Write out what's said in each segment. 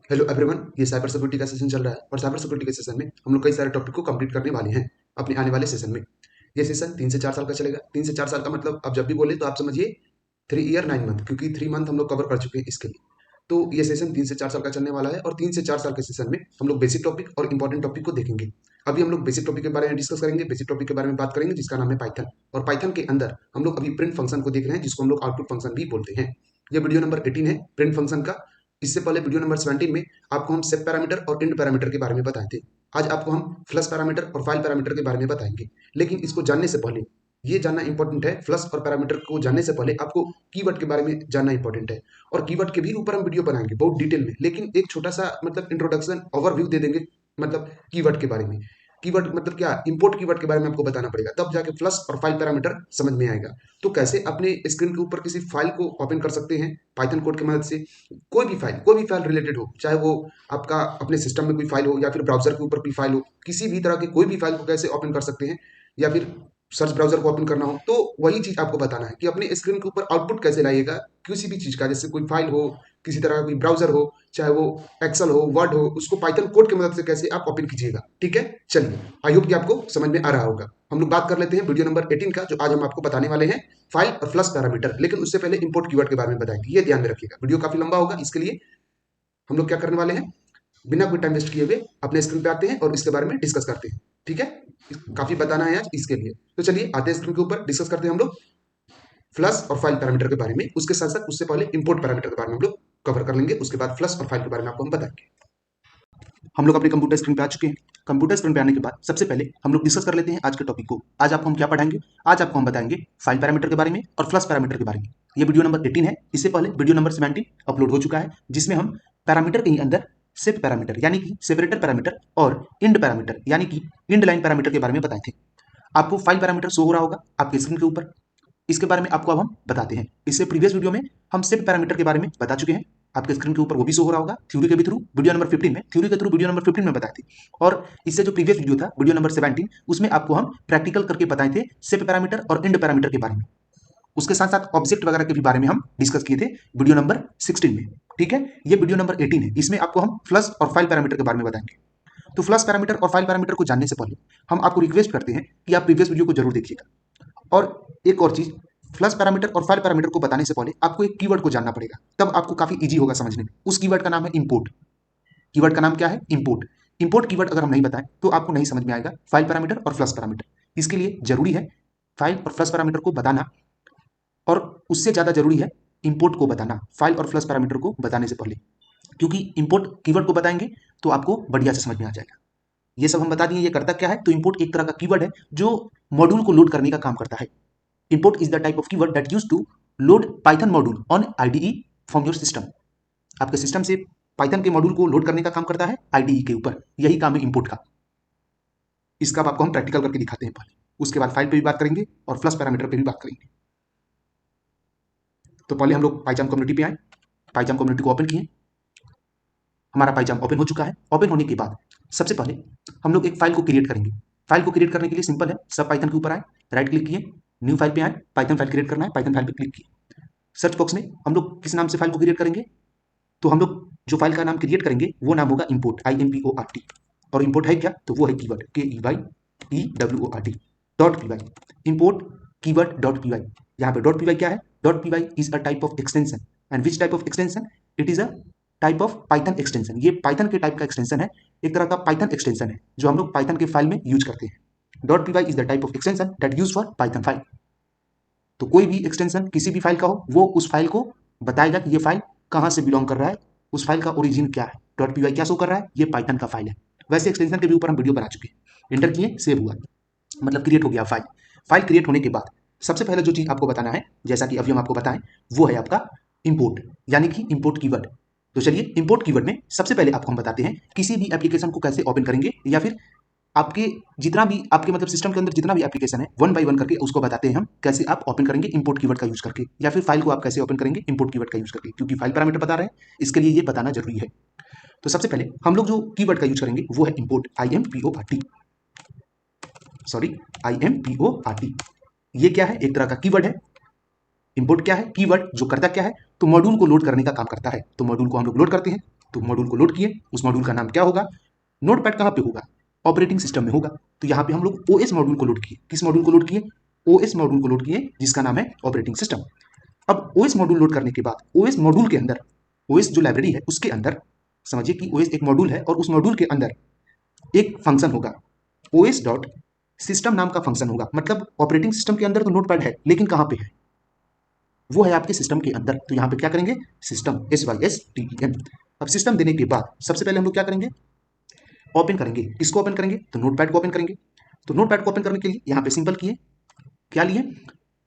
Hello everyone, ये cyber security का session चल रहा है और साइबर सिक्योरिटी के सेशन में हम लोग कई सारे टॉपिक को कंप्लीट करने वाले हैं अपने आने वाले सेशन में। ये सेशन 3 से 4 साल का चलेगा। 3 से 4 साल का मतलब आप जब भी बोले तो आप समझिए 3 ईयर 9 मंथ, क्योंकि 3 मंथ हम लोग कवर कर चुके हैं इसके लिए। तो ये सेशन 3 से 4 साल का चलने वाला है और 3 से 4 साल के सेशन में हम लोग बेसिक टॉपिक और इंपॉर्टेंट टॉपिक को देखेंगे। अभी हम लोग बेसिक टॉपिक के बारे में डिस्कस करेंगे, बेसिक टॉपिक के बारे में बात करेंगे जिसका नाम है पाइथन। और पाइथन के अंदर हम लोग अभी प्रिंट फंक्शन को देख रहे हैं, जिसको हम लोग आउटपुट फंक्शन भी बोलते हैं। ये वीडियो नंबर 18 है प्रिंट फंक्शन का। इससे पहले वीडियो नंबर 17 में आपको हम सेट पैरामीटर और इंड पैरामीटर के बारे में बताए थे। आज आपको हम फ्लश पैरामीटर और फाइल पैरामीटर के बारे में बताएंगे। लेकिन इसको जानने से पहले ये जानना इंपॉर्टेंट है, फ्लश और पैरामीटर को जानने से पहले आपको कीवर्ड के बारे में जानना इंपॉर्टेंट है। और कीवर्ड के भी ऊपर हम वीडियो बनाएंगे बहुत डिटेल में, लेकिन एक छोटा सा मतलब इंट्रोडक्शन ओवरव्यू दे देंगे मतलब कीवर्ड के बारे में। कीवर्ड मतलब क्या, इंपोर्ट कीवर्ड के बारे में आपको बताना पड़ेगा, तब जाके फ्लश और फाइल पैरामीटर समझ में आएगा। तो कैसे अपने स्क्रीन के ऊपर किसी फाइल को ओपन कर सकते हैं पाइथन कोड की मदद से। कोई भी फाइल रिलेटेड हो, चाहे वो आपका अपने सिस्टम में कोई फाइल हो या फिर ब्राउजर के ऊपर कोई फाइल हो, किसी भी तरह की कोई भी फाइल को कैसे ओपन कर सकते हैं, या फिर सर्च ब्राउजर को ओपन करना हो, तो वही चीज आपको बताना है कि अपने स्क्रीन के ऊपर आउटपुट कैसे लाइएगा किसी भी चीज का। जैसे कोई फाइल हो, किसी तरह का कोई ब्राउजर हो, चाहे वो एक्सेल हो, वर्ड हो, उसको पाइथन कोड की मदद से कैसे आप ओपन कीजिएगा। ठीक है, चलिए, आई होप कि आपको समझ में आ रहा होगा। हम लोग बात कर लेते हैं वीडियो नंबर 18 का, जो आज हम आपको बताने वाले हैं फाइल और फ्लश पैरामीटर। लेकिन उससे पहले इंपोर्ट कीवर्ड के बारे में बताएंगे, ये ध्यान में रखिएगा, वीडियो काफी लंबा होगा। इसके लिए हम लोग क्या करने वाले हैं, बिना कोई टाइम वेस्ट किए हुए अपने स्क्रीन पे आते हैं और इसके बारे में डिस्कस करते हैं। ठीक है, काफी बताना है आज इसके लिए। तो चलिए आते हैं स्क्रीन के ऊपर, डिस्कस करते हैं हम लोग फ्लश और फाइल पैरामीटर के बारे में। उसके साथ साथ उससे पहले इंपोर्ट पैरामीटर के बारे में हम लोग कवर कर लेंगे। उसके बाद फ्लश और फाइल के बारे में आपको हम बताएंगे। हम लोग अपने कंप्यूटर स्क्रीन पे आ चुके हैं। कंप्यूटर स्क्रीन पे आने के बाद सबसे पहले हम लोग डिस्कस कर लेते हैं आज के टॉपिक को। आज आपको हम क्या पढ़ाएंगे, आज आपको हम बताएंगे फाइल पैरामीटर के बारे में और फ्लश पैरामीटर के बारे में। ये वीडियो नंबर 18 है। इससे पहले वीडियो नंबर 17 अपलोड हो चुका है, जिसमें हम पैरामीटर के ही अंदर सेट पैरामीटर यानी कि सेपरेटर पैरामीटर और इंड पैरामीटर यानी कि इंड लाइन पैरामीटर के बारे में बताए थे। आपको फाइल पैरामीटर शो हो रहा होगा आपके स्क्रीन के ऊपर। इसके बारे में आपको अब हम बताते हैं। इससे प्रीवियस वीडियो में हम सेट पैरामीटर के बारे में बता चुके हैं, आपके स्क्रीन के ऊपर वो भी शो हो रहा होगा थ्योरी के भी थ्रू। वीडियो नंबर 15 में थ्योरी के थ्रू वीडियो नंबर 15 में बताए थे। और इससे जो प्रीवियस वीडियो था वीडियो नंबर 17, उसमें आपको हम प्रैक्टिकल करके बताए थे सेट पैरामीटर और इंड पैरामीटर के बारे में। उसके साथ साथ ऑब्जेक्ट वगैरह के भी बारे में हम डिस्कस किए थे वीडियो नंबर 16 में। ठीक है, ये वीडियो नंबर 18 है। इसमें आपको हम फ्लश और फाइल पैरामीटर के बारे में बताएंगे। तो फ्लश पैरामीटर और फाइल पैरामीटर को जानने से पहले हम आपको रिक्वेस्ट करते हैं कि आप प्रीवियस वीडियो को जरूर देखिएगा। और एक और चीज, फ्लश पैरामीटर और फाइल पैरामीटर को बताने से पहले आपको एक कीवर्ड को जानना पड़ेगा, तब आपको काफी इजी होगा समझने में। उस कीवर्ड का नाम है इंपोर्ट। कीवर्ड का नाम क्या है, इंपोर्ट। इंपोर्ट कीवर्ड अगर हम नहीं बताएं तो आपको नहीं समझ में आएगा फाइल पैरामीटर और फ्लश पैरामीटर। इसके लिए जरूरी है फाइल और फ्लश पैरामीटर को बताना, और उससे ज्यादा जरूरी है इंपोर्ट को बताना फाइल और फ्लश पैरामीटर को बताने से पहले। क्योंकि इंपोर्ट कीवर्ड को बताएंगे तो आपको बढ़िया से समझ में आ जाएगा। ये सब हम बता दिए, ये करता क्या है। तो इंपोर्ट एक तरह का कीवर्ड है जो मॉड्यूल को लोड करने का काम करता है। Import is the type of keyword that used to load Python module on IDE from your system। आपके सिस्टम से पाइथन के मॉड्यूल को लोड करने का काम करता है IDE के ऊपर। यही काम है इंपोर्ट का। इसका आपको हम प्रैक्टिकल करके दिखाते हैं पहले, उसके बाद फाइल पे भी बात करेंगे और फ्लश पैरामीटर पे भी बात करेंगे। तो पहले हम लोग पाइथन कम्युनिटी पे आए, पाइथन कम्युनिटी को ओपन किए। हमारा पाइथन ओपन हो चुका है। ओपन होने के बाद सबसे पहले हम लोग एक फाइल को क्रिएट करेंगे। फाइल को क्रिएट करने के लिए सिंपल है, सब पाइथन के ऊपर आए, राइट क्लिक किए, न्यू फाइल पे आए, पाइथन फाइल क्रिएट करना है, पाइथन फाइल पे क्लिक किए। सर्च बॉक्स में हम लोग किस नाम से फाइल को क्रिएट करेंगे, तो हम लोग जो फाइल का नाम क्रिएट करेंगे वो नाम होगा इंपोर्ट, IMPORT। और इंपोर्ट है क्या, तो वो है keyword KEYEWORD dot P Y. Import keyword dot P Y. यहाँ पे डॉट पी वाई क्या है, dot P Y is a type of extension. And which type of extension, it is a type of Python extension. ये Python के type का extension है, एक तरह का पाइथन एक्सटेंशन है जो हम लोग पाइथन के फाइल में यूज करते हैं। Dot P Y is the type of extension that use for Python file. तो कोई भी एक्सटेंशन किसी भी फाइल का हो, वो उस फाइल को बताएगा कि ये फाइल कहाँ से बिलोंग कर रहा है, उस फाइल का ओरिजिन क्या है। डॉट पी वाई क्या शो कर रहा है, ये पाइथन का फाइल है। वैसे एक्सटेंशन के भी ऊपर हम वीडियो बना चुके हैं। एंटर किए, सेव हुआ, मतलब क्रिएट हो गया फाइल। फाइल क्रिएट होने के बाद सबसे पहले जो चीज आपको बताना है, जैसा कि अभी हम आपको बताएं, वो है आपका इंपोर्ट, यानी कि इंपोर्ट कीवर्ड। तो चलिए इंपोर्ट कीवर्ड में सबसे पहले आपको हम बताते हैं किसी भी एप्लीकेशन को कैसे ओपन करेंगे, या फिर आपके जितना भी आपके मतलब सिस्टम के अंदर जितना भी एप्लीकेशन है वन बाय वन करके उसको बताते हैं हम कैसे आप ओपन करेंगे इंपोर्ट कीवर्ड का यूज करके, या फिर फाइल को आप कैसे ओपन करेंगे इंपोर्ट कीवर्ड का यूज करके। क्योंकि फाइल पैरामीटर बता रहे हैं, इसके लिए ये बताना जरूरी है। तो सबसे पहले हम लोग जो कीवर्ड का यूज करेंगे वो है इंपोर्ट, IMPORT। Sorry, IMPORT। ये क्या है, एक तरह का कीवर्ड है। इंपोर्ट क्या है, कीवर्ड जो करता क्या है, तो मॉड्यूल को लोड करने का काम करता है। तो मॉड्यूल को हम लोग लोड करते हैं, तो मॉड्यूल को लोड किए, उस मॉड्यूल का नाम क्या होगा, नोटपैड कहाँ पे होगा, ऑपरेटिंग सिस्टम में होगा। तो यहाँ पे हम लोग ओएस मॉड्यूल को लोड किए। किस मॉड्यूल को लोड किए, ओएस मॉड्यूल को लोड किए, जिसका नाम है ऑपरेटिंग सिस्टम। अब ओएस मॉड्यूल लोड करने के बाद ओएस मॉड्यूल के अंदर, ओएस जो लाइब्रेरी है उसके अंदर, समझिए कि ओएस एक मॉड्यूल है और उस मॉड्यूल के अंदर एक फंक्शन होगा, ओएस डॉट सिस्टम नाम का फंक्शन होगा। मतलब ऑपरेटिंग सिस्टम के अंदर तो नोटपैड है, लेकिन कहाँ पे है, वो है आपके सिस्टम के अंदर। तो यहाँ पे क्या करेंगे, सिस्टम, SYSTEM। अब सिस्टम देने के बाद सबसे पहले हम लोग क्या करेंगे, ओपन करेंगे। किसको ओपन करेंगे, तो नोटपैड को ओपन करेंगे। तो नोटपैड को ओपन करने के लिए यहाँ पे सिंपल किए, क्या लिए,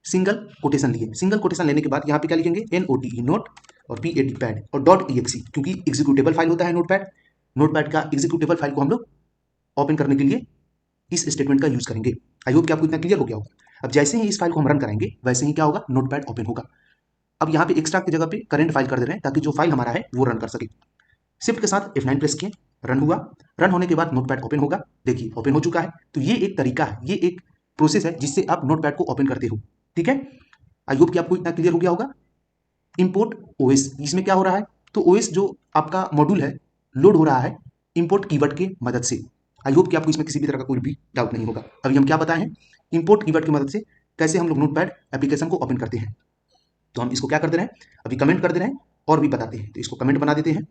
सिंगल कोटेशन लिए। सिंगल कोटेशन लेने के बाद यहाँ पे क्या लिखेंगे, NOTE नोट और PAD पैड और .exe, क्योंकि एग्जीक्यूटेबल फाइल होता है नोटपैड। नोटपैड का एग्जीक्यूटेबल फाइल को हम लोग ओपन करने के लिए इस स्टेटमेंट का यूज करेंगे। आई होप कि आपको इतना क्लियर हो गया होगा। अब जैसे ही इस फाइल को हम रन कराएंगे वैसे ही क्या होगा, नोटपैड ओपन होगा। अब यहाँ पे एक्स्ट्रा की जगह पे करंट फाइल कर दे रहे हैं ताकि जो फाइल हमारा है वो रन कर सके। शिफ्ट के साथ F9 प्रेस किए, रन हुआ। रन होने के बाद नोटपैड ओपन होगा। देखिए ओपन हो चुका है। तो ये एक तरीका है, ये एक प्रोसेस है जिससे आप नोटपैड को ओपन करते हो। ठीक है, आई होप कि आपको इतना क्लियर हो गया होगा। इंपोर्ट ओएस, इसमें क्या हो रहा है, तो ओएस जो आपका मॉड्यूल है लोड हो रहा है इंपोर्ट कीवर्ड के मदद से। आई होप कि आपको इसमें किसी भी तरह का कोई भी डाउट नहीं होगा। अभी हम क्या बताए हैं, इंपोर्ट कीवर्ड की मदद से कैसे हम लोग नोटपैड एप्लीकेशन को ओपन करते हैं। तो हम इसको क्या कर दे रहे हैं, अभी कमेंट कर दे रहे हैं और भी बताते हैं। तो इसको कमेंट बना देते हैं।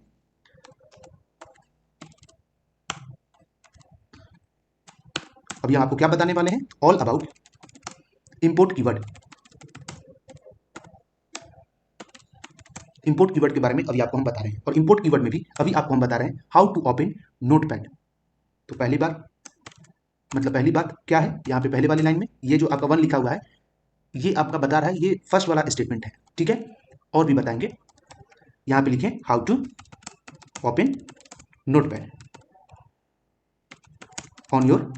अभी हम आपको क्या बताने वाले हैं, all about import keyword. Import keyword के बारे में अभी आपको हम बता रहे हैं, और इंपोर्ट कीवर्ड में भी अभी आपको हम बता रहे हैं हाउ टू ओपन नोटपैड। तो पहली बात क्या है, यहाँ पे पहले वाली लाइन में ये जो आपका 1 लिखा हुआ है ये आपका बता रहा है, ये फर्स्ट वाला स्टेटमेंट है। ठीक है, और भी बताएंगे। यहाँ पे लिखें how to open Notepad on your,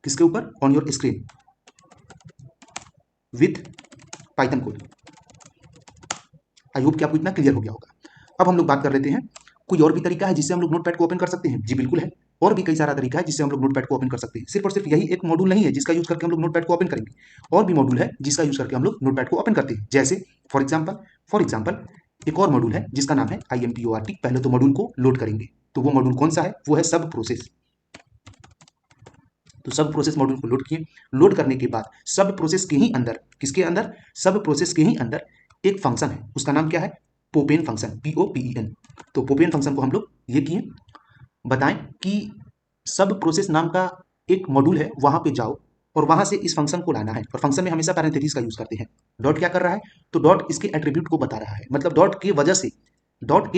किसके ऊपर, on your screen with Python code. I hope कि आपको इतना क्लियर हो गया होगा। अब हम लोग बात कर लेते हैं, कोई और भी तरीका है जिससे हम लोग नोटपैड को ओपन कर सकते हैं। जी बिल्कुल है, और भी कई सारा तरीका है जिससे हम लोग नोटपैड को ओपन कर सकते हैं। सिर्फ और सिर्फ यही एक मॉड्यूल नहीं है जिसका यूज करके हम लोग नोटपैड को ओपन करेंगे, और भी मॉड्यूल है जिसका यूज करके हम लोग नोटपैड को ओपन करते हैं। जैसे फॉर एग्जाम्पल एक और मॉड्यूल है जिसका नाम है IMPORT। पहले तो मॉड्यूल को लोड करेंगे, तो वो मॉड्यूल कौन सा है, वो है सब प्रोसेस। तो सब प्रोसेस मॉड्यूल को लोड किए। लोड करने के बाद सब प्रोसेस के ही अंदर, किसके अंदर, सब प्रोसेस के ही अंदर एक फंक्शन है, उसका नाम क्या है, पोपेन फंक्शन, POPEN। तो पोपेन फंक्शन को हम लोग ये किए, बताएं कि सब प्रोसेस नाम का एक मॉड्यूल है, वहां पे जाओ और वहां से इस फंक्शन को लाना है। और फंक्शन में हमेशा पैरेंथेसिस का यूज करते हैं। डॉट क्या कर रहा है, तो डॉट इसके एट्रीब्यूट को बता रहा है। मतलब डॉट के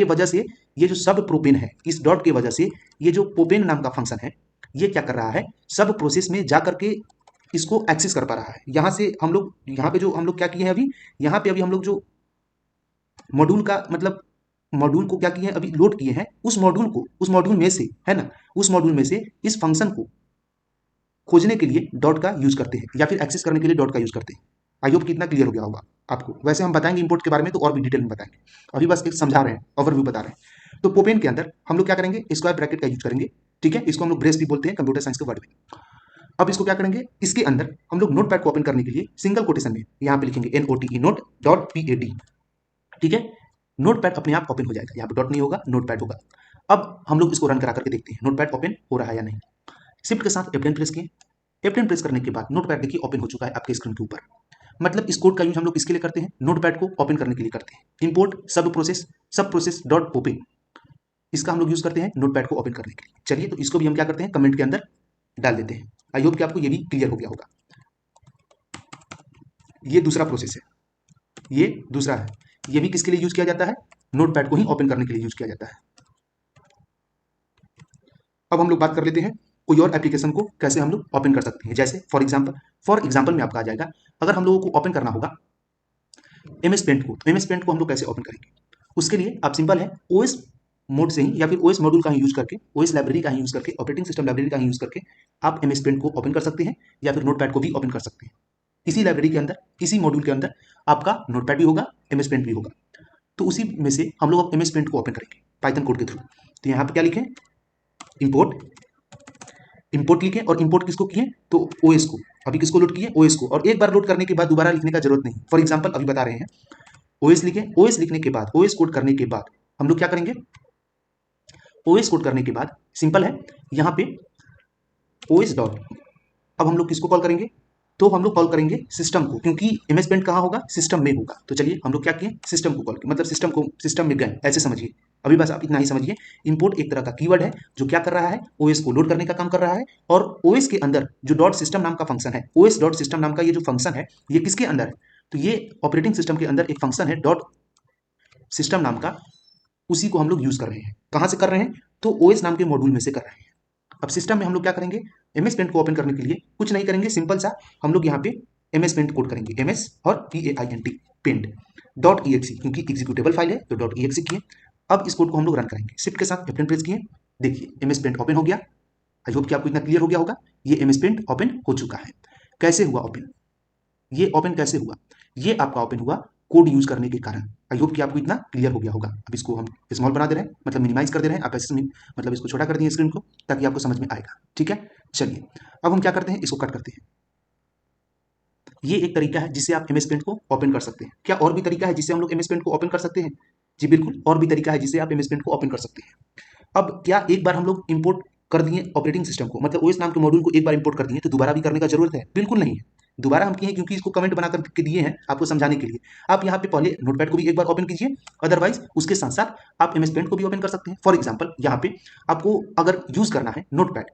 वजह से ये जो सब प्रोपेन है, इस डॉट के वजह से ये जो पोपेन नाम का फंक्शन है ये क्या कर रहा है, सब प्रोसेस में जा करके इसको एक्सेस कर पा रहा है। यहाँ से हम लोग, यहाँ पे जो हम लोग क्या किए हैं अभी, यहाँ पे अभी हम लोग जो मॉड्यूल का मतलब मॉड्यूल को क्या किए हैं, अभी लोड किए हैं, उस मॉड्यूल में से, है ना, उस मॉड्यूल में से इस फंक्शन को खोजने के लिए डॉट का यूज करते हैं, या फिर एक्सेस करने के लिए डॉट का यूज करते हैं। आई होप कितना क्लियर हो गया होगा आपको। वैसे हम बताएंगे इंपोर्ट के बारे में तो और भी डिटेल में बताएंगे, अभी बस एक समझा रहे हैं, ओवरव्यू बता रहे हैं। तो पोपेन के अंदर हम लोग क्या करेंगे, स्क्वायर ब्रैकेट का यूज करेंगे। ठीक है, इसको हम लोग ब्रेस भी बोलते हैं कंप्यूटर साइंस के वर्ड में। अब इसको क्या करेंगे, इसके अंदर हम लोग नोटपैड को ओपन करने के लिए सिंगल कोटेशन में यहाँ पे लिखेंगे NOTE नोट डॉट PAD। ठीक है, नोटपैड अपने आप ओपन हो जाएगा, यहाँ पे डॉट नहीं होगा, नोटपैड होगा। अब हम लोग इसको रन करा करके देखते हैं नोटपैड ओपन हो रहा है या नहीं। शिफ्ट के साथ F10 प्रेस किए। F10 प्रेस करने के बाद नोटपैड देखिए ओपन हो चुका है आपके स्क्रीन के ऊपर। मतलब इस कोड का यूज हम लोग किसके लिए करते हैं, नोटपैड को ओपन करने के लिए करते हैं। इंपोर्ट सब प्रोसेस डॉट ओपन, इसका हम लोग यूज करते हैं नोटपैड को ओपन करने के लिए। चलिए, तो इसको भी हम क्या करते हैं, कमेंट के अंदर डाल देते हैं। आई होप कि आपको ये भी क्लियर हो गया होगा। ये दूसरा प्रोसेस है, ये दूसरा है, ये भी किसके लिए यूज किया जाता है, नोटपैड को ही ओपन करने के लिए यूज किया जाता है। अब हम लोग बात कर लेते हैं कोई और एप्लीकेशन को कैसे हम लोग ओपन कर सकते हैं। जैसे फॉर एग्जाम्पल में आपका आ जाएगा, अगर हम लोगों को ओपन करना होगा MS पेंट को, तो MS पेंट को हम लोग कैसे ओपन करेंगे। उसके लिए आप सिंपल है, OS मोड से ही या फिर OS मॉड्यूल का ही यूज करके, OS लाइब्रेरी का ही यूज करके, ऑपरेटिंग सिस्टम लाइब्रेरी का ही यूज करके आप MS पेंट को ओपन कर सकते हैं, या फिर नोटपैड को भी ओपन कर सकते हैं। इसी लाइब्रेरी के अंदर, इसी मॉड्यूल के अंदर आपका नोटपैड भी होगा, MS पेंट भी होगा। तो उसी में से हम लोग अब MS पेंट को ओपन करेंगे पाइथन कोड के थ्रू। तो यहाँ पे क्या लिखें, इंपोर्ट लिखें, और इंपोर्ट किसको किए, तो OS को। अभी किसको लोड किए, OS को। और एक बार लोड करने के बाद दोबारा लिखने का जरूरत नहीं। फॉर एग्जाम्पल अभी बता रहे हैं, OS लिखें, OS लिखने के बाद, OS कोड करने के बाद हम लोग क्या करेंगे, ओएस कोड करने के बाद सिंपल है, यहाँ पे ओएस डॉट, अब हम लोग किसको कॉल करेंगे, तो हम लोग कॉल करेंगे सिस्टम को, क्योंकि एमएस पेंट कहाँ होगा, सिस्टम में होगा। तो चलिए हम लोग क्या किए, सिस्टम को कॉल किए, मतलब सिस्टम को सिस्टम में गए, ऐसे समझिए। अभी बस आप इतना ही समझिए, इंपोर्ट एक तरह का कीवर्ड है जो क्या कर रहा है, ओएस को लोड करने का काम कर रहा है। और ओएस के अंदर जो डॉट सिस्टम नाम का फंक्शन है, ओएस डॉट सिस्टम नाम का ये जो फंक्शन है, ये किसके अंदर है, तो ये ऑपरेटिंग सिस्टम के अंदर एक फंक्शन है डॉट सिस्टम नाम का, उसी को हम लोग यूज कर रहे हैं। कहाँ से कर रहे हैं, तो ओएस नाम के मॉड्यूल में से कर रहे हैं। अब सिस्टम में हम लोग क्या करेंगे, एमएस पेंट को ओपन करने के लिए कुछ नहीं करेंगे, सिंपल सा हम लोग यहाँ पे एमएस पेंट कोड करेंगे, एमएस और PAINT पेंट डॉट EXE, क्योंकि एग्जीक्यूटेबल फाइल है तो डॉट EXE किए। अब इस कोड को हम लोग रन करेंगे, शिफ्ट के साथ F10 प्रेस किए, देखिए एमएस पेंट ओपन हो गया। आई होप कि आपको इतना क्लियर हो गया होगा, ये एमएस पेंट ओपन हो चुका है। कैसे हुआ ओपन, ये ओपन कैसे हुआ, ये आपका ओपन हुआ कोड यूज करने के कारण। आई होप कि आपको इतना क्लियर हो गया होगा। अब इसको हम स्मॉल बना दे रहे हैं, मतलब मिनिमाइज कर दे रहे हैं, आप ऐसे मतलब इसको छोटा कर दिए स्क्रीन को, ताकि आपको समझ में आएगा। ठीक है, चलिए अब हम क्या करते हैं, इसको कट करते हैं। ये एक तरीका है जिससे आप एमएस पेंट को ओपन कर सकते हैं। क्या और भी तरीका है जिससे हम लोग एमएस पेंट को ओपन कर सकते हैं, जी बिल्कुल, और भी तरीका है जिससे आप एमएस पेंट को ओपन कर सकते हैं। अब क्या एक बार हम लोग इंपोर्ट कर दिए ऑपरेटिंग सिस्टम को, मतलब ओएस नाम के मॉड्यूल को एक बार इंपोर्ट कर दिए तो दोबारा भी करने का जरूरत है, बिल्कुल नहीं है। दोबारा हम किए हैं क्योंकि इसको कमेंट बना करके दिए हैं आपको समझाने के लिए। आप यहाँ पे पहले नोटपैड को भी एक बार ओपन कीजिए, अदरवाइज उसके साथ साथ आप एमएस पेंट को भी ओपन कर सकते हैं। फॉर एग्जांपल यहाँ पे आपको अगर यूज करना है नोटपैड,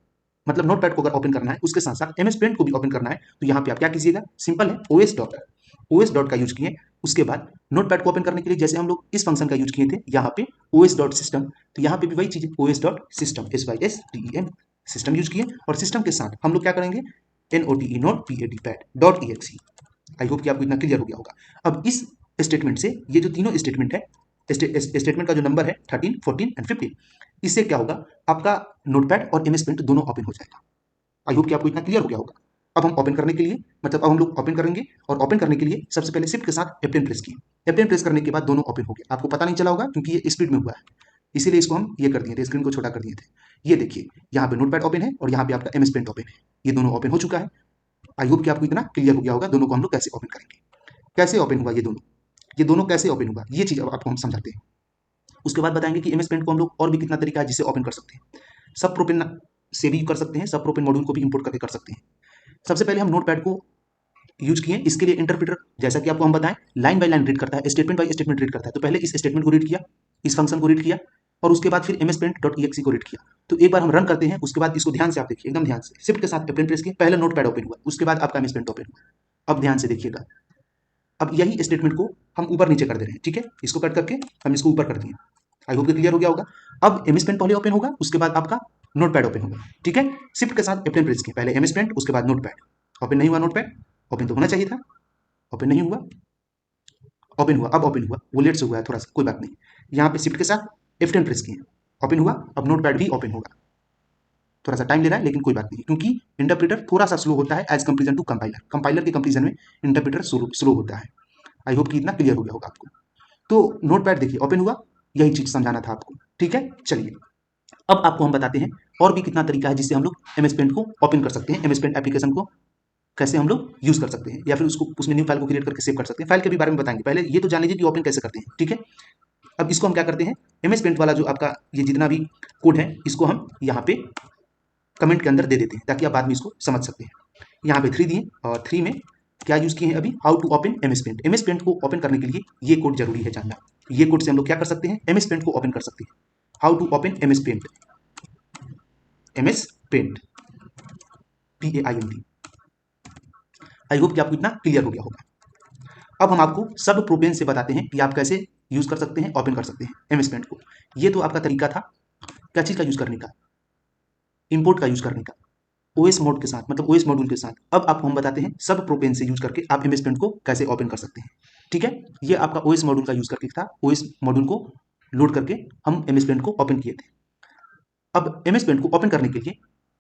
मतलब नोटपैड को अगर ओपन करना है उसके साथ साथ एमएस पेंट को भी ओपन करना है, तो यहाँ पे आप क्या कीजिएगा, सिंपल है, ओएस डॉट का यूज किए। उसके बाद नोटपैड को ओपन करने के लिए जैसे हम लोग इस फंक्शन का यूज किए थे यहाँ पे ओएस डॉट सिस्टम, तो यहाँ पे भी वही चीज है, OS dot system, SYSTEM system use किए। और सिस्टम के साथ हम लोग क्या करेंगे, NOTE note PAD dot EXE। आई होप कि आपको इतना क्लियर हो गया होगा। अब इस स्टेटमेंट से ये जो तीनों स्टेटमेंट है, स्टेटमेंट का जो नंबर है 13, 14 एंड 15, इससे क्या होगा, आपका नोटपैड और एमएस पेंट दोनों ओपन हो जाएगा। आई होप कि आपको इतना क्लियर हो गया होगा। अब हम ओपन करने के लिए, मतलब अब हम लोग ओपन करेंगे, और ओपन करने के लिए सबसे पहले शिफ्ट के साथ F10 प्रेस किए। F10 प्रेस करने के बाद दोनों ओपन हो गए, आपको पता नहीं चला होगा क्योंकि ये स्पीड में हुआ है, इसीलिए इसको हम ये कर दिए थे, स्क्रीन को छोटा कर दिए थे। ये देखिए यहाँ पे नोटपैड ओपन है और यहाँ पे आपका एमएस पेंट ओपन है, ये दोनों ओपन हो चुका है। आई होप कि आपको इतना क्लियर हो गया होगा दोनों को हम लोग कैसे ओपन करेंगे, कैसे ओपन हुआ ये दोनों कैसे ओपन हुआ, ये चीज अब आपको हम समझाते हैं। उसके बाद बताएंगे कि एमएस पेंट को हम लोग और भी कितना तरीका है जिससे ओपन कर सकते हैं। सब प्रोपेन से भी कर सकते हैं, सब प्रोपेन मॉड्यूल को भी इंपोर्ट करके कर सकते हैं। सबसे पहले हम नोटपैड को यूज किए, इसके लिए इंटरप्रेटर जैसा कि आपको हम बताएं लाइन बाय लाइन रीड करता है, स्टेटमेंट बाय स्टेटमेंट रीड करता है। तो पहले इस स्टेटमेंट को रीड किया, इस फंक्शन को रीड किया, और उसके बाद फिर एमएस पेंट डॉट EXE को रीड किया। तो एक बार हम रन करते हैं, उसके बाद इसको ध्यान से आप देखिए, एकदम ध्यान से शिफ्ट के साथ F10 प्रेस किए, पहले नोटपैड ओपन हुआ, उसके बाद आपका एमएस पेंट ओपन हुआ। अब ध्यान से देखिएगा, अब यही स्टेटमेंट को हम ऊपर नीचे कर दे रहे हैं, ठीक है, इसको कट करके हम इसको ऊपर कर दिए। आई होप क्लियर हो गया होगा। अब एमएस पेंट पहले ओपन होगा, उसके बाद आपका नोटपैड ओपन होगा, ठीक है। शिफ्ट के साथ F10 प्रेस किए, पहले एमएस पेंट उसके बाद नोटपैड। ओपन नहीं हुआ नोटपैड, ओपन तो होना चाहिए था, ओपन नहीं हुआ, ओपन हुआ, अब ओपन हुआ, वो लेट से हुआ है थोड़ा सा, कोई बात नहीं। यहाँ पे शिफ्ट के साथ F10 प्रेस किए, ओपन हुआ, अब नोटपैड भी ओपन होगा। थोड़ा सा टाइम ले रहा है लेकिन कोई बात नहीं, क्योंकि इंटरप्रेटर थोड़ा सा स्लो होता है as comparison to compiler, compiler के कंपेरिजन में इंटरप्रेटर स्लो होता है। आई होप कि इतना क्लियर हो गया होगा आपको। तो नोटपैड देखिए ओपन हुआ, यही चीज समझाना था आपको, ठीक है। चलिए अब आपको हम बताते हैं और भी कितना तरीका है जिससे हम लोग एमएस पेंट को ओपन कर सकते हैं, एमएस पेंट एप्लीकेशन को कैसे हम लोग यूज कर सकते हैं, या फिर उसको उसमें न्यू फाइल को क्रिएट करके सेव कर सकते हैं। फाइल के भी बारे में बताएंगे, पहले ये तो जान लीजिए कि ओपन कैसे करते हैं, ठीक है। अब इसको हम क्या करते हैं, एमएस पेंट वाला जो आपका ये जितना भी कोड है, इसको हम यहाँ पे कमेंट के अंदर दे देते हैं ताकि आप बाद में इसको समझ सकते हैं। यहाँ पे 3 दिए, और 3 में क्या यूज किए हैं अभी, how to open MS Paint. MS Paint को ओपन करने के लिए ये कोड जरूरी है जानना। ये कोड से हम लोग क्या कर सकते हैं, एमएस पेंट को ओपन कर सकते हैं। How to open MS Paint, MS Paint PAINT। I hope कि आपको इतना क्लियर हो गया होगा। अब हम आपको सब प्रोपेन से बताते हैं कि आप कैसे यूज कर सकते हैं, ओपन कर सकते हैं एमएस पेंट को। ये तो आपका तरीका था क्या चीज का यूज करने का, इंपोर्ट का यूज करने का, ओएस मोड के साथ, मतलब ओएस मॉड्यूल के साथ। अब आपको हम बताते हैं सब प्रोपेन से यूज करके आप एमएस पेंट को कैसे ओपन कर सकते हैं, ठीक है। ये आपका ओएस मॉड्यूल का यूज करके था, ओएस मॉड्यूल को लोड करके हम एमएस पेंट को ओपन किए थे। अब एमएस पेंट को ओपन करने के लिए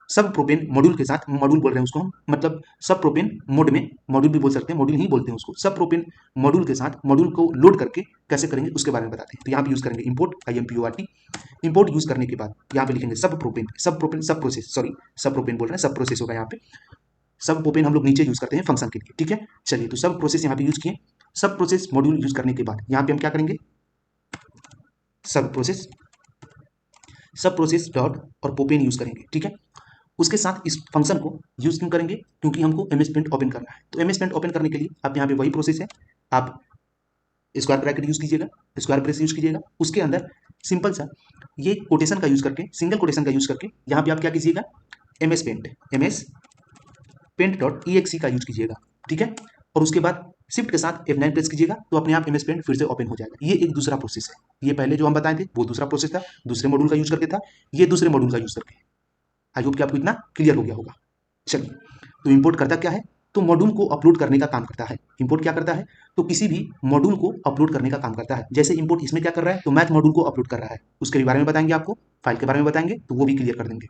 सब प्रोपेन मॉड्यूल के साथ, मॉड्यूल बोल रहे हैं उसको हम, मतलब सब प्रोपेन मोड में, मॉड्यूल भी बोल सकते हैं, मॉड्यूल ही बोलते हैं उसको, सब प्रोपेन मॉड्यूल के साथ मॉड्यूल को लोड करके कैसे करेंगे उसके बारे में बताते हैं। तो यहाँ पे यूज करेंगे इंपोर्ट, IMPORT। इंपोर्ट यूज करने के बाद यहाँ पे लिखेंगे सब प्रोपेन, सब प्रोसेस, सॉरी सब प्रोपेन बोल रहे हैं, सब प्रोसेस होगा यहाँ पे। सब प्रोपेन हम लोग नीचे यूज करते हैं फंक्शन के लिए, ठीक है। चलिए तो सब प्रोसेस यहाँ पे यूज किए। सब प्रोसेस मॉड्यूल यूज करने के बाद यहाँ पे हम क्या करेंगे, सब प्रोसेस सब प्रोसेस डॉट और पोपेन यूज करेंगे, ठीक है। उसके साथ इस फंक्शन को यूज क्यों करेंगे, क्योंकि हमको एमएस पेंट ओपन करना है। तो एमएस पेंट ओपन करने के लिए आप यहाँ पे वही प्रोसेस है, आप स्क्वायर ब्रैकेट यूज कीजिएगा, स्क्वायर ब्रेस यूज कीजिएगा, उसके अंदर सिंपल सा ये कोटेशन का यूज करके, सिंगल कोटेशन का यूज करके यहाँ पे आप क्या कीजिएगा, एमएस पेंट डॉट ई का यूज कीजिएगा, ठीक है। और उसके बाद शिफ्ट के साथ F9 प्रेस कीजिएगा तो अपने आप एमएस पेंट फिर से ओपन हो जाएगा। ये एक दूसरा प्रोसेस है, ये पहले जो हम बताए थे वो दूसरा प्रोसेस था, दूसरे मॉड्यूल का यूज करके था, ये दूसरे मॉड्यूल का यूज करके। आई होप कि आपको इतना क्लियर हो गया होगा। चलिए, तो इंपोर्ट करता क्या है, तो मॉड्यूल को अपलोड करने का काम करता है। इंपोर्ट क्या करता है, तो किसी भी मॉड्यूल को अपलोड करने का काम करता है। जैसे इंपोर्ट इसमें क्या कर रहा है, तो मैथ मॉड्यूल को अपलोड कर रहा है, उसके बारे में बताएंगे आपको, फाइल के बारे में बताएंगे, तो वो भी क्लियर कर देंगे।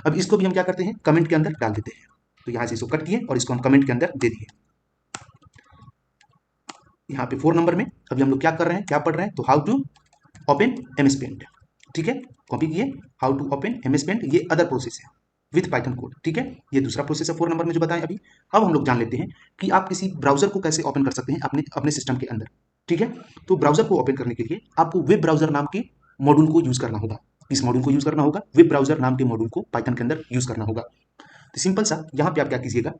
अब इसको भी हम क्या करते हैं, कमेंट के अंदर डाल देते हैं। तो यहाँ से इसको कट किए और इसको हम कमेंट के अंदर दे दिए। यहाँ पे 4 नंबर में अभी हम लोग क्या कर रहे हैं, क्या पढ़ रहे हैं, तो how to open MS paint, ठीक है। कॉपी किए, how to open MS paint, ये अदर प्रोसेस है विथ पाइथन कोड, ठीक है। ये दूसरा प्रोसेस है 4 नंबर में जो बताएं अभी। अब हम लोग जान लेते हैं कि आप किसी ब्राउजर को कैसे ओपन कर सकते हैं अपने अपने सिस्टम के अंदर, ठीक है। तो ब्राउजर को ओपन करने के लिए आपको वेब ब्राउजर नाम के मॉड्यूल को यूज करना होगा। इस मॉड्यूल को यूज करना होगा, वेब ब्राउजर नाम के मॉड्यूल को पाइथन के अंदर यूज करना होगा। तो सिंपल सा यहाँ पे आप क्या कीजिएगा,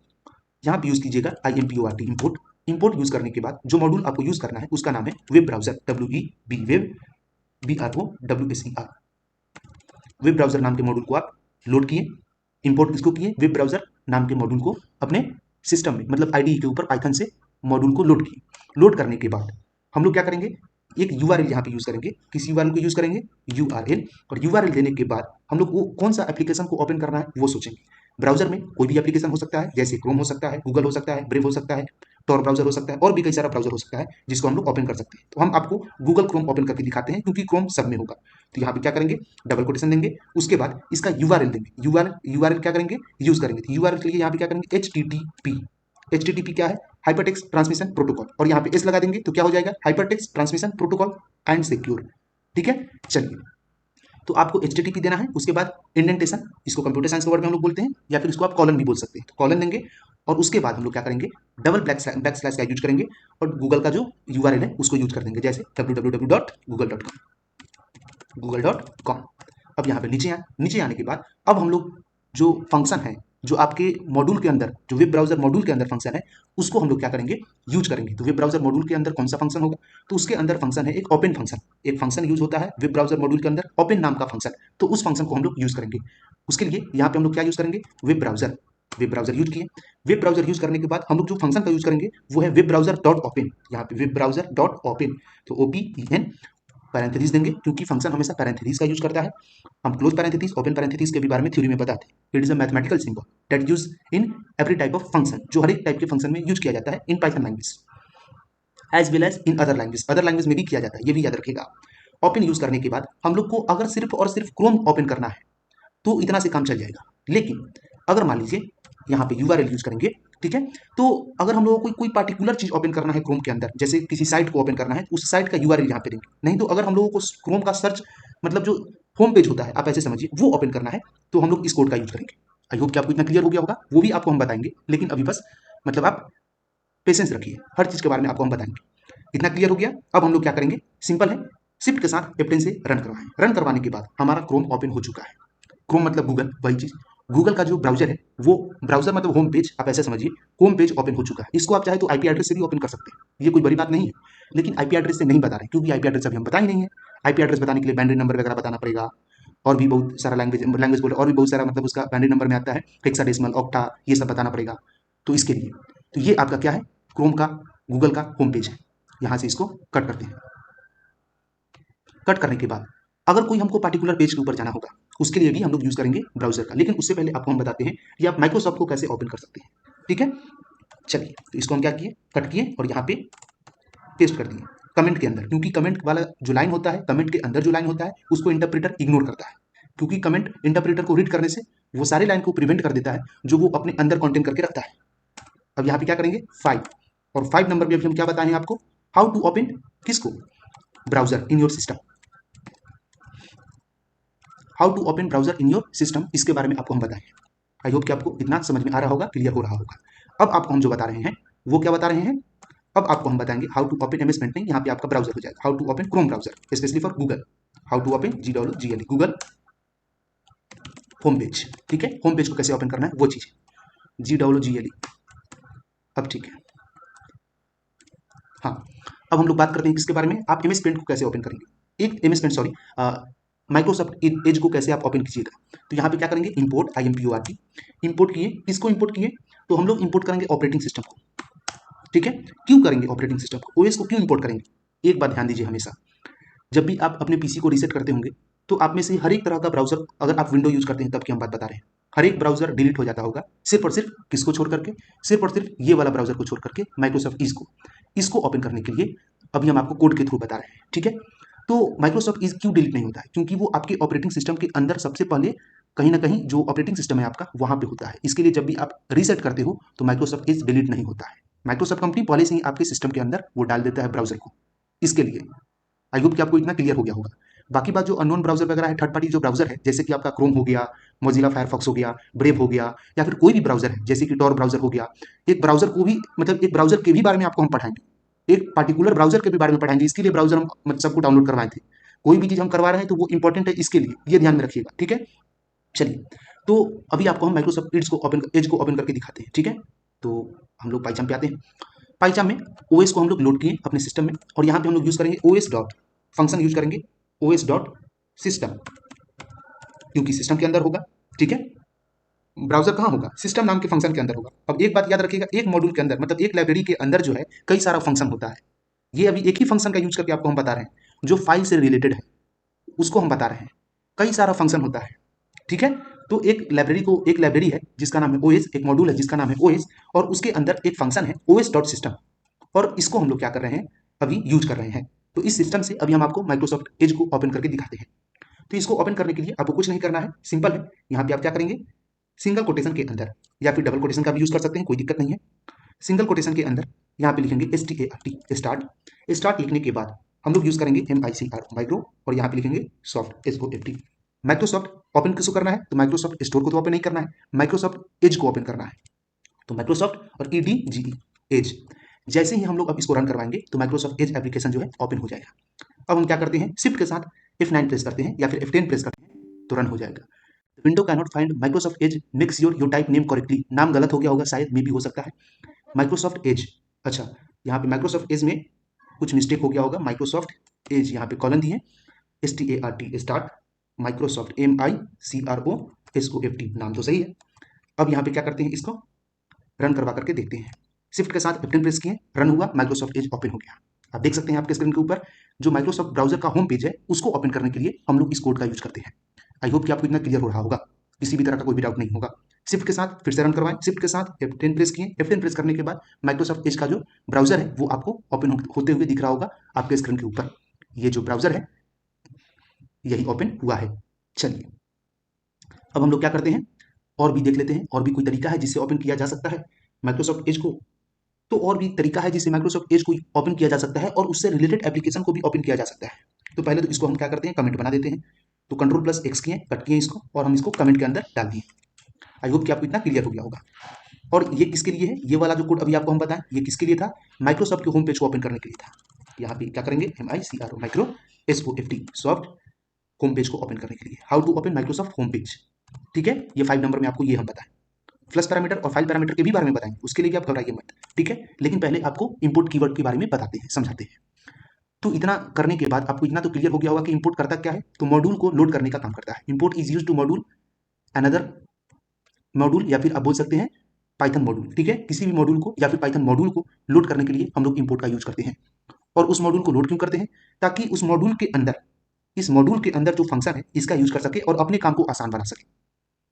यहाँ पे यूज कीजिएगा IMPORT इंपोर्ट। इंपोर्ट यूज करने के बाद जो मॉड्यूल आपको यूज करना है उसका नाम है web browser, WEB web BROWSER। Web browser नाम के मॉड्यूल को आप लोड किए, इंपोर्ट किसको किए, वेब ब्राउजर नाम के मॉड्यूल को अपने सिस्टम में, मतलब आईडीई के ऊपर पाइथन से मॉड्यूल को लोड किए। लोड करने के बाद हम लोग क्या करेंगे, एक URL यहाँ पे यूज करेंगे। किस URL को यूज करेंगे, URL। और URL देने के बाद हम लोग वो कौन सा एप्लीकेशन को ओपन करना है वो सोचेंगे। ब्राउजर में कोई भी एप्लीकेशन हो सकता है, जैसे क्रोम हो सकता है, गूगल हो सकता है, ब्रेव हो सकता है, टॉर ब्राउजर हो सकता है, और भी कई सारा ब्राउजर हो सकता है जिसको हम लोग ओपन कर सकते हैं। तो हम आपको गूगल क्रोम ओपन करके दिखाते हैं क्योंकि क्रोम सब में होगा। तो यहाँ पे क्या करेंगे, डबल कोटेशन देंगे, उसके बाद इसका URL देंगे। URL क्या करेंगे, यूज करेंगे। तो URL के लिए यहाँ पे क्या करेंगे, HTTP क्या है, हाइपरटेक्स्ट ट्रांसमिशन प्रोटोकॉल, और यहाँ पे एस लगा देंगे तो क्या हो जाएगा, hypertext transmission protocol and secure, ठीक है। चलिए, तो आपको HTTP देना है, उसके बाद इंडेंटेशन, इसको कंप्यूटर साइंस के वर्ड में हम लोग बोलते हैं, या फिर इसको आप कॉलन भी बोल सकते हैं। तो कॉलन देंगे और उसके बाद हम लोग क्या करेंगे, डबल बैक स्लैश का यूज करेंगे और गूगल का जो URL है उसको यूज कर देंगे, जैसे www.google.com। अब यहाँ पे नीचे आने के बाद अब हम लोग जो फंक्शन है, जो आपके मॉड्यूल के अंदर, जो वेब ब्राउजर मॉड्यूल के अंदर फंक्शन है, उसको हम लोग क्या करेंगे, यूज करेंगे। तो वेब ब्राउजर मॉड्यूल के अंदर कौन सा फंक्शन होगा, तो उसके अंदर फंक्शन है एक ओपन फंक्शन। एक फंक्शन यूज होता है वेब ब्राउजर मॉड्यूल के अंदर, ओपन नाम का फंक्शन। तो उस फंक्शन को हम लोग यूज करेंगे। उसके लिए यहाँ पे हम लोग क्या यूज करेंगे, वेब ब्राउजर यूज किए। वेब ब्राउजर यूज करने के बाद हम लोग जो फंक्शन का यूज करेंगे वो है वेब ब्राउजर डॉट ओपन। यहाँ पे वेब ब्राउजर डॉट ओपन, तो OPEN पैरेंथेसिस देंगे, क्योंकि फंक्शन हमेशा पैरेंथेसिस का यूज करता है। हम क्लोज पैरेंथेसिस, ओपन पैरेंथेसिस के भी बारे में थ्योरी में बताते हैं। It is a mathematical symbol that use in every type of function, जो हर एक टाइप के फंक्शन में यूज किया जाता है in Python language as well as in other language में भी किया जाता है, ये भी याद रखिएगा। ओपन यूज करने के बाद हम लोग को अगर सिर्फ और सिर्फ क्रोम ओपन करना है तो इतना से काम चल जाएगा। लेकिन अगर मान लीजिए यहाँ पे URL यूज करेंगे, ठीक है, तो अगर हम लोगों को कोई पार्टिकुलर चीज ओपन करना है क्रोम के अंदर, जैसे किसी साइट को ओपन करना है, उस साइट का URL यहाँ पे देंगे। नहीं तो अगर हम लोगों को क्रोम का सर्च, मतलब जो होम पेज होता है, आप ऐसे समझिए, वो ओपन करना है, तो हम लोग इस कोड का यूज करेंगे। आई होप कि आपको इतना क्लियर हो गया होगा, वो भी आपको हम बताएंगे, लेकिन अभी बस मतलब आप पेशेंस रखिए, हर चीज के बारे में आपको हम बताएंगे। इतना क्लियर हो गया। अब हम लोग क्या करेंगे, सिंपल है, शिफ्ट के साथ F10 से रन करवाएं। रन करवाने के बाद हमारा क्रोम ओपन हो चुका है। क्रोम मतलब गूगल, वही चीज, गूगल का जो ब्राउजर है, वो ब्राउजर मतलब होम पेज, आप ऐसे समझिए, होम पेज ओपन हो चुका है। इसको आप चाहे तो IP एड्रेस से भी ओपन कर सकते हैं, ये कोई बड़ी बात नहीं है। लेकिन IP एड्रेस से नहीं बता रहे, क्योंकि IP एड्रेस अभी हम बता ही नहीं है। IP एड्रेस बताने के लिए बाइनरी नंबर वगैरह बताना पड़ेगा, और भी बहुत सारा लैंग्वेज बोले, और भी बहुत सारा, मतलब उसका बाइनरी नंबर में आता है, हेक्साडेसिमल, ऑक्टा, ये सब बताना पड़ेगा। तो इसके लिए, तो ये आपका क्या है, क्रोम का, गूगल का होम पेज है। यहाँ से इसको कट करते हैं। कट करने के बाद अगर कोई हमको पार्टिकुलर पेज के ऊपर जाना होगा, उसके लिए भी हम लोग यूज करेंगे ब्राउजर का। लेकिन उससे पहले आपको हम बताते हैं कि आप माइक्रोसॉफ्ट को कैसे ओपन कर सकते हैं, ठीक है। चलिए, तो इसको हम क्या किए, कट किए और यहाँ पे पेस्ट कर दिए कमेंट के अंदर, क्योंकि कमेंट वाला जो लाइन होता है, कमेंट के अंदर जो लाइन होता है, उसको इंटरप्रेटर इग्नोर करता है, क्योंकि कमेंट इंटरप्रेटर को रीड करने से वो सारी लाइन को प्रिवेंट कर देता है जो वो अपने अंदर कॉन्टेंट करके रखता है। अब यहाँ पे क्या करेंगे, 5, और 5 नंबर में अभी हम क्या बताए हैं आपको, हाउ टू ओपन किसको, browser in your system. How to open browser in your system, इसके बारे में आपको हम बताएं। आई होप कि आपको इतना समझ में आ रहा होगा, क्लियर हो रहा होगा। अब आपको हम जो बता रहे हैं वो क्या बता रहे हैं, अब आपको हम बताएंगे how to open MS paint नहीं, यहाँ पे आपका ब्राउजर हो जाएगा, how to open Chrome browser specially for Google, how to open GWGL Google home page, ठीक है। होम पेज को कैसे ओपन करना है वो चीज़, GWGLE। अब ठीक है, हाँ। अब हम लोग बात करते हैं किसके बारे में, आप एमएस पेंट को कैसे ओपन करेंगे, एक MS paint sorry Microsoft Edge को कैसे आप ओपन कीजिएगा। तो यहाँ पे क्या करेंगे, इंपोर्ट IMPORT, इंपोर्ट किए, किसको इंपोर्ट किए, तो हम लोग इंपोर्ट करेंगे ऑपरेटिंग सिस्टम को, ठीक है। क्यों करेंगे ऑपरेटिंग सिस्टम को, ओएस को क्यों इंपोर्ट करेंगे, एक बात ध्यान दीजिए, हमेशा जब भी आप अपने पीसी को रीसेट करते होंगे तो आप में से हर एक तरह का ब्राउजर, अगर आप विंडो यूज करते हैं तब की हम बात बता रहे हैं, हर एक ब्राउजर डिलीट हो जाता होगा, सिर्फ और सिर्फ किसको छोड़ करके, सिर्फ और सिर्फ ये वाला ब्राउजर को छोड़ करके, माइक्रोसॉफ्ट ईज को। इसको ओपन करने के लिए अभी हम आपको कोड के थ्रू बता रहे हैं, ठीक है। तो माइक्रोसॉफ्ट ईज क्यों डिलीट नहीं होता है, क्योंकि वो आपके ऑपरेटिंग सिस्टम के अंदर सबसे पहले कहीं ना कहीं जो ऑपरेटिंग सिस्टम है आपका वहां पे होता है। इसके लिए जब भी आप रीसेट करते हो तो माइक्रोसॉफ्ट ईज डिलीट नहीं होता है। माइक्रोसॉफ्ट कंपनी पहले से ही आपके सिस्टम के अंदर वो डाल देता है ब्राउजर को, इसके लिए। आई होप कि आपको इतना क्लियर हो गया होगा। बाकी बात जो अननोन ब्राउजर वगैरह है, थर्ड पार्टी जो ब्राउजर है, जैसे कि आपका क्रोम हो गया, मोजिला फायरफॉक्स हो गया, ब्रेव हो गया, या फिर कोई भी ब्राउजर है जैसे कि टॉर ब्राउजर हो गया, एक ब्राउजर को भी मतलब एक ब्राउजर के भी बारे में आपको हम पढ़ाएंगे, एक पार्टिकुलर ब्राउजर के भी बारे में पढ़ाएंगे, इसके लिए ब्राउजर हम मतलब सबको डाउनलोड करवाए थे। कोई भी चीज हम करवा रहे हैं तो वो इंपॉर्टेंट है इसके लिए, ये ध्यान में रखिएगा, ठीक है। चलिए, तो अभी आपको हम माइक्रोसॉफ्ट एज को ओपन करके दिखाते हैं, ठीक है। तो हम लोग पाइचाम पे आते हैं। पाइचाम में ओएस को हम लोग लोड किए अपने सिस्टम में, और यहाँ पे हम लोग यूज करेंगे ओएस डॉट फंक्शन, यूज करेंगे ओएस डॉट सिस्टम, क्योंकि सिस्टम के अंदर होगा, ठीक है। ब्राउजर कहाँ होगा, सिस्टम नाम के फंक्शन के अंदर होगा। अब एक बात याद रखिएगा, एक मॉड्यूल के अंदर मतलब एक लाइब्रेरी के अंदर जो है कई सारा फंक्शन होता है। ये अभी एक ही फंक्शन का यूज करके आपको हम बता रहे हैं जो फाइल से रिलेटेड है, उसको हम बता रहे हैं। कई सारा फंक्शन होता है, ठीक है। तो एक लाइब्रेरी है जिसका नाम है ओएस, एक मॉड्यूल है जिसका नाम है ओएस, और उसके अंदर एक फंक्शन है ओएस डॉट सिस्टम, और इसको हम लोग क्या कर रहे हैं, अभी यूज कर रहे हैं। तो इस सिस्टम से अभी हम आपको माइक्रोसॉफ्ट एज को ओपन करके दिखाते हैं। तो इसको ओपन करने के लिए आपको कुछ नहीं करना है, सिंपल है। यहाँ पे आप क्या करेंगे, सिंगल कोटेशन के अंदर या फिर डबल कोटेशन का भी यूज कर सकते हैं, कोई दिक्कत नहीं है। सिंगल कोटेशन के अंदर यहाँ पे लिखेंगे START, स्टार्ट। स्टार्ट लिखने के बाद हम लोग यूज करेंगे MICR माइक्रो, और यहाँ पे लिखेंगे सॉफ्ट SOFT। माइक्रोसॉफ्ट ओपन किसको करना है, तो माइक्रोसॉफ्ट स्टोर को तो ओपन नहीं करना है, माइक्रोसॉफ्ट एज को ओपन करना है। तो माइक्रोसॉफ्ट और EDGE एज, जैसे ही हम लोग अब इसको रन करवाएंगे तो माइक्रोसॉफ्ट एज एप्लीकेशन जो है ओपन हो जाएगा। अब हम क्या करते हैं, शिफ्ट के साथ F9 प्रेस करते हैं या फिर F10 प्रेस करते हैं तो रन हो जाएगा। Window can not find Microsoft Edge, make sure your type name correctly, नाम गलत हो गया होगा शायद, मे भी हो सकता है। माइक्रोसॉफ्ट एज, अच्छा यहाँ पे माइक्रोसॉफ्ट एज में कुछ मिस्टेक हो गया होगा, माइक्रोसॉफ्ट एज यहाँ पे कॉलन दिए, START स्टार्ट, माइक्रोसॉफ्ट MICROSOFT, नाम तो सही है। अब यहाँ पे क्या करते हैं, इसको रन करवा करके देखते हैं। शिफ्ट के साथ F10 प्रेस किए, रन हुआ, माइक्रोसॉफ्ट एज ओपन हो गया। आप देख सकते हैं आपके स्क्रीन के ऊपर जो माइक्रोसॉफ्ट ब्राउजर का होम पेज है उसको ओपन करने के लिए हम लोग इस कोड का यूज करते हैं। आई होप कि आपको इतना क्लियर हो रहा होगा, किसी भी तरह का कोई भी डाउट नहीं होगा। शिफ्ट के साथ फिर से रन करवाएं, शिफ्ट के साथ F10 प्रेस किए, F10 प्रेस करने के बाद माइक्रोसॉफ्ट एज का जो ब्राउजर है वो आपको ओपन होते हुए दिख रहा होगा आपके स्क्रीन के ऊपर। ये जो ब्राउजर है यही ओपन हुआ है। चलिए, अब हम लोग क्या करते हैं, और भी देख लेते हैं, और भी कोई तरीका है जिससे ओपन किया जा सकता है माइक्रोसॉफ्ट एज को। तो और भी तरीका है जिससे माइक्रोसॉफ्ट एज को ओपन किया जा सकता है और उससे रिलेटेड एप्लीकेशन को भी ओपन किया जा सकता है। तो पहले तो इसको हम क्या करते हैं, कमेंट बना देते हैं। तो Ctrl+X किए, कट किए इसको, और हम इसको कमेंट के अंदर डाल दिए। आई होप कि आपको इतना क्लियर हो गया होगा। और ये किसके लिए है, ये वाला जो कोड अभी आपको हम बताएं ये किसके लिए था, माइक्रोसॉफ्ट के होम पेज को ओपन करने के लिए था। यहाँ पे क्या करेंगे, MICRO micro SOFT soft home page को ओपन करने के लिए, how to open Microsoft home page, ठीक है। ये 5 नंबर में आपको ये हम बताएं। फ्लश पैरामीटर और फाइल पैरामीटर के भी बारे में बताएंगे, उसके लिए भी आप घबराइए मत, ठीक है। लेकिन पहले आपको इंपोर्ट कीवर्ड के बारे में बताते हैं, समझाते हैं। तो इतना करने के बाद आपको इतना तो क्लियर हो गया होगा कि इंपोर्ट करता क्या है, तो मॉड्यूल को लोड करने का काम करता है। Import is use to module another module, या फिर आप बोल सकते हैं पाइथन मॉड्यूल, ठीक है। किसी भी मॉड्यूल को या फिर पाइथन मॉड्यूल को लोड करने के लिए हम लोग इंपोर्ट का यूज करते हैं। और उस मॉड्यूल को लोड क्यों करते हैं, ताकि उस मॉड्यूल के अंदर, इस मॉड्यूल के अंदर जो फंक्शन है इसका यूज कर सके और अपने काम को आसान बना सके।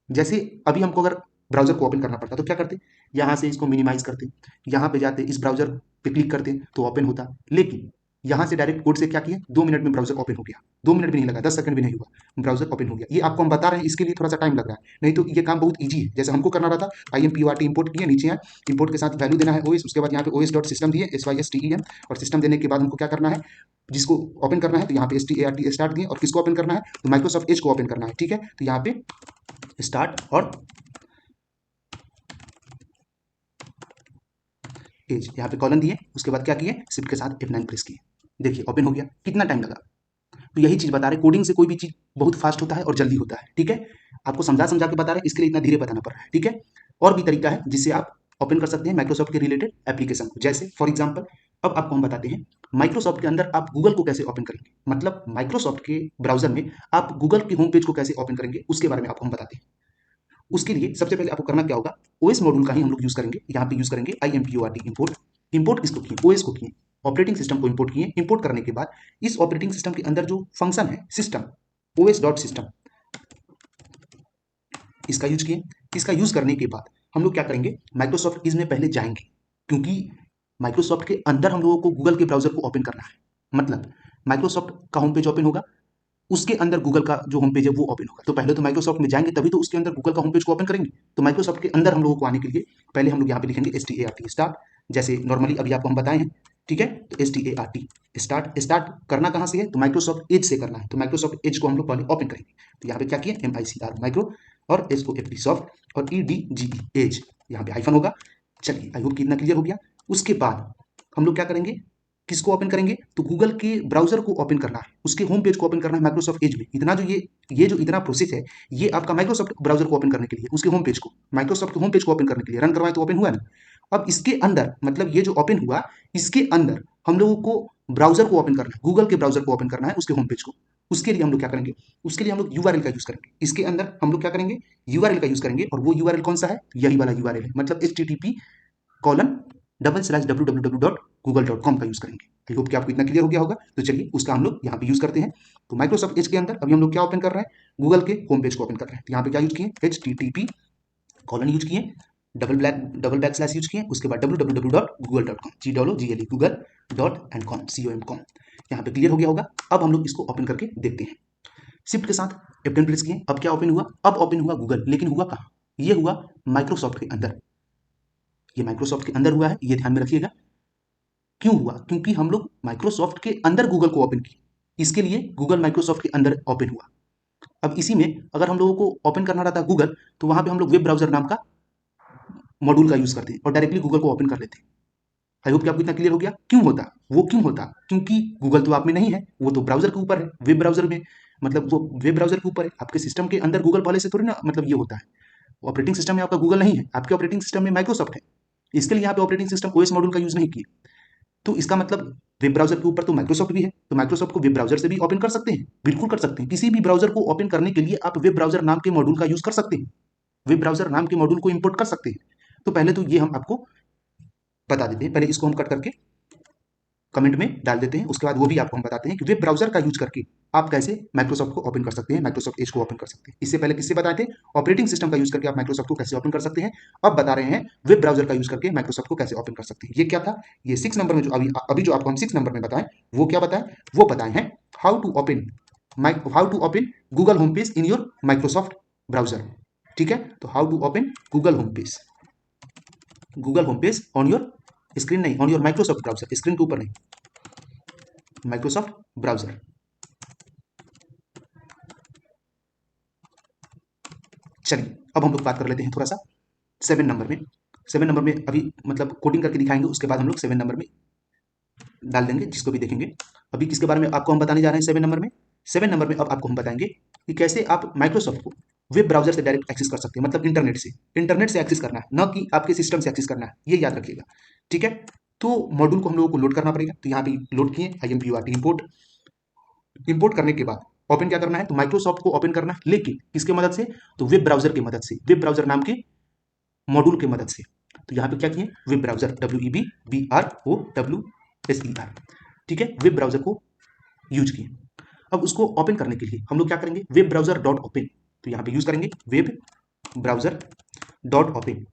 जैसे अभी हमको अगर ब्राउजर को ओपन करना पड़ता तो क्या करते, यहाँ से इसको मिनिमाइज करते, यहाँ पे जाते, इस ब्राउजर पे क्लिक करते तो ओपन होता। लेकिन यहाँ से डायरेक्ट कोड से क्या किया, 2 मिनट में ब्राउजर ओपन हो गया, 2 मिनट भी नहीं लगा, 10 सेकंड भी नहीं हुआ, ब्राउजर ओपन हो गया। ये आपको हम बता रहे हैं, इसके लिए थोड़ा सा टाइम लग रहा है, नहीं तो ये काम बहुत ईजी है। जैसे हमको करना रहा था, IMPORT इंपोर्ट किए, नीचे आए, इंपोर्ट के साथ वैल्यू देना है OS, उसके बाद यहाँ पे OS डॉट सिस्टम दिए SYSTEM, और सिस्टम देने के बाद हमको क्या करना है, जिसको ओपन करना है तो यहाँ पे START स्टार्ट दिए, और किसको ओपन करना है तो माइक्रोसॉफ्ट एज को ओपन करना है, ठीक है। तो यहाँ पे स्टार्ट और एज, यहाँ पे कॉलन दिए, उसके बाद क्या किए, शिफ्ट के साथ F9 प्रेस किए, देखिए ओपन हो गया। कितना टाइम लगा, तो यही चीज़ बता रहे, कोडिंग से कोई भी चीज़ बहुत फास्ट होता है और जल्दी होता है, ठीक है। आपको समझा समझा के बता रहे हैं, इसके लिए इतना धीरे बताना पड़ रहा है, ठीक है। और भी तरीका है जिससे आप ओपन कर सकते हैं माइक्रोसॉफ्ट के रिलेटेड एप्लीकेशन को, जैसे फॉर एग्जाम्पल अब आपको हम बताते हैं माइक्रोसॉफ्ट के अंदर आप गूगल को कैसे ओपन करेंगे, मतलब माइक्रोसॉफ्ट के ब्राउजर में आप गूगल के होम पेज को कैसे ओपन करेंगे उसके बारे में आपको हम बताते हैं। उसके लिए सबसे पहले आपको करना क्या होगा, ओएस मॉड्यूल का ही हम लोग यूज करेंगे, यहाँ पे यूज करेंगे IMPORT इंपोर्ट। इंपोर्ट किसको किए, ओएस को किए, ऑपरेटिंग सिस्टम को इंपोर्ट किए। इंपोर्ट करने के बाद इस ऑपरेटिंग सिस्टम के अंदर जो फंक्शन है सिस्टम, ओएस डॉट सिस्टम, इसका यूज किए। इसका यूज करने के बाद हम लोग क्या करेंगे, माइक्रोसॉफ्ट इज में पहले जाएंगे, क्योंकि माइक्रोसॉफ्ट के अंदर हम लोगों को गूगल के ब्राउजर को ओपन करना है। मतलब माइक्रोसॉफ्ट का होम पेज ओपन होगा, उसके अंदर गूगल का जो होम पेज है वो ओपन होगा। तो पहले तो माइक्रोसॉफ्ट में जाएंगे, तभी तो उसके अंदर गूगल का होम पेज को ओपन करेंगे। तो माइक्रोसॉफ्ट के अंदर हम लोगों को आने के लिए पहले हम लोग यहाँ पे लिखेंगे START स्टार्ट, जैसे नॉर्मली अभी आपको हम बताए हैं, ठीक है। तो START स्टार्ट, स्टार्ट करना कहाँ से है, तो माइक्रोसॉफ्ट एज से करना है। तो माइक्रोसॉफ्ट एज को हम लोग पहले ओपन करेंगे। तो यहाँ पे क्या किए, MICR माइक्रो और SOFT सॉफ्ट और EDGE एज, यहाँ पे हाइफन होगा। चलिए, आई होप कि इतना क्लियर हो गया। उसके बाद हम लोग क्या करेंगे, किसको ओपन करेंगे, तो गूगल के ब्राउजर को ओपन करना है, उसके होम पेज को ओपन करना है माइक्रोसॉफ्ट एज में। इतना जो ये जो इतना प्रोसेस है, ये आपका माइक्रोसॉफ्ट ब्राउजर को ओपन करने के लिए, उसके होम पेज को, माइक्रोसॉफ्ट के होम पेज को ओपन करने के लिए रन करवाएं तो ओपन हुआ ना। अब इसके अंदर, मतलब ये जो ओपन हुआ, इसके अंदर हम लोगों को ब्राउजर को ओपन करना है, गूगल के ब्राउजर को ओपन करना है, उसके होम पेज को। उसके लिए हम लोग क्या करेंगे, उसके लिए हम लोग URL का यूज करेंगे। इसके अंदर हम लोग क्या करेंगे, URL का यूज करेंगे। और वो URL कौन सा है, यही वाला URL है, मतलब http://www.google.com का यूज करेंगे। आई होप कि आपको इतना क्लियर हो गया होगा। तो चलिए उसका हम लोग यहाँ पे यूज करते हैं। तो माइक्रोसॉफ्ट एज के अंदर अभी हम लोग क्या ओपन कर रहे हैं, गूगल के होम पेज को ओपन कर रहे हैं। तो यहाँ पे क्या यूज किए, http: यूज किए, डबल बैक स्लैश यूज किए, उसके बाद www.google.com, google.com, यहाँ पे क्लियर हो गया होगा। अब हम लोग इसको ओपन करके देखते हैं। शिफ्ट के साथ F10 प्रेस किए। अब क्या ओपन हुआ, अब ओपन हुआ गूगल, लेकिन हुआ कहाँ, ये हुआ माइक्रोसॉफ्ट के अंदर। ये माइक्रोसॉफ्ट के अंदर हुआ है, ये ध्यान में रखिएगा। क्यों हुआ, क्योंकि हम लोग माइक्रोसॉफ्ट के अंदर गूगल को ओपन किए, इसके लिए गूगल माइक्रोसॉफ्ट के अंदर ओपन हुआ। अब इसी में अगर हम लोगों को ओपन करना रहता गूगल, तो वहां पे हम लोग वेब ब्राउजर नाम का मॉड्यूल का यूज करते हैं और डायरेक्टली गूगल को ओपन कर लेते हैं। आई होप कि आपको इतना क्लियर हो गया। क्यों होता, वो क्यों होता, क्योंकि गूगल तो आप में नहीं है, वो तो ब्राउजर के ऊपर है, वेब ब्राउजर में, मतलब वो वेब ब्राउजर के ऊपर है। आपके सिस्टम के अंदर गूगल पहले से थोड़ी ना, मतलब ये होता है। ऑपरेटिंग सिस्टम में आपका गूगल नहीं है, आपके ऑपरेटिंग सिस्टम में माइक्रोसॉफ्ट है। इसके लिए यहाँ पे ऑपरेटिंग सिस्टम ओएस मॉड्यूल का यूज नहीं किया। तो इसका मतलब वेब ब्राउजर के ऊपर तो माइक्रोसॉफ्ट भी है, तो माइक्रोसॉफ्ट को वेब ब्राउजर से भी ओपन कर सकते हैं, बिल्कुल कर सकते हैं। किसी भी ब्राउजर को ओपन करने के लिए आप वेब ब्राउजर नाम के मॉड्यूल का यूज कर सकते हैं, वेब ब्राउजर नाम के मॉड्यूल को इंपोर्ट कर सकते हैं। तो पहले तो ये हम आपको बता देते हैं, पहले इसको हम कट करके कमेंट में डाल देते हैं। उसके बाद वो भी आपको हम बताते हैं कि वेब ब्राउजर का यूज करके आप कैसे माइक्रोसॉफ्ट को ओपन कर सकते हैं, माइक्रोसॉफ्ट एज को ओपन कर सकते हैं। इससे पहले किससे बताए थे, ऑपरेटिंग सिस्टम का यूज करके आप माइक्रोसॉफ्ट को कैसे ओपन कर सकते हैं। अब बता रहे हैं वेब ब्राउजर का यूज करके माइक्रोसॉफ्ट को कैसे ओपन कर सकते हैं। ये क्या था, ये 6 नंबर में जो अभी जो आपको हम 6 नंबर में बताएं, वो क्या बताएं, वो बताए हैं how to open Google home page in your Microsoft browser. ठीक है, तो how to open Google home page on your screen, नहीं on your Microsoft browser, screen के ऊपर नहीं, माइक्रोसॉफ्ट ब्राउजर। चलिए अब हम लोग बात कर लेते हैं थोड़ा सा 7 नंबर में। 7 नंबर में अभी मतलब कोडिंग करके दिखाएंगे, उसके बाद हम लोग 7 नंबर में डाल देंगे, जिसको भी देखेंगे। अभी किसके बारे में आपको हम बताने जा रहे हैं 7 नंबर में, 7 नंबर में अब आपको हम बताएंगे कि कैसे आप माइक्रोसॉफ्ट को वेब ब्राउजर से डायरेक्ट एक्सेस कर सकते हैं, मतलब इंटरनेट से एक्सेस करना है, न कि आपके सिस्टम से एक्सेस करना है, ये याद रखिएगा। ठीक है, तो मॉड्यूल को हम लोगों को लोड करना पड़ेगा। तो यहाँ पे लोड किए IMPORT इंपोर्ट करने के बाद ओपन क्या करना है, तो माइक्रोसॉफ्ट को ओपन करना है, लेकिन किसके मदद से, तो वेब ब्राउजर की मदद से, वेब ब्राउजर नाम के मॉड्यूल की मदद से। तो यहाँ पे क्या किए, वेब ब्राउजर WEBBROWSER, ठीक है, वेब ब्राउजर को यूज किए। अब उसको ओपन करने के लिए हम लोग क्या करेंगे, वेब ब्राउजर डॉट ओपन, तो यहाँ पे यूज करेंगे वेब ब्राउजर डॉट ओपन।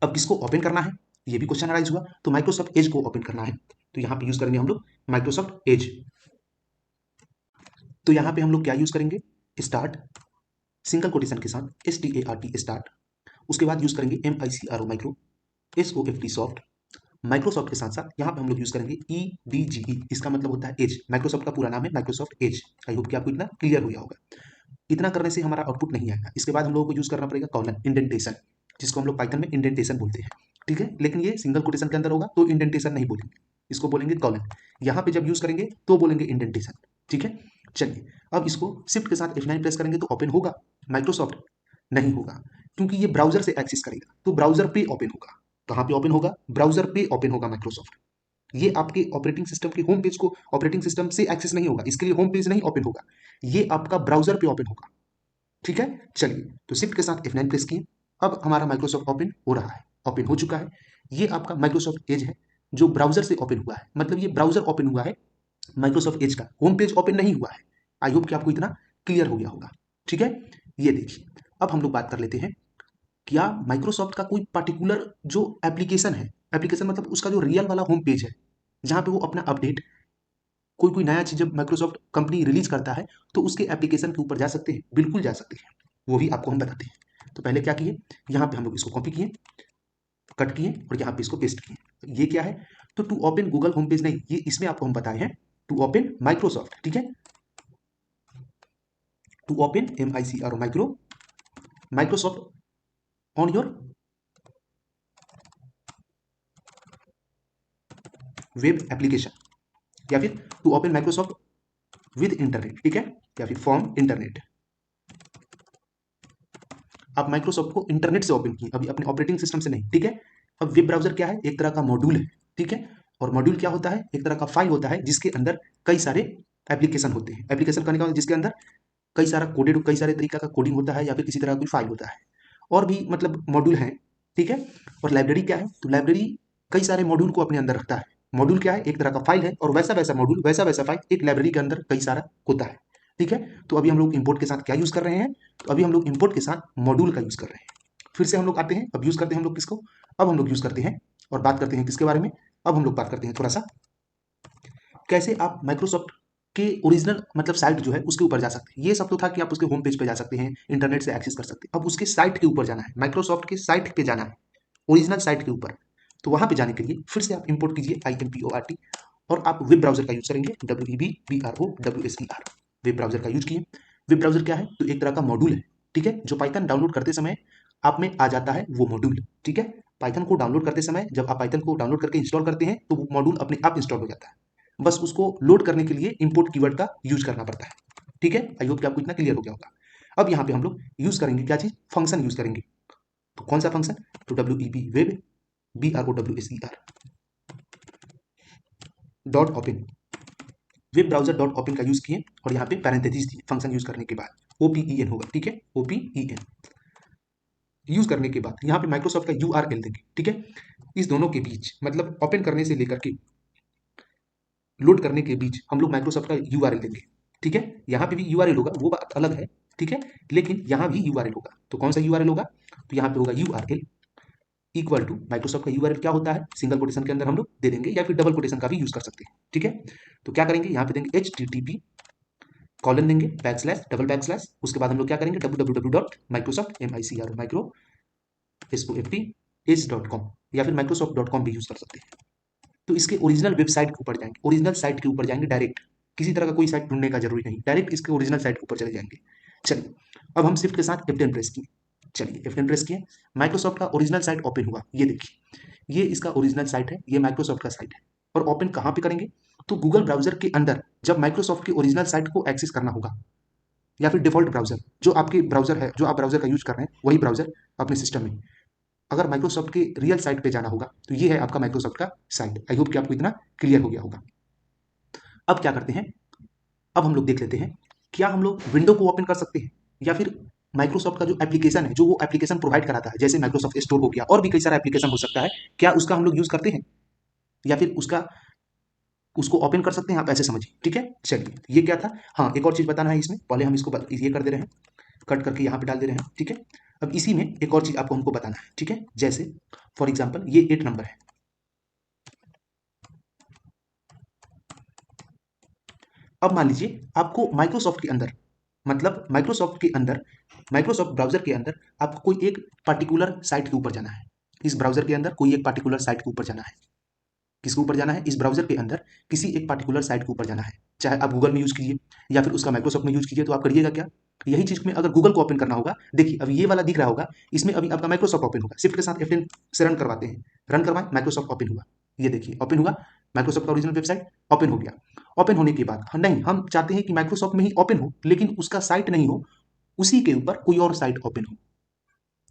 अब किसको ओपन करना है, ये भी क्वेश्चन अराइज हुआ, तो माइक्रोसॉफ्ट एज को ओपन करना है। तो यहाँ पे यूज करेंगे हम लोग माइक्रोसॉफ्ट एज। तो यहाँ पे हम लोग क्या यूज करेंगे, स्टार्ट सिंगल कोटेशन के साथ START स्टार्ट, उसके बाद यूज करेंगे MICRO micro, SOFT soft, Microsoft के साथ साथ यहाँ पे हम लोग यूज करेंगे EDGE, इसका मतलब होता है एज, माइक्रोसॉफ्ट का पूरा नाम है माइक्रोसॉफ्ट एज। आई होप कि आपको इतना क्लियर हो गया होगा। इतना करने से हमारा आउटपुट नहीं आएगा, इसके बाद हम लोगों को यूज करना पड़ेगा कॉलन इंडेंटेशन, जिसको हम लोग पाइथन में इंडेंटेशन बोलते हैं। ठीक है, लेकिन ये सिंगल कोटेशन के अंदर होगा तो इंडेंटेशन नहीं बोलेंगे, इसको बोलेंगे कॉलन। यहाँ पे जब यूज करेंगे तो बोलेंगे इंडेंटेशन। ठीक है, चलिए अब इसको शिफ्ट के साथ F9 प्रेस करेंगे तो ओपन होगा माइक्रोसॉफ्ट? नहीं होगा, क्योंकि ये ब्राउजर से एक्सेस करेगा, तो ब्राउजर पे ओपन होगा। कहाँ पे ओपन होगा? ब्राउजर पे ओपन होगा माइक्रोसॉफ्ट। ये आपके ऑपरेटिंग सिस्टम के होम पेज को ऑपरेटिंग सिस्टम से एक्सेस नहीं होगा, इसके लिए होम पेज नहीं ओपन होगा, ये आपका ब्राउजर पे ओपन होगा। ठीक है, चलिए तो शिफ्ट के साथ F9 प्रेस किए, अब हमारा माइक्रोसॉफ्ट ओपन हो रहा है, ओपन हो चुका है। ये आपका माइक्रोसॉफ्ट एज है जो ब्राउजर से ओपन हुआ है, मतलब ये ब्राउजर ओपन हुआ है माइक्रोसॉफ्ट एज का, होम पेज ओपन नहीं हुआ है। आई होप कि आपको इतना क्लियर हो गया होगा। ठीक है, ये देखिए अब हम लोग बात कर लेते हैं, क्या माइक्रोसॉफ्ट का कोई पर्टिकुलर जो एप्लीकेशन है, एप्लीकेशन मतलब उसका जो रियल वाला होम पेज है जहां पे वो अपना अपडेट कोई कोई नया चीज जब माइक्रोसॉफ्ट कंपनी रिलीज करता है तो उसके एप्लीकेशन के ऊपर जा सकते हैं? बिल्कुल जा सकते हैं, वो भी आपको हम बताते हैं। तो पहले क्या किए, यहाँ पे हम लोग इसको कॉपी किए, कट किए और यहाँ पे इसको पेस्ट किए। तो ये क्या है, तो to open Google home page नहीं, ये इसमें आपको हम बताए हैं टू ओपन माइक्रोसॉफ्ट। ठीक है, to open MICR Microsoft on your web application, या फिर to open Microsoft with internet. ठीक है, या फिर फ्रॉम इंटरनेट। आप माइक्रोसॉफ्ट को इंटरनेट से ओपन किए, अभी अपने ऑपरेटिंग सिस्टम से नहीं। ठीक है, अब वेब ब्राउजर क्या है, एक तरह का मॉड्यूल है। ठीक है, और मॉड्यूल क्या होता है, एक तरह का फाइल होता है जिसके अंदर कई सारे एप्लीकेशन होते हैं। एप्लीकेशन करने का मतलब जिसके अंदर कई सारा कोडेड, कई सारे तरीका का कोडिंग होता है, या फिर किसी तरह का कोई फाइल होता है, और भी मतलब मॉड्यूल हैं। ठीक है, और लाइब्रेरी क्या है, तो लाइब्रेरी कई सारे मॉड्यूल को अपने अंदर रखता है। मॉड्यूल क्या है, एक तरह का फाइल है, और वैसा वैसा मॉड्यूल, वैसा वैसा फाइल एक लाइब्रेरी के अंदर कई सारा होता है। ठीक है, तो अभी हम लोग इंपोर्ट के साथ क्या यूज कर रहे हैं, तो अभी हम लोग इंपोर्ट के साथ मॉड्यूल का यूज कर रहे हैं। फिर से हम लोग आते हैं, अब यूज करते हैं हम लोग किसको, अब हम लोग यूज करते हैं और बात करते हैं किसके बारे में, अब हम लोग बात करते हैं थोड़ा सा कैसे आप माइक्रोसॉफ्ट के ओरिजिनल मतलब साइट जो है उसके ऊपर जा सकते हैं। ये सब तो था कि आप उसके होम पेज पे जा सकते हैं, इंटरनेट से एक्सेस कर सकते हैं। अब उसके साइट के ऊपर जाना है, माइक्रोसॉफ्ट के साइट पे जाना है, ओरिजिनल साइट के ऊपर। तो वहां पे जाने के लिए फिर से आप इंपोर्ट कीजिए IMPORT, और आप वेब ब्राउजर का यूज करेंगे, WEBBROWSER। वेब ब्राउजर का यूज किए। वेब ब्राउजर क्या है, तो एक तरह का मॉड्यूल है। ठीक है, जो पाइथन डाउनलोड करते समय आप में आ जाता है वो मॉड्यूल। ठीक है, पाइथन को डाउनलोड करते समय जब आप पाइथन को डाउनलोड करके इंस्टॉल करते हैं तो वो मॉड्यूल अपने आप इंस्टॉल हो जाता है, बस उसको लोड करने के लिए इंपोर्ट कीवर्ड का यूज करना पड़ता है। ठीक है, आई होप कि आपको इतना क्लियर हो गया होगा। अब यहाँ पे हम लोग यूज करेंगे क्या चीज, फंक्शन यूज करेंगे। तो कौन सा फंक्शन, तो WEB web BROWSER dot open, web browser dot open का यूज किए, और यहाँ पे पैरेंथेसिस दिए फंक्शन यूज करने के बाद, OPEN होगा। ठीक है, OPEN यूज करने के बाद यहाँ पे माइक्रोसॉफ्ट का URL देंगे। ठीक है, इस दोनों के बीच मतलब ओपन करने से लेकर के लोड करने के बीच हम लोग माइक्रोसॉफ्ट का URL देंगे। ठीक है, यहाँ पे भी URL होगा, वो बात अलग है। ठीक है, लेकिन यहाँ भी URL होगा, तो कौन सा URL होगा, तो यहाँ पे होगा URL इक्वल टू माइक्रोसॉफ्ट का URL क्या होता है, सिंगल कोटेशन के अंदर हम लोग दे देंगे, या फिर डबल कोटेशन का भी यूज कर सकते हैं। ठीक है, तो क्या करेंगे, यहाँ पे देंगे HTTP कॉलन देंगे बैकस्लैश डबल बैकस्लैश, उसके बाद हम लोग क्या करेंगे www.microsoft माइक्रो SOFT या फिर microsoft.com भी यूज कर सकते हैं। तो इसके ओरिजिनल वेबसाइट के ऊपर जाएंगे, ओरिजिनल साइट के ऊपर जाएंगे डायरेक्ट, किसी तरह का कोई साइट ढूंढने का जरूरी नहीं, डायरेक्ट इसके ओरिजिनल साइट के ऊपर चले जाएंगे। चलिए अब हम शिफ्ट के साथ F10 प्रेस किए, चलिए F10 प्रेस किए, माइक्रोसॉफ्ट का ओरिजिनल साइट ओपन हुआ। ये देखिए, ये इसका ओरिजिनल साइट है, ये माइक्रोसॉफ्ट का साइट है। और ओपन कहाँ पे करेंगे, तो गूगल ब्राउजर के अंदर जब माइक्रोसॉफ्ट की ओरिजिनल साइट को एक्सेस करना होगा, या फिर डिफॉल्ट ब्राउजर जो आपके ब्राउजर है, जो आप ब्राउजर का यूज कर रहे हैं वही ब्राउजर अपने सिस्टम में, अगर माइक्रोसॉफ्ट के रियल साइट पे जाना होगा तो ये है आपका माइक्रोसॉफ्ट का साइट। आई होप कि आपको इतना क्लियर हो गया होगा। अब क्या करते हैं, अब हम लोग देख लेते हैं क्या हम लोग विंडो को ओपन कर सकते हैं, या फिर माइक्रोसॉफ्ट का जो एप्लीकेशन है, जो वो एप्लीकेशन प्रोवाइड कराता है, जैसे माइक्रोसॉफ्ट स्टोर हो गया, और भी कई सारा एप्लीकेशन हो सकता है, क्या उसका हम लोग यूज करते हैं, या फिर उसका उसको ओपन कर सकते हैं, आप ऐसे समझिए। ठीक है, चलिए ये क्या था, हाँ एक और चीज बताना है इसमें, पहले हम इसको ये कर दे रहे हैं, कट करके यहाँ पे डाल दे रहे हैं। ठीक है, अब इसी में एक और चीज आपको हमको बताना है। ठीक है, जैसे फॉर एग्जाम्पल ये 8 नंबर है, अब मान लीजिए आपको माइक्रोसॉफ्ट के अंदर, मतलब माइक्रोसॉफ्ट के अंदर, माइक्रोसॉफ्ट ब्राउजर के अंदर आपको कोई एक पर्टिकुलर साइट के ऊपर जाना है, इस ब्राउजर के अंदर कोई एक पर्टिकुलर साइट के ऊपर जाना है। किसके ऊपर जाना है, इस ब्राउजर के अंदर किसी एक पर्टिकुलर साइट के ऊपर जाना है, चाहे आप गूगल में यूज कीजिए या फिर उसका माइक्रोसॉफ्ट में यूज कीजिए। तो आप करिएगा क्या, यही चीज में अगर गूगल को ओपन करना होगा, देखिए अभी ये वाला दिख रहा होगा, इसमें अभी आपका माइक्रोसॉफ्ट ओपन होगा, शिफ्ट के साथ F10 से रन करवाते हैं, रन करवाएं, माइक्रोसॉफ्ट ओपन हुआ, ये देखिए ओपन हुआ, माइक्रोसॉफ्ट का ओरिजिनल वेबसाइट ओपन हो गया। ओपन होने के बाद नहीं, हम चाहते हैं कि माइक्रोसॉफ्ट में ही ओपन हो, लेकिन उसका साइट नहीं हो, उसी के ऊपर कोई और साइट ओपन हो।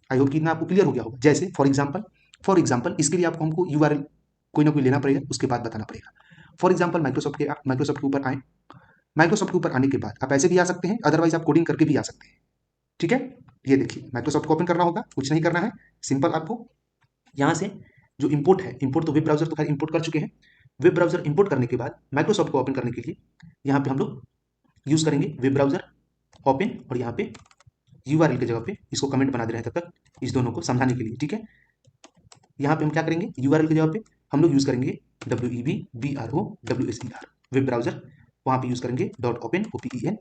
आई होप कि इतना आपको क्लियर हो गया होगा। जैसे फॉर एग्जाम्पल इसके लिए आपको हमको यूआरएल कोई ना कोई लेना पड़ेगा, उसके बाद बताना पड़ेगा। फॉर एग्जाम्पल माइक्रोसॉफ्ट के ऊपर आए। माइक्रोसॉफ्ट के ऊपर आने के बाद आप ऐसे भी आ सकते हैं, अदरवाइज आप कोडिंग करके भी आ सकते हैं। ठीक है, ये देखिए माइक्रोसॉफ्ट को ओपन करना होगा, कुछ नहीं करना है, सिंपल आपको यहाँ से जो इंपोर्ट है, इंपोर्ट तो वेब ब्राउजर तो खैर इंपोर्ट कर चुके हैं। वेब ब्राउजर इंपोर्ट करने के बाद माइक्रोसॉफ्ट को ओपन करने के लिए यहाँ पे हम लोग यूज करेंगे वेब ब्राउजर ओपन, और यहाँ पे यूआरएल की जगह पे इसको कमेंट बना दे रहे हैं तब तक, इस दोनों को समझाने के लिए। ठीक है, यहाँ पे हम क्या करेंगे, यूआरएल की जगह पे हम लोग यूज करेंगे WEBBROWSER वेब ब्राउजर, वहाँ पे यूज करेंगे डॉट ओपन OPEN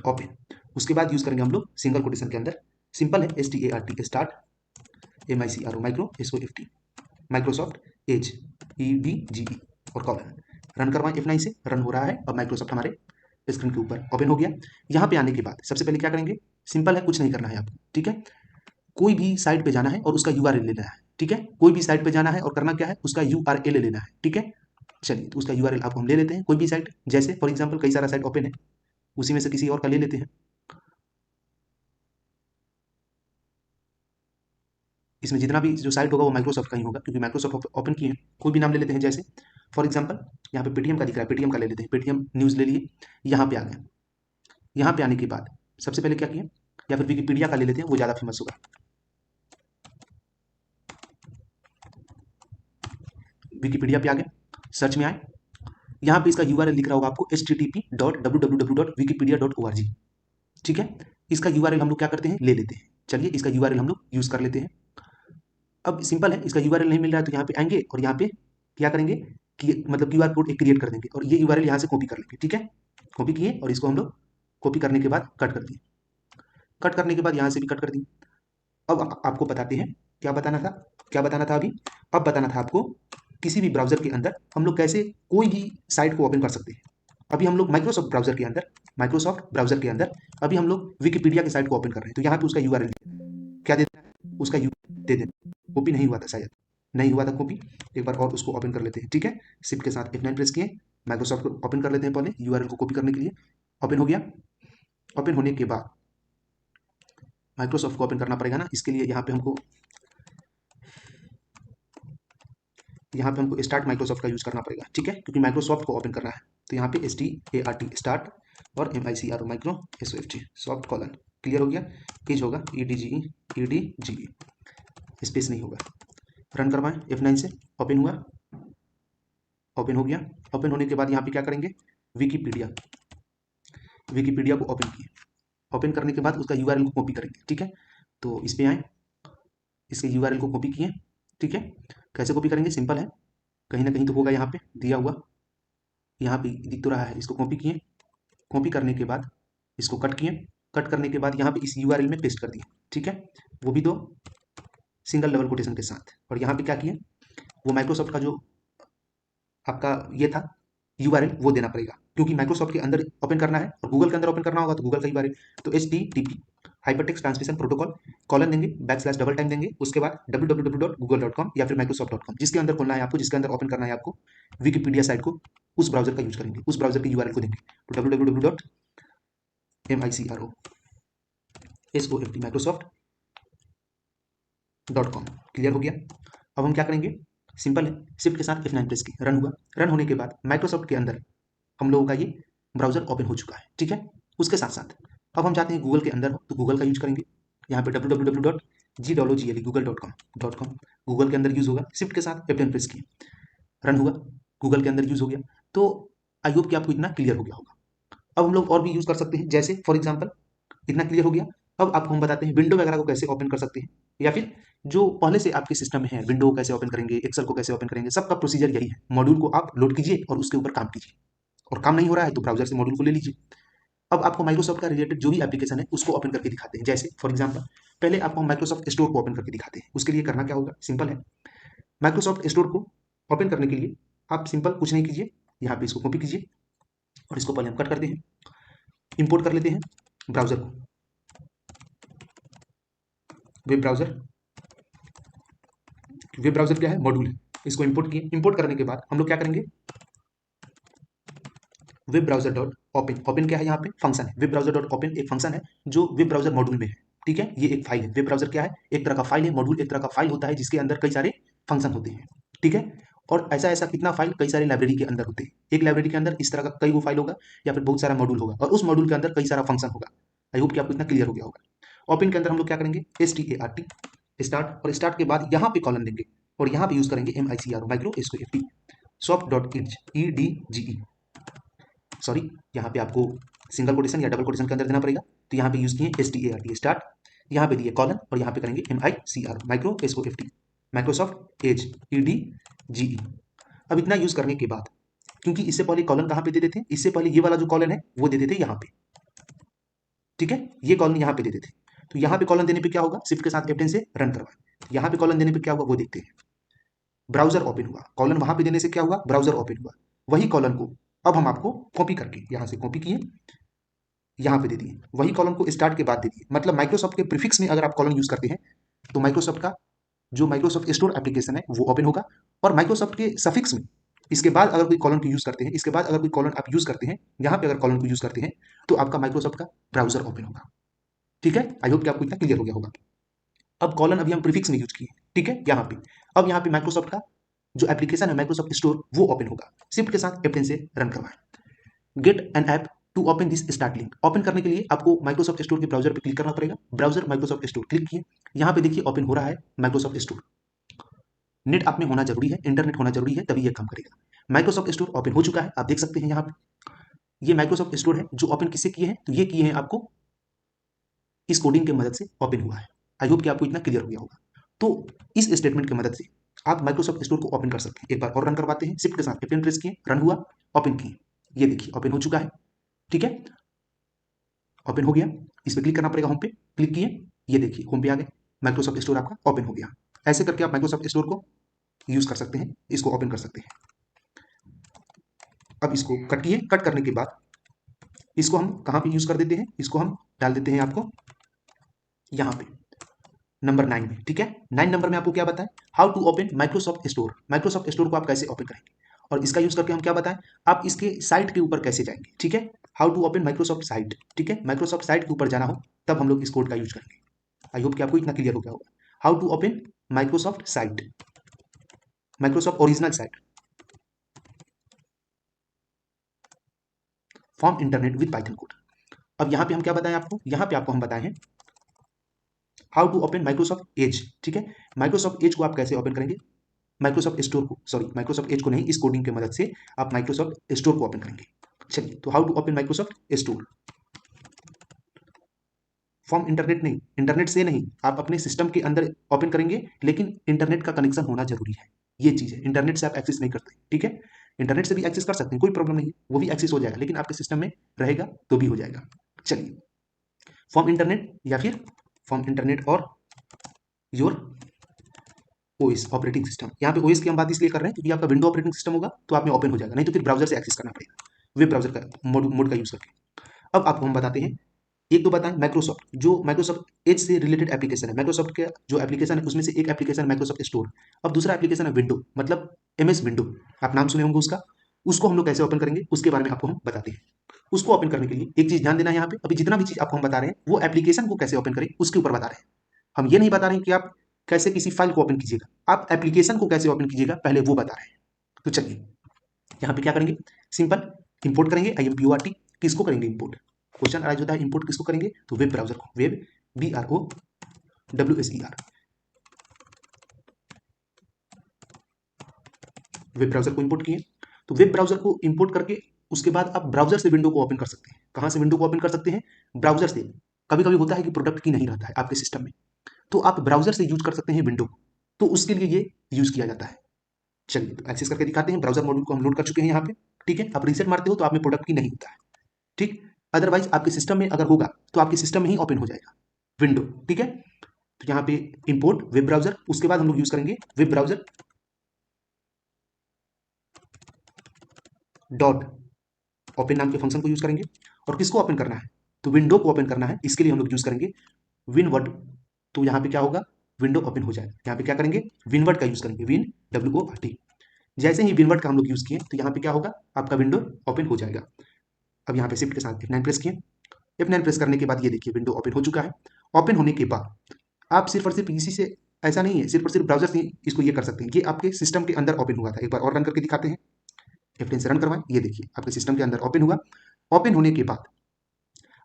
ओपन। उसके बाद यूज करेंगे हम लोग सिंगल कोटेशन के अंदर, सिंपल है START start MICRO micro SOFT Microsoft Edge EDGE और कॉलन। रन करवाएं F9 से, रन हो रहा है। अब माइक्रोसॉफ्ट हमारे स्क्रीन के ऊपर ओपन हो गया। यहाँ पे आने के बाद सबसे पहले क्या करेंगे, सिंपल है, कुछ नहीं करना है आपको। ठीक है, कोई भी साइट पे जाना है और उसका यूआरएल लेना है। ठीक है, कोई भी साइट पे जाना है और करना क्या है, उसका यूआरएल लेना है। ठीक है, चलिए तो उसका यूआरएल आपको हम ले लेते हैं, कोई भी साइट, जैसे फॉर एग्जांपल कई सारा साइट ओपन है, उसी में से किसी और का ले लेते हैं। इसमें जितना भी जो साइट होगा वो माइक्रोसॉफ्ट का ही होगा, क्योंकि माइक्रोसॉफ्ट ओपन किए हैं। कोई भी नाम ले लेते हैं, जैसे फॉर एग्जांपल यहाँ पे पेटीएम का दिख रहा है, पेटीएम का ले लेते हैं, पेटीएम न्यूज़ ले लिए। यहाँ पे आ गए, यहाँ पे आने के बाद सबसे पहले क्या किए, या फिर विकीपीडिया का ले लेते हैं, वो ज़्यादा फेमस होगा। विकीपीडिया पे आ गए, सर्च में आए, यहाँ पे इसका यूआरएल दिख रहा होगा आपको http://www.wikipedia.org। ठीक है, इसका यूआरएल हम लोग क्या करते हैं, ले लेते हैं। चलिए इसका यूआरएल हम लोग यूज कर लेते हैं। अब सिंपल है, इसका यूआरएल नहीं मिल रहा है तो यहाँ पे आएंगे और यहाँ पे क्या करेंगे कि मतलब क्यूआर कोड एक क्रिएट कर देंगे और ये यूआरएल यहाँ से कॉपी कर लेंगे। ठीक है, कॉपी किए और इसको हम लोग कॉपी करने के बाद कट कर दिए, कट करने के बाद यहाँ से भी कट कर दिए। अब आपको बताते हैं क्या बताना था, क्या बताना था अभी, अब बताना था आपको किसी भी ब्राउजर के अंदर हम लोग कैसे कोई भी साइट को ओपन कर सकते हैं। अभी हम लोग माइक्रोसॉफ्ट ब्राउजर के अंदर, अभी हम लोग विकिपीडिया की साइट को ओपन कर रहे हैं, तो यहाँ पे उसका यूआरएल क्या दे देना है, उसका यू दे देना। कॉपी नहीं हुआ था, शायद नहीं हुआ था कॉपी, एक बार और उसको ओपन कर लेते हैं। ठीक है, शिफ्ट के साथ F9 प्रेस किए, माइक्रोसॉफ्ट को ओपन कर लेते हैं पहले, यूआरएल को कॉपी करने के लिए। ओपन हो गया, ओपन होने के बाद माइक्रोसॉफ्ट को ओपन करना पड़ेगा ना, इसके लिए यहाँ पे हमको स्टार्ट माइक्रोसॉफ्ट का यूज करना पड़ेगा। ठीक है, क्योंकि माइक्रोसॉफ्ट को ओपन करना है, तो यहाँ पे START स्टार्ट और MICRO micro SOFT soft colon. Clear हो गया, पेज होगा EDGE स्पेस नहीं होगा। रन करवाएं F9 से, ओपन हुआ, ओपन हो गया। ओपन होने के बाद यहाँ पे क्या करेंगे, विकीपीडिया को ओपन किए, ओपन करने के बाद उसका यूआरएल को कॉपी करेंगे। ठीक है, तो इस पे आए, इसके यूआरएल को कॉपी किए। ठीक है, कैसे कॉपी करेंगे, सिंपल है, कहीं ना कहीं तो होगा यहाँ पे दिया हुआ, यहाँ पे दिख तो रहा है, इसको कॉपी किए, कॉपी करने के बाद इसको कट किए, कट करने के बाद यहाँ पे इस यूआरएल में पेस्ट कर दिए। ठीक है, वो भी दो सिंगल लेवल कोटेशन के साथ, और यहाँ पे क्या किए, वो माइक्रोसॉफ्ट का जो आपका ये था यूआरएल वो देना पड़ेगा, क्योंकि माइक्रोसॉफ्ट के अंदर ओपन करना है और गूगल के अंदर ओपन करना होगा तो गूगल का यूआरएल, तो HTTP hypertext transmission protocol colon देंगे, बैकस्लैश डबल टाइम देंगे, उसके बाद www.google.com या फिर microsoft.com, जिसके अंदर खोलना है आपको, जिसके अंदर ओपन करना है आपको विकिपीडिया साइट को, उस ब्राउजर का यूज करेंगे, उस ब्राउजर के यूआरएल को देंगे, तो www.microsoft.com। क्लियर हो गया। अब हम क्या करेंगे, सिंपल है, शिफ्ट के साथ F9 प्रेस की, रन हुआ, रन होने के बाद माइक्रोसॉफ्ट के अंदर हम लोगों का ये ब्राउजर ओपन हो चुका है। ठीक है, उसके साथ साथ अब हम चाहते हैं गूगल के अंदर हो, तो गूगल का यूज करेंगे, यहाँ पे www.gdollogl.google.com गूगल के अंदर यूज होगा। शिफ्ट के साथ F10 प्रेस किए, रन हुआ, गूगल के अंदर यूज हो गया। तो आई होप कि आपको इतना क्लियर हो गया होगा। अब हम लोग और भी यूज कर सकते हैं, जैसे फॉर एग्जाम्पल इतना क्लियर हो गया। अब आपको हम बताते हैं विंडो वगैरह को कैसे ओपन कर सकते हैं, या फिर जो पहले से आपके सिस्टम में है, विंडो को कैसे ओपन करेंगे, एक्सेल को कैसे ओपन करेंगे, सबका प्रोसीजर यही है। मॉड्यूल को आप लोड कीजिए और उसके ऊपर काम कीजिए, और काम नहीं हो रहा है तो ब्राउजर से मॉड्यूल को ले लीजिए। अब आपको माइक्रोसॉफ्ट का रिलेटेड जो भी एप्लीकेशन है उसको ओपन करके दिखाते हैं, जैसे फॉर एग्जाम्पल पहले आपको हम माइक्रोसॉफ्ट स्टोर को ओपन करके दिखाते हैं। उसके लिए करना क्या होगा, सिंपल है, माइक्रोसॉफ्ट स्टोर को ओपन करने के लिए आप सिंपल कुछ नहीं कीजिए, यहाँ पे इसको कॉपी कीजिए और इसको पहले हम कट करते हैं, इंपोर्ट कर लेते हैं ब्राउजर को, वेब ब्राउजर, वेब ब्राउजर क्या है, मॉड्यूल है, इसको इंपोर्ट किए। इंपोर्ट करने के बाद हम लोग क्या करेंगे, web browser dot open, open क्या है यहाँ पे फंक्शन है, वेब ब्राउजर डॉट ओपन एक फंक्शन है जो वेब ब्राउजर मॉड्यूल में है, ठीक है, ये एक फाइल है, वेब ब्राउजर क्या है, एक तरह का फाइल है, मॉड्यूल एक तरह का फाइल होता है जिसके अंदर कई सारे फंक्शन होते हैं, ठीक है, और ऐसा ऐसा कितना फाइल कई सारे लाइब्रेरी के अंदर होते हैं, एक लाइब्रेरी के अंदर इस तरह का कई वो फाइल होगा या फिर बहुत सारा मॉड्यूल होगा और उस मॉड्यूल के अंदर कई सारा फंक्शन होगा। आई होप कि आपको इतना क्लियर हो गया होगा। ओपन के अंदर हम लोग क्या करेंगे, START स्टार्ट, और स्टार्ट के बाद यहाँ पे कॉलन देंगे और यहाँ पे यूज करेंगे MICRO micro SOFT soft.edge sorry, यहाँ पे आपको सिंगल कोटेशन या डबल कोटेशन के अंदर देना पड़ेगा, तो यहाँ पे यूज किए START स्टार्ट, यहाँ पे दिए कॉलन और यहाँ पे करेंगे MICRO micro SOFT Microsoft Edge EDGE। अब इतना यूज करने के बाद, क्योंकि इससे पहले कॉलन कहाँ पे देते थे, इससे पहले ये वाला जो कॉलन है वो देते थे यहाँ पे, ठीक है, ये कॉलन यहाँ पे देते थे, तो यहाँ पे कॉलन देने पे क्या होगा, शिफ्ट के साथ F10 से रन करवाएं, यहाँ पे कॉलन देने पे क्या हुआ वो देखते हैं, ब्राउजर ओपन हुआ, कॉलन वहां पे देने से क्या हुआ, ब्राउजर ओपन हुआ, वही कॉलन को अब हम आपको कॉपी करके यहाँ से कॉपी किए, यहाँ पे दे दिए, वही कॉलम को स्टार्ट के बाद दे दिए, मतलब माइक्रोसॉफ्ट के प्रीफिक्स में अगर आप कॉलम यूज करते हैं तो माइक्रोसॉफ्ट का जो माइक्रोसॉफ्ट स्टोर एप्लीकेशन है वो ओपन होगा, और माइक्रोसॉफ्ट के सफिक्स में इसके बाद अगर कोई कॉलम को यूज करते हैं, इसके बाद अगर कोई कॉलम आप यूज करते हैं, यहाँ पे अगर कॉलम को यूज करते हैं तो आपका माइक्रोसॉफ्ट का ब्राउजर ओपन होगा, ठीक है, आई होप कि आपको इतना क्लियर हो गया होगा। अब कॉलन अभी हम प्रीफिक्स में यूज किए, ठीक है, यहाँ पे अब यहाँ पे माइक्रोसॉफ्ट का जो एप्लीकेशन है माइक्रोसॉफ्ट स्टोर वो ओपन होगा, शिफ्ट के साथ F10 से रन करवाएं। Get an app to open this start link, open करने के लिए आपको माइक्रोसॉफ्ट स्टोर के ब्राउजर पे क्लिक करना पड़ेगा, ब्राउजर माइक्रोसॉफ्ट स्टोर क्लिक किए, यहाँ पे देखिए ओपन हो रहा है माइक्रोसॉफ्ट स्टोर, नेट आप में होना जरूरी है, इंटरनेट होना जरूरी है तभी ये काम करेगा। माइक्रोसॉफ्ट स्टोर ओपन हो चुका है, आप देख सकते हैं यहाँ पे ये माइक्रोसॉफ्ट स्टोर है जो ओपन किससे किए हैं, तो ये किए हैं आपको इस कोडिंग की मदद से ओपन हुआ है। आई होप कि आपको इतना क्लियर हो गया होगा। तो इस स्टेटमेंट की मदद से आप माइक्रोसॉफ्ट स्टोर को ओपन कर सकते हैं। एक बार और रन करवाते हैं, शिफ्ट के साथ F10 प्रेस किए, रन हुआ, ओपन किए, ये देखिए ओपन हो चुका है, ठीक है, ओपन हो गया। इस पर क्लिक करना पड़ेगा, होम पे क्लिक किए, ये देखिए होम पे आ गए, माइक्रोसॉफ्ट स्टोर आपका ओपन हो गया। ऐसे करके आप माइक्रोसॉफ्ट स्टोर को यूज कर सकते हैं, इसको ओपन कर सकते हैं। अब इसको कट किए, कट करने के बाद इसको हम कहाँ पे यूज कर देते हैं, इसको हम डाल देते हैं आपको यहाँ पे नंबर 9 में, ठीक है। 9 नंबर में आपको क्या बताएं, how to open Microsoft store, Microsoft store को आप कैसे ओपन करेंगे, और इसका यूज करके हम क्या बताएं, आप इसके साइट के ऊपर कैसे जाएंगे, ठीक है, how to open Microsoft site, ठीक है, माइक्रोसॉफ्ट साइट के ऊपर जाना हो तब हम लोग इस कोड का यूज करेंगे। आई होप कि आपको इतना क्लियर हो गया होगा। How to open Microsoft site, Microsoft original site from internet with Python code. अब यहाँ पे हम क्या बताएं आपको, यहाँ पे आपको हम बताए हैं how to open Microsoft Edge, ठीक है, माइक्रोसॉफ्ट एज को आप कैसे ओपन करेंगे, माइक्रोसॉफ्ट स्टोर को, सॉरी माइक्रोसॉफ्ट एज को नहीं, इस कोडिंग की मदद से आप माइक्रोसॉफ्ट स्टोर को ओपन करेंगे। चलिए, तो how to open Microsoft store from internet, नहीं इंटरनेट से नहीं, आप अपने सिस्टम के अंदर ओपन करेंगे, लेकिन इंटरनेट का कनेक्शन होना जरूरी है, ये चीज है, इंटरनेट से आप एक्सेस नहीं करते, ठीक है, इंटरनेट से भी एक्सेस कर सकते हैं, कोई प्रॉब्लम नहीं है, वो भी एक्सेस हो जाएगा, लेकिन आपके सिस्टम में रहेगा तो भी हो जाएगा। चलिए, फ्रॉम इंटरनेट या फिर फ्रॉम इंटरनेट और योर ओएस ऑपरेटिंग सिस्टम, यहाँ पे ओएस की हम बात इसलिए कर रहे हैं क्योंकि आपका विंडो ऑपरेटिंग सिस्टम होगा तो आप में ओपन हो जाएगा, नहीं तो फिर ब्राउजर से एक्सेस करना पड़ेगा, वेब ब्राउजर का मोड का यूज करके। अब आपको हम बताते हैं, एक तो बताएं माइक्रोसॉफ्ट, जो माइक्रोसॉफ्ट एज से रिलेटेड एप्लीकेशन है, माइक्रोसॉफ्ट का जो एप्लीकेशन है उसमें से एक एप्लीकेशन माइक्रोसॉफ्ट स्टोर, अब दूसरा एप्लीकेशन है विंडो, मतलब MS विंडो, आप नाम सुने होंगे उसका, उसको हम लोग कैसे ओपन करेंगे उसके बारे में आपको हम बताते हैं। उसको ओपन करने के लिए एक चीज ध्यान देना है, यहाँ पे अभी जितना भी चीज आपको हम बता रहे हैं वो एप्लीकेशन को कैसे ओपन करें उसके ऊपर बता रहे हैं, हम ये नहीं बता रहे हैं कि आप कैसे किसी फाइल को ओपन कीजिएगा, आप एप्लीकेशन को कैसे ओपन कीजिएगा पहले वो बता रहे हैं। तो चलिए, यहाँ पे क्या करेंगे, सिंपल इंपोर्ट करेंगे, IMPORT, किसको करेंगे इंपोर्ट, क्वेश्चन अराइज होता है इंपोर्ट किसको करेंगे, तो वेब ब्राउजर को, वेब BROWSER, वेब ब्राउजर को इंपोर्ट किए, तो वेब ब्राउजर को इंपोर्ट करके उसके बाद आप ब्राउजर से विंडो को ओपन कर सकते हैं। कहां से विंडो को ओपन कर सकते हैं, ब्राउजर से। कभी कभी होता है कि प्रोडक्ट की नहीं रहता है आपके सिस्टम में, तो आप ब्राउजर से यूज कर सकते हैं विंडो, तो उसके लिए ये यूज किया जाता है। चलिए, तो एक्सेस करके दिखाते हैं, ब्राउजर मॉड्यूल को हम लोड कर चुके हैं यहाँ पे, ठीक है, आप रीसेट मारते हो तो आप में प्रोडक्ट की नहीं होता है, ठीक, अदरवाइज आपके सिस्टम में अगर होगा तो आपके सिस्टम में ही ओपन हो जाएगा विंडो, ठीक है। तो यहाँ पे इंपोर्ट वेब ब्राउजर, उसके बाद हम लोग यूज करेंगे वेब ब्राउजर डॉट ओपन नाम के फंक्शन को यूज करेंगे, और किसको ओपन करना है, तो विंडो को ओपन करना है, इसके लिए हम लोग यूज करेंगे विनवर्ड, तो यहाँ पे क्या होगा, विंडो ओपन हो जाएगा, यहाँ पे क्या करेंगे, विनवर्ड का यूज करेंगे, WORT, जैसे ही विनवर्ड का हम लोग यूज किए तो यहाँ पे क्या होगा, आपका विंडो ओपन हो जाएगा। अब यहाँ पे शिफ्ट के साथ F9 प्रेस किए। F9 प्रेस करने के बाद ये देखिए विंडो ओपन हो चुका है। ओपन होने के बाद आप सिर्फ और सिर्फ इसी से, ऐसा नहीं है सिर्फ और सिर्फ ब्राउजर से इसको ये कर सकते हैं, ये आपके सिस्टम के अंदर ओपन हुआ था। एक बार और रन करके दिखाते हैं, F10 से रन करवाएं। ये देखिए आपके सिस्टम के अंदर ओपन हुआ। ओपन होने के बाद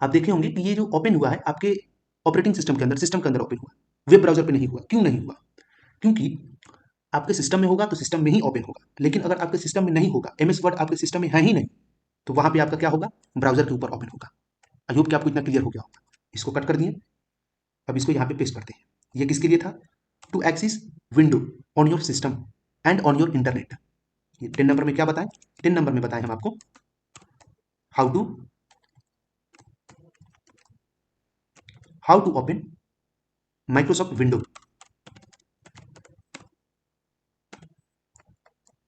आप देखे होंगे कि ये जो ओपन हुआ है आपके ऑपरेटिंग सिस्टम के अंदर, सिस्टम के अंदर ओपन हुआ, वेब ब्राउजर पे नहीं हुआ। क्यों नहीं हुआ? क्योंकि आपके सिस्टम में होगा तो सिस्टम में ही ओपन होगा, लेकिन अगर आपके सिस्टम में नहीं होगा, एमएस वर्ड आपके सिस्टम में है ही नहीं, तो वहां पे आपका क्या होगा, ब्राउजर के ऊपर ओपन होगा। आई होप कि आपको इतना क्लियर हो गया होगा। इसको कट कर दिए, अब इसको यहाँ पे पेस्ट करते हैं। ये किसके लिए था? To access window on your system and on your internet. ये 10 नंबर में क्या बताएं? 10 नंबर में बताएं हम आपको how to open Microsoft window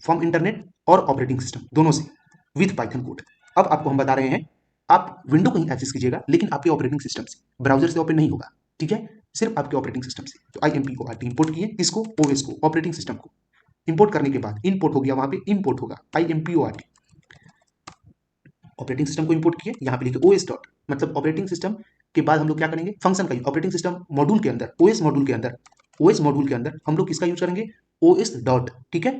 from internet और ऑपरेटिंग सिस्टम दोनों से विथ पाइथन कोड। अब आपको हम बता रहे हैं आप विंडो को ही एक्सेस कीजिएगा, लेकिन आपके ऑपरेटिंग सिस्टम से, ब्राउजर से ओपन नहीं होगा, ठीक है, सिर्फ आपके ऑपरेटिंग सिस्टम से। तो IMPORT इंपोर्ट किए इसको, ओएस को, ऑपरेटिंग सिस्टम को। इंपोर्ट करने के बाद इंपोर्ट हो गया, वहां पे इंपोर्ट होगा IMPORT, ऑपरेटिंग सिस्टम को इंपोर्ट किए, यहाँ पे लिखे OS डॉट, मतलब ऑपरेटिंग सिस्टम के बाद हम लोग क्या करेंगे, फंक्शन का यूज। ऑपरेटिंग सिस्टम मॉड्यूल के अंदर, OS मॉड्यूल के अंदर, OS मॉड्यूल के अंदर हम लोग किसका यूज करेंगे? OS डॉट, ठीक है।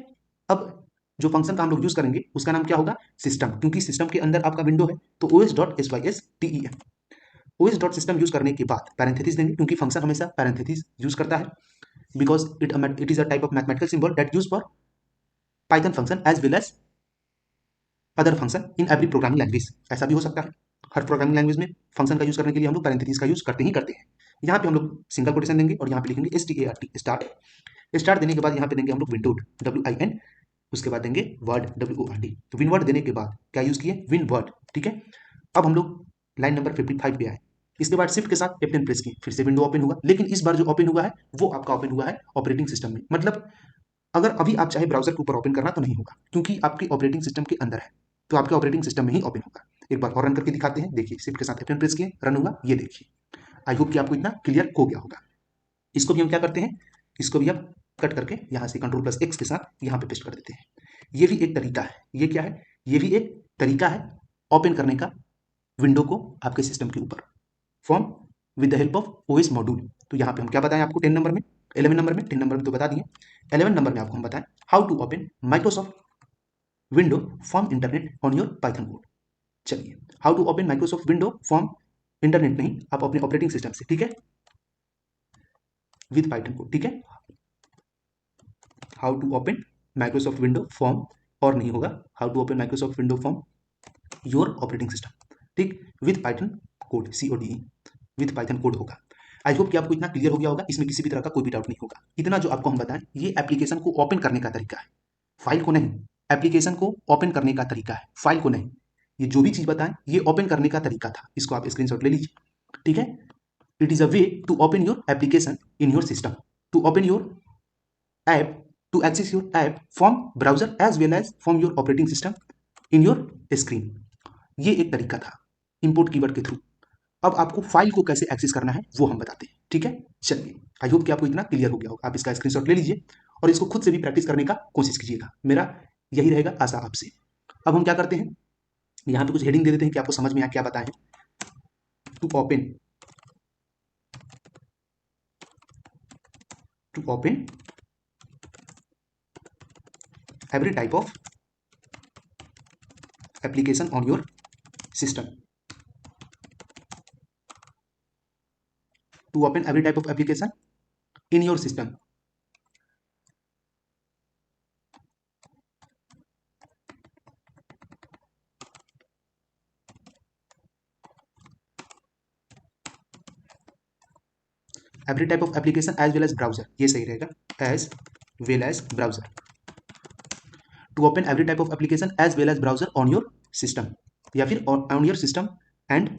अब जो फंक्शन का हम लोग यूज करेंगे उसका नाम क्या होगा? सिस्टम, क्योंकि सिस्टम के अंदर आपका विंडो है, तो OS dot SYSTEM। OS dot system use करने के बाद पैरेंथेसिस देंगे, क्योंकि फंक्शन हमेशा पैरेंथेसिस यूज करता है, because it is a type of mathematical symbol that use for Python function as well as other function in every programming language. ऐसा भी हो सकता है, हर प्रोग्रामिंग लैंग्वेज में फंक्शन का यूज करने के लिए हम लोग पैरेंथेसिस का यूज करते ही करते हैं। यहाँ पे हम लोग सिंगल कोटेशन देंगे और यहाँ पे लिखेंगे START, स्टार्ट। स्टार्ट देने के बाद यहाँ पे देंगे हम लोग विंडोड, WIN, उसके बाद देंगे वर्ड, WORD। तो विन वर्ड देने के बाद क्या यूज किए? विन वर्ड, ठीक है। अब हम लोग लाइन नंबर 55 पे आए। इसके बाद शिफ्ट के साथ F10 प्रेस किए, फिर से विंडो ओपन हुआ, लेकिन इस बार जो ओपन हुआ है वो आपका ओपन हुआ है ऑपरेटिंग सिस्टम में। मतलब अगर अभी आप चाहे ब्राउजर के ऊपर ओपन करना तो नहीं होगा, क्योंकि आपके ऑपरेटिंग सिस्टम के अंदर है, तो आपके ऑपरेटिंग सिस्टम में ही ओपन होगा। एक बार और रन करके दिखाते हैं, देखिए शिफ्ट के साथ F10 प्रेस किए, रन हुआ, ये देखिए। आई होप कि आपको इतना क्लियर हो गया होगा। इसको भी हम क्या करते हैं, इसको भी अब कट करके यहाँ से Ctrl+X के साथ यहाँ पे पेस्ट कर देते हैं। ये भी एक तरीका है। ये क्या है? ये भी एक तरीका है ओपन करने का विंडो को आपके सिस्टम के ऊपर, from with the help of OS module. तो यहाँ पे हम क्या बताएं आपको 10 नंबर में, 11 नंबर में, 10 नंबर में तो बता दिए, 11 नंबर में आपको हम बताएं how to open Microsoft window from internet on your Python code. चलिए, how to open Microsoft window from internet नहीं, आप अपने ऑपरेटिंग सिस्टम से, ठीक है, विद पाइथन कोड, ठीक है। How to open Microsoft window from, और नहीं होगा, how to open Microsoft window from your operating system, ठीक, with Python code, CODE, with Python code होगा। आई होप कि आपको इतना क्लियर हो गया होगा, इसमें किसी भी तरह का कोई भी डाउट नहीं होगा। इतना जो आपको हम बताएं ये एप्लीकेशन को ओपन करने का तरीका है, फाइल को नहीं। एप्लीकेशन को ओपन करने का तरीका है, फाइल को नहीं। ये जो भी चीज बताएं ये ओपन करने का तरीका था, इसको आप स्क्रीनशॉट ले लीजिए, ठीक है। It is a way to open your application in your system, to open your app, to access your app from browser as well as from your operating system in your screen। ये एक तरीका था import keyword के through. अब आपको file को कैसे access करना है वो हम बताते हैं, ठीक है। चलिए, आई होप कि आपको इतना क्लियर हो गया होगा। आप इसका स्क्रीनशॉट ले लीजिए और इसको खुद से भी प्रैक्टिस करने का कोशिश कीजिएगा, मेरा यही रहेगा आशा आपसे। अब हम क्या करते हैं, यहाँ पे कुछ हेडिंग दे देते हैं कि आपको समझ में क्या बताएं। To open every type of application on your system, to open every type of application in your system, every type of application as well as browser, ये सही रहेगा, as well as browser, to open every type of application as well as browser on your system, या फिर on your system and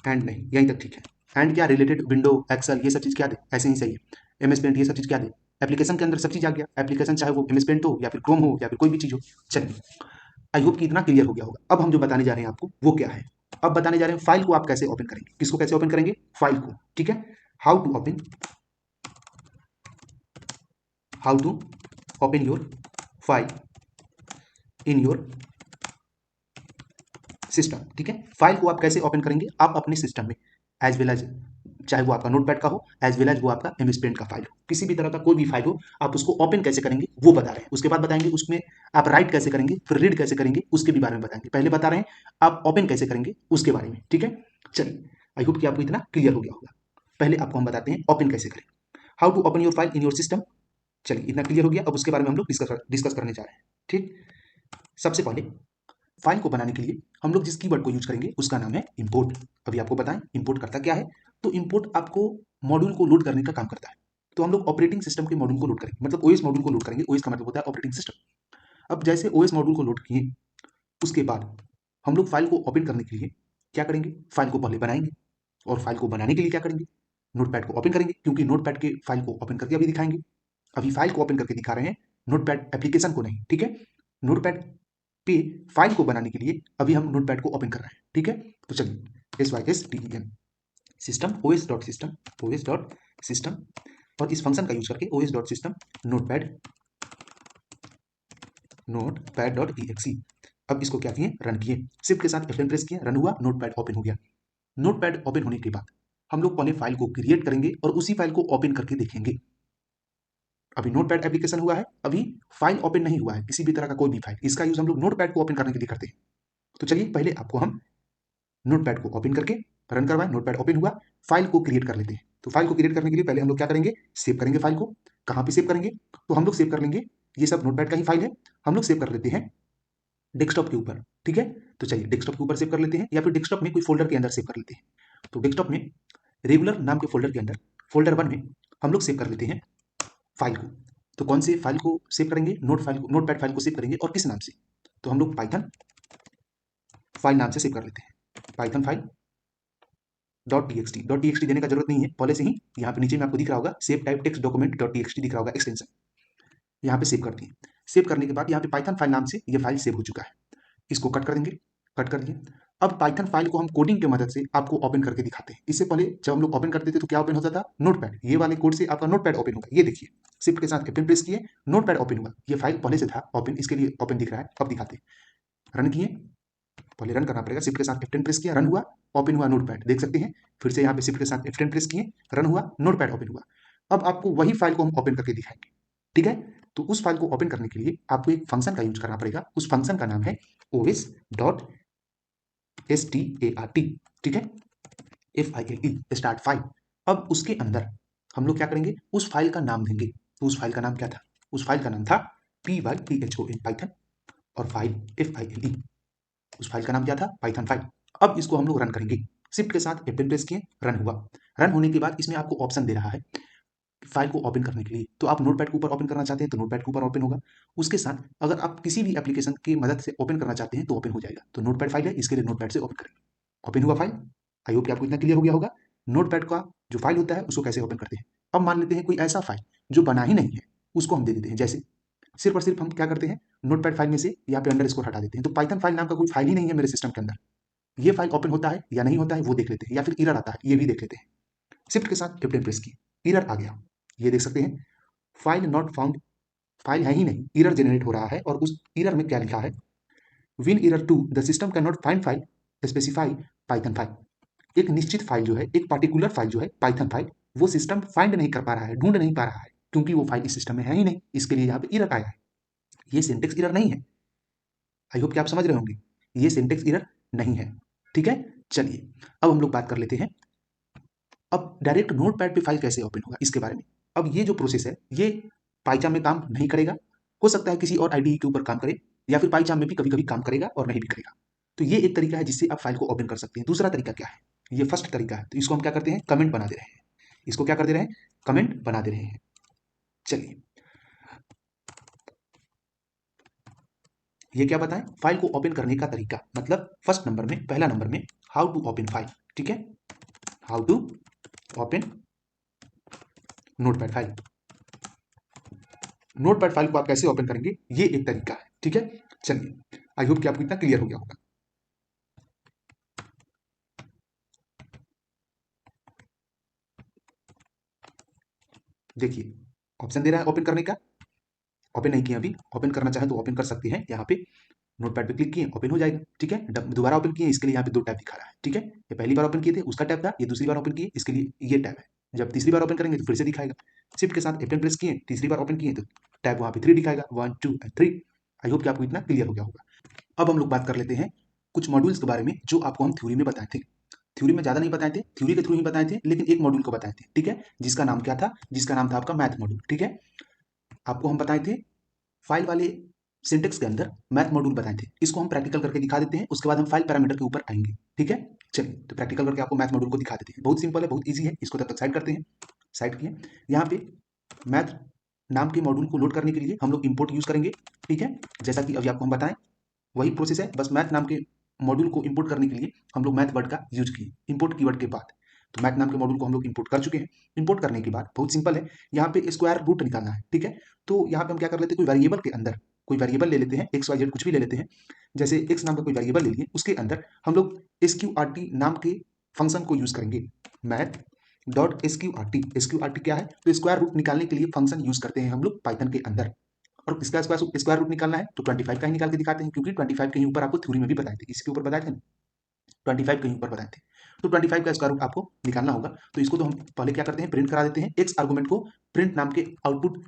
नहीं, यहीं तक ठीक है। एंड क्या, रिलेटेड विंडो, एक्सेल, ये सब चीज़ क्या दे, ऐसे ही सही है। MS पेंट, ये सब चीज़ क्या दे, एप्लीकेशन के अंदर सब चीज़ आ गया। एप्लीकेशन चाहे वो MS पेंट हो या फिर क्रोम हो या फिर कोई भी चीज़ हो। चलिए, आई होप कि इतना क्लियर हो गया होगा। अब हम जो बताने जा रहे हैं आपको वो क्या है, अब बताने जा रहे हैं फाइल को आप कैसे ओपन करेंगे। किसको कैसे ओपन करेंगे? फाइल को, ठीक है। How to open your file in your system, ठीक है। फाइल को आप कैसे ओपन करेंगे, आप अपने सिस्टम में एज वेल एज, चाहे वो आपका नोटपैड का हो एज वेल एज वो आपका एमएस पेंट का फाइल हो, किसी भी तरह का कोई भी फाइल हो, आप उसको ओपन कैसे करेंगे वो बता रहे हैं। उसके बाद बताएंगे उसमें आप राइट कैसे करेंगे, फिर रीड कैसे करेंगे उसके भी बारे में बताएंगे। पहले बता रहे हैं आप ओपन कैसे करेंगे उसके बारे में, ठीक है। चलिए, आई होप कि आपको इतना क्लियर हो गया होगा। पहले आपको हम बताते हैं ओपन कैसे करें, how to open your file in your system. चलिए, इतना क्लियर हो गया, अब उसके बारे में हम लोग डिस्कस करने जा रहे हैं, ठीक। सबसे पहले फाइल को बनाने के लिए हम लोग जिस कीवर्ड को यूज करेंगे उसका नाम है इंपोर्ट। अभी आपको बताएं इंपोर्ट करता क्या है। तो इंपोर्ट आपको मॉड्यूल को लोड करने का काम करता है। तो हम लोग ऑपरेटिंग सिस्टम के मॉड्यूल को लोड करेंगे, मतलब ओएस मॉड्यूल को लोड करेंगे। ओएस का मतलब होता है ऑपरेटिंग सिस्टम। अब जैसे ओएस मॉड्यूल को लोड किए, उसके बाद हम लोग फाइल को ओपन करने के लिए क्या करेंगे, फाइल को पहले बनाएंगे। और फाइल को बनाने के लिए क्या करेंगे, नोटपैड को ओपन करेंगे, क्योंकि नोटपैड के फाइल को ओपन करके अभी दिखाएंगे। अभी फाइल को ओपन करके दिखा रहे हैं, नोटपैड एप्लीकेशन को नहीं, ठीक है। नोटपैड पे फाइल को बनाने के लिए अभी हम नोटपैड को ओपन कर रहे हैं, ठीक है। तो चलिए, SYSTEM system OS dot system, OS dot system, और इस फंक्शन का यूज करके OS dot system notepad, notepad dot EXE। अब इसको क्या किए, रन किए, शिफ्ट के साथ F10 प्रेस किया, रन हुआ, नोटपैड ओपन हो गया। नोटपैड ओपन होने के बाद हम लोग पहले फाइल को क्रिएट करेंगे और उसी फाइल को ओपन करके देखेंगे। अभी नोटपैड एप्लीकेशन हुआ है, अभी फाइल ओपन नहीं हुआ है, किसी भी तरह का कोई भी फाइल। इसका यूज हम लोग नोटपैड को ओपन करने के लिए करते हैं। तो चलिए, पहले आपको हम नोटपैड को ओपन करके रन करवाएं। नोटपैड ओपन हुआ, फाइल को क्रिएट कर लेते हैं। तो फाइल को क्रिएट करने के लिए पहले हम लोग क्या करेंगे, सेव करेंगे फाइल को। कहाँ पे सेव करेंगे, तो हम लोग सेव कर लेंगे, ये सब नोटपैड का ही फाइल है, हम लोग सेव कर लेते हैं डेस्कटॉप के ऊपर, ठीक है। तो चलिए, डेस्कटॉप के ऊपर सेव कर लेते हैं, या फिर डेस्कटॉप में कोई फोल्डर के अंदर सेव कर लेते हैं। तो डेस्कटॉप में रेगुलर नाम के फोल्डर के अंदर, फोल्डर 1 में हम लोग सेव कर लेते हैं फाइल को। तो कौन से फाइल को सेव करेंगे, नोटपैड फाइल को सेव करेंगे, और किस नाम से, तो हम लोग पाइथन फाइल नाम से सेव कर लेते हैं। पाइथन फाइल .txt देने का जरूरत नहीं है, पहले से ही यहाँ पे नीचे में आपको दिख रहा होगा save type text document .txt दिख रहा होगा एक्सटेंशन, यहाँ पे सेव कर दिए। सेव करने के बाद यहाँ पे पाइथन फाइल नाम से ये फाइल सेव हो चुका है। इसको कट कर देंगे, कट कर दिए। अब पाइथन फाइल को हम कोडिंग की मदद से आपको ओपन करके दिखाते हैं। इससे पहले जब हम लोग ओपन करते थे तो क्या ओपन होता था, नोटपैड। ये वाले कोड से आपका नोटपैड ओपन होगा, ये देखिए, शिफ्ट के साथ F10 प्रेस किए, नोटपैड ओपन हुआ। ये फाइल पहले से था ओपन, इसके लिए ओपन दिख रहा है। अब दिखाते हैं, रन किए, पहले रन करना पड़ेगा, शिफ्ट के साथ F10 प्रेस किया, रन हुआ, ओपन हुआ नोटपैड, देख सकते हैं। फिर से यहाँ पे शिफ्ट के साथ F10 प्रेस किए, रन हुआ, नोटपैड ओपन हुआ। अब आपको वही फाइल को हम ओपन करके दिखाएंगे, ठीक है। तो उस फाइल को ओपन करने के लिए आपको एक फंक्शन का यूज करना पड़ेगा। उस फंक्शन का नाम है os डॉट start, ठीक है, FILE स्टार्ट फाइल। अब उसके अंदर हम लोग क्या करेंगे, उस फाइल का नाम देंगे। तो उस फाइल का नाम क्या था, उस फाइल का नाम था PYTHON पाइथन, और फाइल FILE, उस फाइल का नाम क्या था, पाइथन फाइल। अब इसको हम लोग रन करेंगे, शिफ्ट के साथ F10 प्रेस किए, रन हुआ। रन होने के बाद इसमें आपको ऑप्शन दे रहा है फाइल को ओपन करने के लिए। तो आप नोटपैड के ऊपर ओपन करना चाहते हैं तो नोटपैड के ऊपर ओपन होगा। उसके साथ अगर आप किसी भी एप्लीकेशन की मदद से ओपन करना चाहते हैं तो ओपन हो जाएगा। तो नोटपैड फाइल है, इसके लिए नोटपैड से ओपन करेंगे। ओपन हुआ फाइल, आई होप कि आपको इतना क्लियर हो गया होगा नोटपैड का जो फाइल होता है उसको कैसे ओपन करते हैं। अब मान लेते हैं कोई ऐसा फाइल जो बना ही नहीं है, उसको हम दे देते हैं। जैसे सिर्फ और सिर्फ हम क्या करते हैं, नोटपैड फाइल में से यहाँ पे अंडरस्कोर हटा देते हैं। तो पाइथन फाइल नाम का कोई फाइल ही नहीं है मेरे सिस्टम के अंदर, ये फाइल ओपन होता है या नहीं होता है वो देख लेते हैं, या फिर एरर आता है ये भी देख लेते हैं। शिफ्ट के साथ F10 प्रेस की, एरर आ गया, ये देख सकते हैं, फाइल नॉट फाउंड, फाइल है ही नहीं, एरर जनरेट हो रहा है। और उस एरर में क्या लिखा है, win error 2 the system can not find file specify Python file. एक निश्चित फाइल जो है, एक पार्टिकुलर फाइल जो है पाइथन फाइल, वो सिस्टम फाइंड नहीं कर पा रहा है, ढूंढ नहीं पा रहा है, क्योंकि वो फाइल इस सिस्टम में है ही नहीं। इसके लिए यहाँ पे एरर आया है। ये सिंटेक्स एरर नहीं है, आई होप कि आप समझ रहे होंगे, ये सिंटेक्स एरर नहीं है, ठीक है। चलिए, अब हम लोग बात कर लेते हैं अब डायरेक्ट नोटपैड पे फाइल कैसे ओपन होगा इसके बारे में। अब ये जो प्रोसेस है ये पाइथन में काम नहीं करेगा, हो सकता है किसी और आईडीई के ऊपर काम करे, या फिर पाइथन में भी कभी कभी काम करेगा और नहीं भी करेगा। तो ये एक तरीका है जिससे आप फाइल को ओपन कर सकते हैं। दूसरा तरीका क्या है, ये फर्स्ट तरीका है, तो इसको हम क्या करते हैं, कमेंट बना दे रहे हैं। इसको क्या कर दे रहे हैं, कमेंट बना दे रहे हैं। चलिए, ये क्या बताएं, फाइल को ओपन करने का तरीका, मतलब फर्स्ट नंबर में, पहला नंबर में, हाउ टू ओपन फाइल, ठीक है, how to open Notepad file. Notepad file को आप कैसे ओपन करेंगे, ये एक तरीका है, ठीक है। चलिए, आई होप कि आपको इतना क्लियर हो गया होगा। देखिए, ऑप्शन दे रहा है ओपन करने का, ओपन नहीं किया अभी, ओपन करना चाहे तो ओपन कर सकते हैं यहाँ पे। नोटपैड पे क्लिक किए, ओपन हो जाएगा, ठीक है। दोबारा ओपन किए, इसके लिए यहाँ पे 2 टैब दिखा रहा है, ठीक है। ये पहली बार ओपन किए थे उसका टैब था, ये दूसरी बार ओपन किए इसके लिए ये टैब है। जब तीसरी बार ओपन करेंगे तो फिर से दिखाएगा। शिफ्ट के साथ F10 प्रेस किए, तीसरी बार ओपन किए तो टैब वहाँ पे 3 दिखाएगा, 1 2 एंड 3। आई होप कि आपको इतना क्लियर हो गया होगा। अब हम लोग बात कर लेते हैं कुछ मॉड्यूल्स के बारे में जो आपको हम थ्योरी में बताए थे। थ्योरी में ज़्यादा नहीं बताए थे, थ्योरी के थ्रू ही बताए थे, लेकिन एक मॉड्यूल को बताए थे, ठीक है, जिसका नाम क्या था, जिसका नाम था आपका मैथ मॉड्यूल, ठीक है। आपको हम बताए थे फाइल वाले सिंटेक्स के अंदर मैथ मॉड्यूल बताए थे। इसको हम प्रैक्टिकल करके दिखा देते हैं, उसके बाद हम फाइल पैरामीटर के ऊपर आएंगे, ठीक है। चलिए तो प्रैक्टिकल करके आपको मैथ मॉड्यूल को दिखा देते हैं। बहुत सिंपल है, बहुत ईजी है, इसको तब तक साइड करते हैं। साइड किए, यहाँ पे मैथ नाम के मॉड्यूल को लोड करने के लिए हम लोग इंपोर्ट यूज करेंगे, ठीक है। जैसा कि अभी आपको हम बताएं वही प्रोसेस है, बस मैथ नाम के मॉड्यूल को इंपोर्ट करने के लिए हम लोग मैथ वर्ड का यूज किए इंपोर्ट कीवर्ड के बाद। तो मैथ नाम के मॉड्यूल को हम लोग इंपोर्ट कर चुके हैं। इंपोर्ट करने के बाद बहुत सिंपल है, यहाँ पे स्क्वायर रूट निकालना है, ठीक है। तो यहाँ पे हम क्या कर लेते हैं, कोई वेरिएबल के अंदर कोई वेरिएबल ले लेते हैं, एक्स वाई जेड कुछ भी ले लेते हैं। जैसे एक्स नाम का कोई वेरिएबल ले लिए, उसके अंदर हम लोग SQRT नाम के फंक्शन को यूज करेंगे। मैथ डॉट SQRT क्या है, तो स्क्वायर रूट निकालने के लिए फंक्शन यूज करते हैं हम लोग पाइथन के अंदर। और इसका स्क्वायर रूट निकालना है तो 25 का ही निकाल के दिखाते हैं, क्योंकि 25 कहीं ऊपर आपको थ्योरी में भी बताए थे, इसके ऊपर बताए थे ना, 25 कहीं ऊपर बताए थे। तो 25 का स्क्वायर रूट आपको निकालना होगा। तो इसको तो हम पहले क्या करते हैं, प्रिंट करा देते हैं। एक्स आर्गुमेंट को प्रिंट नाम के आउटपुट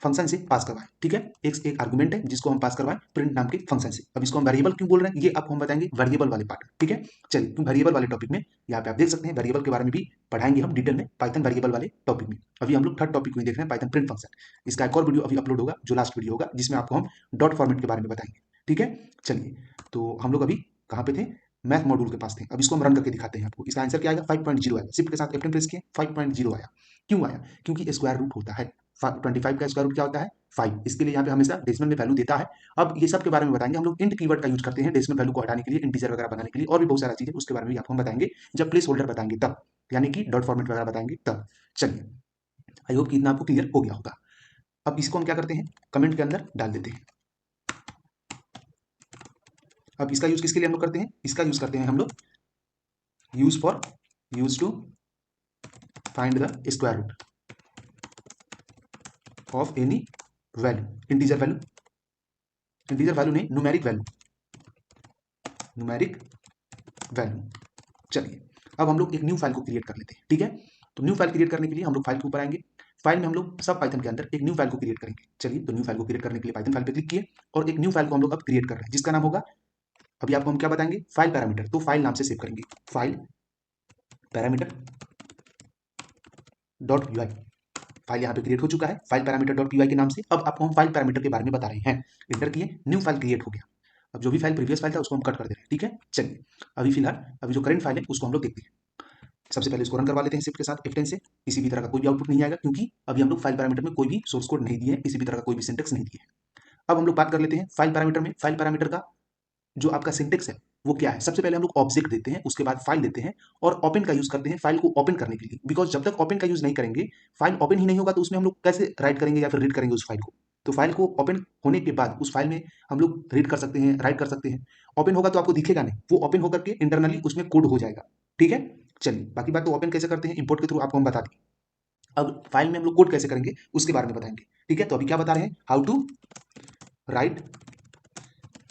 फंक्शन से पास करवाएं, ठीक है। एक्स एक आर्गुमेंट है जिसको हम पास करवाएं प्रिंट नाम के फंक्शन से। अब इसको हम वेरिएबल क्यों बोल रहे हैं, ये आपको हम बताएंगे वेरिएबल वाले पार्ट, ठीक है। चलिए तो वेरिएबल वाले टॉपिक में यहाँ पे आप देख सकते हैं, वेरिएबल के बारे में भी पढ़ाएंगे हम डिटेल में पाइथन वेरिएबल वाले टॉपिक में। अभी हम लोग थर्ड टॉपिक को ही देख रहे हैं, पाइथन प्रिंट फंक्शन। इसका एक और वीडियो अभी अपलोड होगा, जो लास्ट वीडियो होगा, जिसमें आपको हम डॉट फॉर्मेट के बारे में बताएंगे, ठीक है। चलिए तो हम लोग अभी कहाँ पे थे, मैथ मॉड्यूल के पास थे। अब इसको हम रन करके दिखाते हैं आपको। इसका आंसर क्या आएगा, 5.0 आएगा। शिफ्ट के साथ F10 प्रेस किए, 5.0 आया। क्यों आया, क्योंकि स्क्वायर रूट होता है। 25 का स्क्वायर रूट क्या होता है, 5। इसके लिए यहाँ पे हमेशा डेसिमल में वैल्यू देता है। अब ये सब के बारे में बताएंगे। हम लोग इंट कीवर्ड का यूज करते हैं डेसिमल वैल्यू को हटाने के लिए, इंटीजर वगैरह बनाने के लिए, और भी बहुत सारा चीजें उसके बारे में भी आपको हम बताएंगे जब प्लेस होल्डर बताएंगे तब, यानी कि डॉट फॉर्मेट वगैरह बताएंगे तब। चलिए आई होप कि इतना आपको क्लियर हो गया होगा। अब इसको हम क्या करते हैं, कमेंट के अंदर डाल देते हैं। अब इसका यूज किसके लिए हम लोग करते हैं, इसका यूज करते हैं हम लोग use to find the square root of any value, integer value, integer value नहीं, न्यूमेरिक वैल्यू, न्यूमेरिक वैल्यू। चलिए अब हम लोग एक न्यू फाइल को क्रिएट कर लेते हैं, ठीक है। तो न्यू फाइल क्रिएट करने के लिए हम लोग फाइल के ऊपर आएंगे। फाइल में हम लोग सब पाइथन के अंदर एक न्यू फाइल को क्रिएट करेंगे। चलिए तो न्यू फाइल को क्रिएट करने के लिए पाइथन फाइल पे क्लिक किए, और एक न्यू फाइल को हम लोग अब क्रिएट कर रहे हैं, जिसका नाम होगा, अभी आपको हम क्या बताएंगे, फाइल पैरामीटर। तो फाइल नाम से सेव करेंगे, file parameter dot P. File यहाँ पे क्रिएट हो चुका है, फाइल पैरामीटर डॉट पी के नाम से। अब आपको हम फाइल पैरामीटर के बारे में बता रहे हैं। इंटर किए, न्यू फाइल क्रिएट हो गया। अब जो भी फाइल प्रीवियस फाइल था उसको हम कट कर दे रहे हैं, ठीक है। चलिए अभी फिलहाल अभी जो करंट फाइल है उसको हम लोग देखते हैं। सबसे पहले इसको रन करवा लेते हैं शिफ्ट के साथ F10 से। किसी भी तरह का कोई भी आउटपुट नहीं आएगा, क्योंकि अभी हम लोग फाइल पैरामीटर में कोई भी सोर्स कोड नहीं दिए हैं, किसी भी तरह का कोई भी सिंटेक्स नहीं दिए है। अब हम लोग बात कर लेते हैं फाइल पैरामीटर में। फाइल पैरामीटर का जो आपका सिंटेक्स है वो क्या है। सबसे पहले हम लोग ऑब्जेक्ट देते हैं, उसके बाद फाइल देते हैं, और ओपन का यूज करते हैं फाइल को ओपन करने के लिए। बिकॉज जब तक ओपन का यूज नहीं करेंगे, फाइल ओपन ही नहीं होगा, तो उसमें हम लोग कैसे राइट करेंगे या फिर रीड करेंगे उस फाइल को। तो फाइल को ओपन होने के बाद उस फाइल में हम लोग रीड कर सकते हैं, राइट कर सकते हैं। ओपन होगा तो आपको दिखेगा नहीं, वो ओपन होकर के इंटरनली उसमें कोड हो जाएगा, ठीक है। चलिए बाकी बात तो ओपन कैसे करते हैं इंपोर्ट के थ्रू आपको हम बता दें। अब फाइल में हम लोग कोड कैसे करेंगे उसके बारे में बताएंगे, ठीक है। तो अभी क्या बता रहे हैं, how to write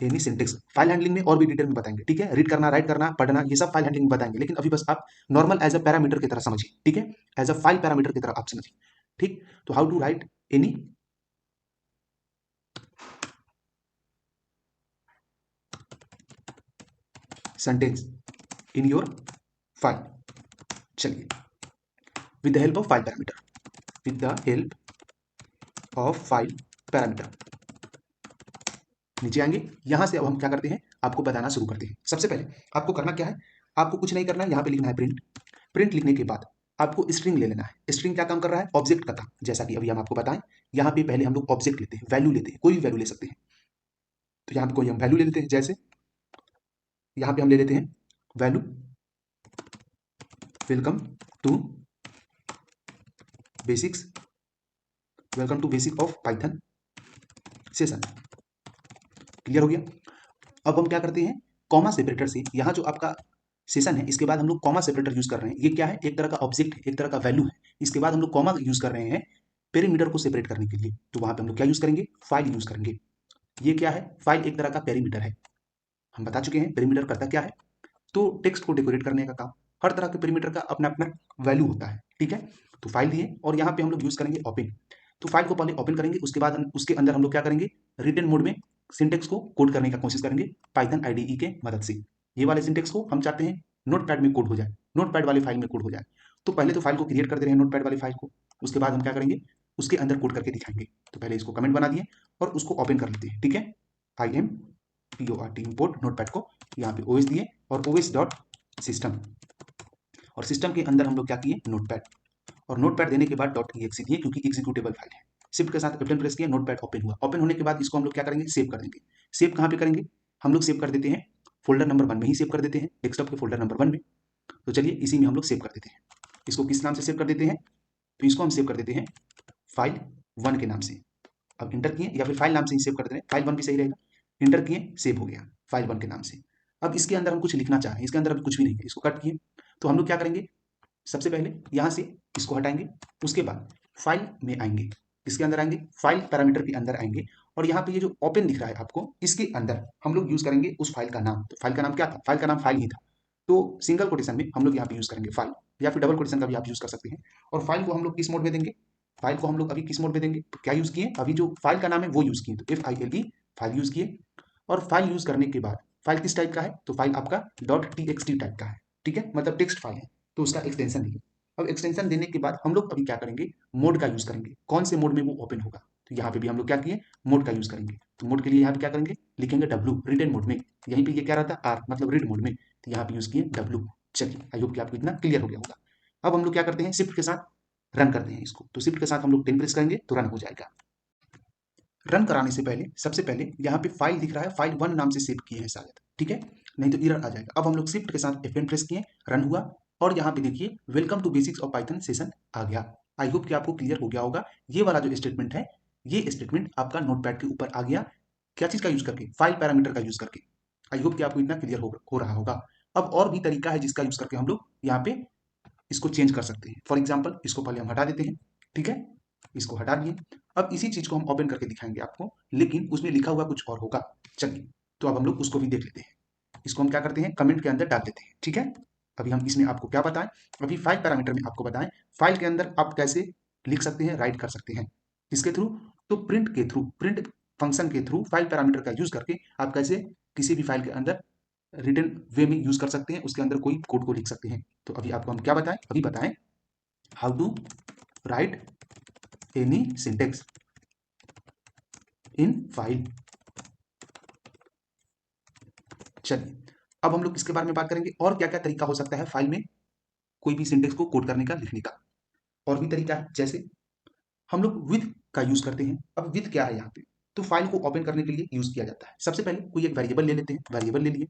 any syntax. File handling में और भी डिटेल में बताएंगे, ठीक है। रीड करना, राइट करना, पढ़ना, ये सब फाइल हैंडलिंग में बताएंगे, लेकिन अभी बस आप नॉर्मल एज अ पैरामीटर की तरह समझिए, ठीक है। एज अ फाइल पैरामीटर की तरह आप समझिए, ठीक। तो how to write any sentence in your file. चलिए with the help of file parameter, with the help of file parameter नीचे आएंगे। यहां से अब हम क्या करते हैं, आपको बताना शुरू करते हैं। सबसे पहले आपको करना क्या है, आपको कुछ नहीं करना है, यहाँ पे लिखना है प्रिंट। प्रिंट लिखने के बाद आपको स्ट्रिंग ले लेना है। स्ट्रिंग क्या काम कर रहा है, ऑब्जेक्ट का काम। जैसा कि अभी हम आपको बताएं, यहाँ पे पहले हम लोग ऑब्जेक्ट लेते हैं, वैल्यू लेते हैं, कोई भी वैल्यू ले सकते हैं। तो यहाँ पे कोई हम वैल्यू ले लेते हैं, जैसे यहाँ पे हम ले लेते हैं value welcome to basics, welcome to basic of Python session. Clear हो गया। अब हम क्या करते हैं, कॉमा सेपरेटर से यहाँ जो आपका सेशन है, इसके बाद हम लोग कॉमा सेपरेटर यूज कर रहे हैं। ये क्या है, एक तरह का ऑब्जेक्ट है, एक तरह का वैल्यू है। इसके बाद हम लोग कॉमा यूज कर रहे हैं पेरीमीटर को सेपरेट करने के लिए। तो वहां पे हम लोग क्या यूज करेंगे, फाइल यूज करेंगे। ये क्या है, फाइल एक तरह का पेरीमीटर है। हम बता चुके हैं पेरीमीटर करता क्या है, तो टेक्स्ट को डेकोरेट करने का काम। हर तरह के पेरीमीटर का अपना अपना वैल्यू होता है, ठीक है। तो फाइल दिए और यहाँ पे हम लोग यूज करेंगे ओपन। तो फाइल को पहले ओपन करेंगे, उसके बाद उसके अंदर हम लोग क्या करेंगे, रिटन मोड में सिंटेक्स को कोड करने का कोशिश करेंगे पाइथन आईडीई के मदद से। ये वाले सिंटेक्स को हम चाहते हैं नोटपैड में कोड हो जाए, नोटपैड वाली फाइल में कोड हो जाए। तो पहले तो फाइल को क्रिएट कर दे रहे हैं नोटपैड वाली फाइल को, उसके बाद हम क्या करेंगे, उसके अंदर कोड करके दिखाएंगे। तो पहले इसको कमेंट बना दिए और उसको ओपन कर लेते हैं, ठीक है। I am PORT import notepad को यहाँ पे OS दिए और OS डॉट सिस्टम, और सिस्टम के अंदर हम लोग क्या किए, नोटपैड। और नोटपैड देने के बाद डॉट .exe दिए क्योंकि एग्जीक्यूटेबल फाइल है। शिफ्ट के साथ F10 प्रेस किया, नोटपैड ओपन हुआ। ओपन होने के बाद इसको हम लोग क्या करेंगे, सेव कर देंगे। सेव कहाँ पे करेंगे, हम लोग सेव कर देते हैं फोल्डर नंबर 1 में ही सेव कर देते हैं, डेस्कटॉप के फोल्डर नंबर 1 में। तो चलिए इसी में हम लोग सेव कर देते हैं। इसको किस नाम से सेव कर देते हैं, तो इसको हम सेव कर देते हैं फाइल 1 के नाम से। अब इंटर किए या फिर फाइल नाम से ही सेव कर दे रहे हैं, फाइल 1 भी सही रहेगा। इंटर किए, सेव हो गया फाइल 1 के नाम से। अब इसके अंदर हम कुछ लिखना चाह रहे हैं, इसके अंदर अभी कुछ भी नहीं है, इसको कट किए। तो हम लोग क्या करेंगे, सबसे पहले यहाँ से इसको हटाएंगे, उसके बाद फाइल में आएंगे, इसके अंदर आएंगे, फाइल पैरामीटर के अंदर आएंगे, और यहाँ पे ये जो ओपन दिख रहा है आपको, इसके अंदर हम लोग यूज करेंगे उस फाइल का नाम। तो फाइल का नाम क्या था, फाइल का नाम फाइल ही था। तो सिंगल कोटेशन में हम लोग यहाँ पे यूज करेंगे फाइल, या फिर डबल कोटेशन का भी आप यूज कर सकते हैं। और फाइल को हम लोग किस मोड में देंगे, फाइल को हम लोग अभी किस मोड में देंगे, तो क्या यूज किए, अभी जो फाइल का नाम है वो यूज किए, तो FILE फाइल यूज किए। और फाइल यूज करने के बाद फाइल किस टाइप का है, तो फाइल आपका .txt टाइप का है, ठीक है, मतलब टेक्स्ट फाइल है, तो उसका एक्सटेंशन दिए। अब एक्सटेंशन देने के बाद हम लोग अभी क्या करेंगे, मोड का यूज करेंगे, कौन से मोड में वो ओपन होगा। तो यहाँ पे भी हम लोग क्या किए, मोड का यूज करेंगे। तो मोड के लिए यहाँ पे क्या करेंगे, लिखेंगे W रिटन मोड में। यहीं पे ये क्या रहता है, R मतलब रीड मोड में, तो यहाँ पे यूज किए W। चलिए आई होप कि आपको इतना क्लियर हो गया होगा। अब हम लोग क्या करते हैं, शिफ्ट के साथ रन करते हैं इसको। तो शिफ्ट के साथ हम लोग 10 प्रेस करेंगे तो रन हो जाएगा। रन कराने से पहले सबसे पहले यहाँ पे फाइल दिख रहा है, फाइल 1 नाम से सेव किए हैं शायद, ठीक है, नहीं तो एरर आ जाएगा। अब हम लोग शिफ्ट के साथ F10 प्रेस किए, रन हुआ, और यहाँ पे देखिए welcome to basics of Python session आ गया। आई होप कि आपको क्लियर हो गया होगा। ये वाला जो स्टेटमेंट है, ये स्टेटमेंट आपका नोटपैड के ऊपर आ गया, क्या चीज का यूज करके, फाइल पैरामीटर का यूज करके। आई होप कि आपको इतना क्लियर हो रहा होगा। अब और भी तरीका है जिसका यूज करके हम लोग यहाँ पे इसको चेंज कर सकते हैं। फॉर एग्जाम्पल इसको पहले हम हटा देते हैं, ठीक है, इसको हटा दिए। अब इसी चीज को हम ओपन करके दिखाएंगे आपको, लेकिन उसमें लिखा हुआ कुछ और होगा। चलिए तो अब हम लोग उसको भी देख लेते हैं। इसको हम क्या करते हैं, कमेंट के अंदर डाल देते हैं, ठीक है। अभी हम इसमें आपको क्या बताएं, अभी फाइल पैरामीटर में आपको बताएं फाइल के अंदर आप कैसे लिख सकते हैं, राइट कर सकते हैं, किसके थ्रू, तो प्रिंट के थ्रू, प्रिंट फंक्शन के थ्रू फाइल पैरामीटर का यूज करके आप कैसे किसी भी फाइल के अंदर रिटर्न वे में यूज कर सकते हैं, उसके अंदर कोई कोड को लिख सकते हैं। तो अभी आपको हम क्या बताएं, अभी बताएं how to write any syntax in file. चलिए अब हम लोग इसके बारे में बात करेंगे और क्या क्या तरीका हो सकता है फाइल में कोई भी सिंटेक्स को कोड करने का, लिखने का। और भी तरीका है, जैसे हम लोग विथ का यूज करते हैं। अब विथ क्या है यहाँ पे, तो फाइल को ओपन करने के लिए यूज किया जाता है। सबसे पहले कोई एक वेरिएबल ले लेते हैं, वेरिएबल ले लिए,